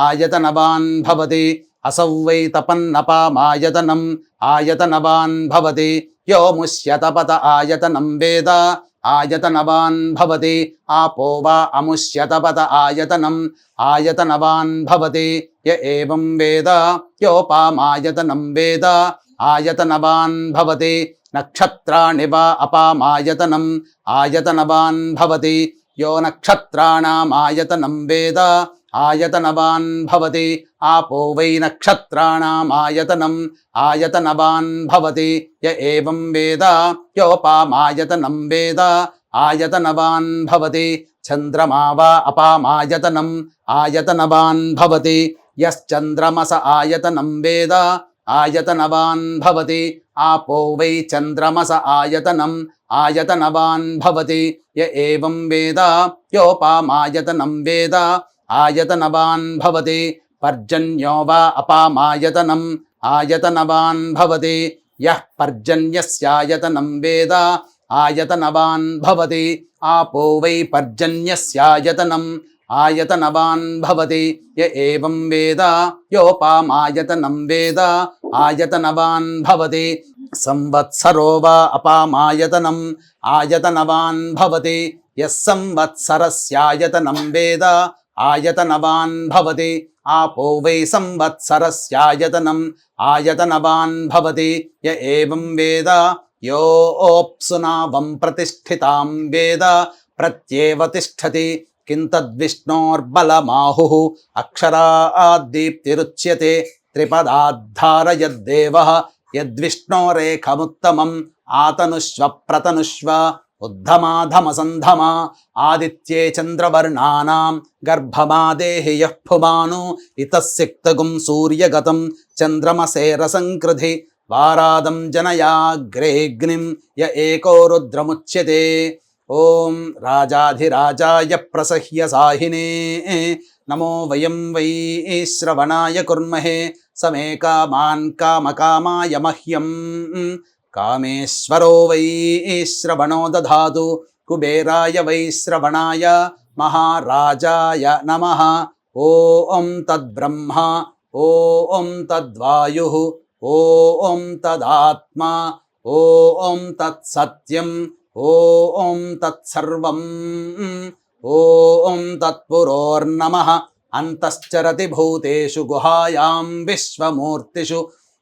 ఆయతనవాన్ భవతి. అసౌ వై తపన్నపామాయతనం ఆయతనవాన్ భవతి. యో ముష్యతపత ఆయతనం వేద ఆయతనవాన్ భవతి. ఆపో వా అముష్యతపత ఆయతనం ఆయతనవాన్ భవతి. య ఏవం వేద యోపామాయతనం వేద ఆయతనవాన్ భవతి. నక్షత్రాణి వా అపామాయతనం ఆయతనవాన్ భవతి. యో నక్షత్రాణామాయతనం వేద ఆయతనవాన్ భవతి. ఆపో వై నక్షత్రాణామాయతనం ఆయతనవాన్ భవతి. య ఏవం వేద యోపామాయతనం వేద ఆయతనవాన్ భవతి. చంద్రమా వా అపామాయతనం ఆయతనవాన్ భవతి. యశ్చంద్రమస ఆయతనం వేద ఆయతనవాన్ భవతి. ఆపో వై చంద్రమస ఆయతనం ఆయతనవాన్ భవతి. య ఏవం వేద యోపామాయతనం వేద ఆయతనవాన్ భవతి. పర్జన్యో వా అపామాయతనం ఆయతనవాన్ భవతి. యః పర్జన్యస్యాయతనం వేద ఆయతనవాన్ భవతి. ఆపో వై పర్జన్యస్యాయతనం ఆయతనవాన్ భవతి. య ఏవం వేద యోపామాయతనం వేద ఆయతనవాన్ భవతి. సంవత్సరో వా అపామాయతనం ఆయతనవాన్ భవతి. యః సంవత్సరస్యాయతనం వేద ఆయతనవాన్ భవతి. ఆపో వై సంవత్సరస్యాయతనం ఆయతనవాన్ భవతి. య ఏవం వేద యోప్సునావం ప్రతిష్ఠితాం వేద ప్రత్యేవ తిష్టతి కిం తద్విష్ణోర్బలమాహుః అక్షరాద్దీప్తిరుచ్యతే త్రిపదాద్ధార యద్దేవః యద్విష్ణోరేఖముత్తమం ఆతనుష్వ ప్రతనుష్వ ఉద్ధమాధమసంధమా ఆదిత్యే చంద్రవర్ణానాం గర్భమాదేహి యః పుమాను ఇతస్సిక్తగుం సూర్యగతం చంద్రమసేరసంకృధి వారాదం జనయాగ్రేగ్నిం య ఏకో రుద్రముచ్యతే. ఓం రాజాధిరాజాయ ప్రసహ్య సాహినే నమో వయం వై శ్రవణాయ కుర్మహే సమే కామాన్ కామకామాయ మహ్యం కామేశ్వరో వై శ్రవణో దధాతు కుబేరాయ వై శ్రవణాయ మహారాజాయ నమః. ఓం తద్బ్రహ్మ ఓం తద్వాయుః ఓం తదాత్మా ఓం తత్సత్యం ఓం తత్సర్వం ఓం తత్పురోర్నమః. అంతశ్చరతి భూతేషు గుహాయాం విశ్వమూర్తిషు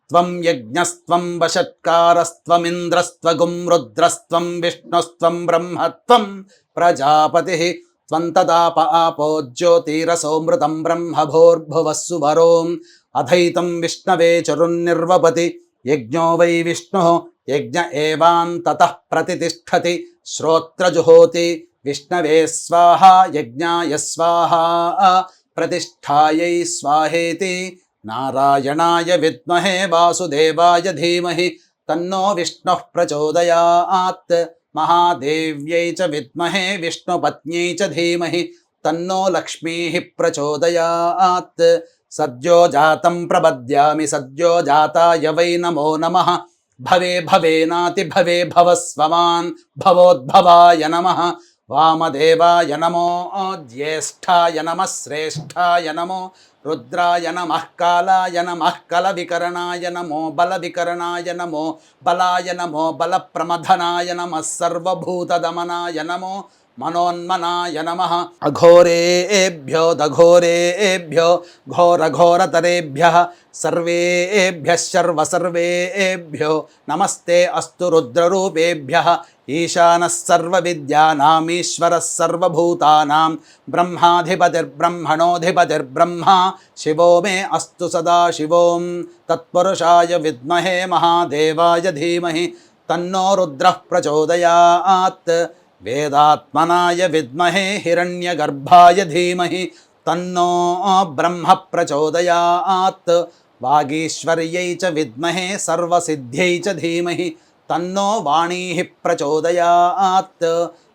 త్వం యజ్ఞస్త్వం వషట్కారస్త్వమింద్రస్త్వగుం రుద్రస్త్వం విష్ణుస్త్వం బ్రహ్మత్వం ప్రజాపతిః త్వం తదాప ఆపో జ్యోతిరసోమృతం బ్రహ్మభోర్భువః సువరోం అధైతం విష్ణవే చరున్నిర్వపతి యజ్ఞో వై విష్ణుః యజ్ఞ ఏవాంతతః ప్రతితిష్ఠతి శ్రోత్రజుహోతి విష్ణవే స్వాహా యజ్ఞాయ స్వాహా ప్రతిష్ఠాయై స్వాహేతి. నారాయణాయ విద్మహే వాసుదేవాయ ధీమహి తన్నో విష్ణుః ప్రచోదయాత్. మహాదేవ్యై చ విద్మహే విష్ణుపత్న్యై చ ధీమహి తన్నో లక్ష్మీః ప్రచోదయాత్. సద్యో జాతం ప్రపద్యామి సద్యో జాతాయ వై నమో నమః. భవే భవేనాతి భవే భవస్వమాన్ భవోద్భవాయ నమః. వామదేవాయ నమో జ్యేష్ఠాయ నమః శ్రేష్ఠాయ నమో రుద్రాయ నమః కాలాయ నమః కలవికరణాయ నమో బలవికరణాయ నమో బలాయ నమో బలప్రమథనాయ నమః సర్వభూతదమనాయ నమో మనోన్మనాయ నమః. అఘోరేభ్యో దఘోరేభ్యో ఘోరఘోరతరేభ్యః సర్వేభ్యః సర్వసర్వేభ్యో నమస్తే అస్తు రుద్రరూపేభ్యః. ఈశానः సర్వవిద్యానామీశ్వరः సర్వభూతానాం బ్రహ్మాధిపతిర్బ్రహ్మణోధిపతిర్బ్రహ్మ శివో మే అస్తు సదాశివోం. తత్పురుషాయ విద్మహే మహాదేవాయ ధీమహి తన్నో రుద్రః ప్రచోదయాత్. వేదాత్మనాయ విద్మహే హిరణ్యగర్భాయ ధీమహి తన్నో బ్రహ్మ ప్రచోదయాత్. వాగీశ్వర్యై చ విద్మహే సర్వసిద్ధ్యై చ ధీమహి తన్నో వాణీః ప్రచోదయాత్.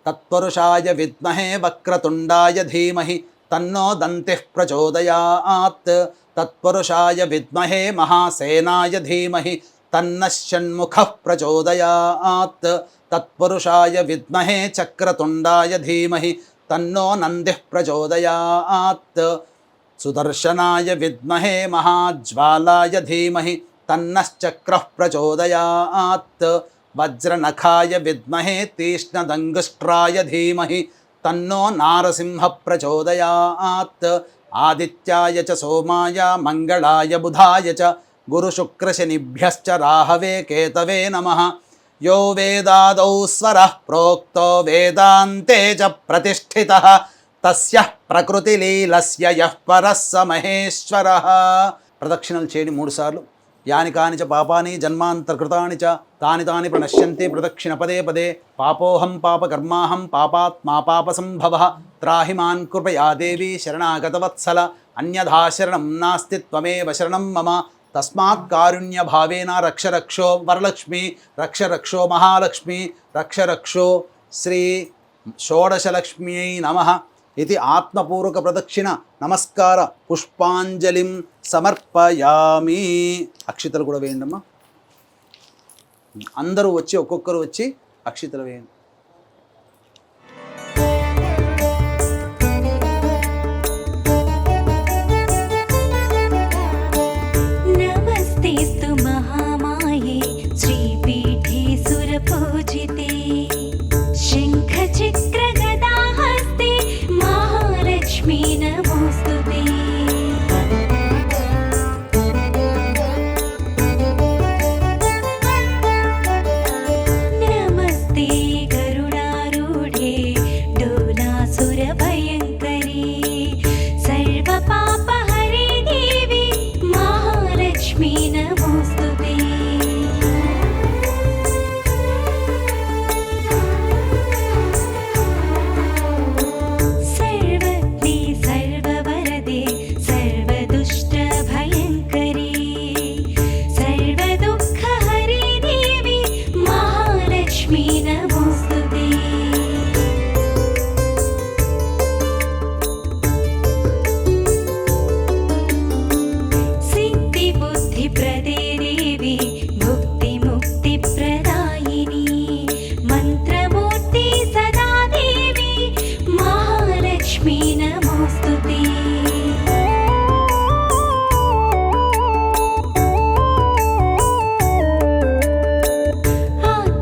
తత్పురుషాయ విద్మహే వక్రతుండాయ ధీమహి తన్నో దంతిః ప్రచోదయాత్. తత్పురుషాయ విద్మహే మహాసేనాయ ధీమహి తన్నః షణ్ముఖః ప్రచోదయాత్. తత్పురుషాయ విద్మహే చక్రతుండాయ ధీమహి తన్నో నందిః ప్రచోదయాత్. సుదర్శనాయ విద్మహే మహాజ్వాలాయ ధీమహి తన్నశ్చక్రః ప్రచోదయాత్. వజ్రనఖాయ విద్మహే తీక్ష్ణదంగుష్ట్రాయ ధీమహి తన్నో నారసింహ ప్రచోదయాత్. ఆదిత్యాయ చ సోమాయ మంగళాయ బుధాయ చ గురుశుక్రశనిభ్యశ్చ రాహవే కేతవే నమః. యో వేదాదౌ స్వరః ప్రోక్తో వేదాంతే చ ప్రతిష్ఠితః తస్యః ప్రకృతిలీలస్య యః పరः స మహేశ్వరः. ప్రదక్షిణలు చేయండి 3 సార్లు. యాని కాని చ పాపాని జన్మాంతర్కృతాని చ తాని తాని ప్రణశ్యంతి ప్రదక్షిణ పదే పదే. పాపోహం పాపకర్మాహం పాపాత్మా పాపసంభవః. త్రాహి మాన్ కృపయా దేవి శరణాగతవత్సల. అన్యథా శరణం నాస్తి త్వమేవ శరణం మమ. తస్మాత్ కారుణ్యభావేన రక్ష రక్షో వరలక్ష్మి రక్ష రక్షో మహాలక్ష్మి రక్ష రక్షో శ్రీ షోడశలక్ష్మ్యై నమః ఇది ఆత్మపూర్వక ప్రదక్షిణ నమస్కార పుష్పాంజలిం సమర్పయామి. అక్షితలు కూడా వేయండి అమ్మా. అందరూ వచ్చి ఒక్కొక్కరు వచ్చి అక్షితలు వేయండి. नमस्तेस्तु महामाये श्रीपीठे सुरपूजिते शङ्खचक्रगदाहस्ते महालक्ष्मी नमोऽस्तुते। नमस्ते गरुडारूढे महालक्ष्मी नमोस्तुते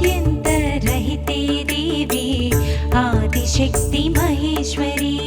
आद्यन्तरहिते देवी आदिशक्ति महेश्वरी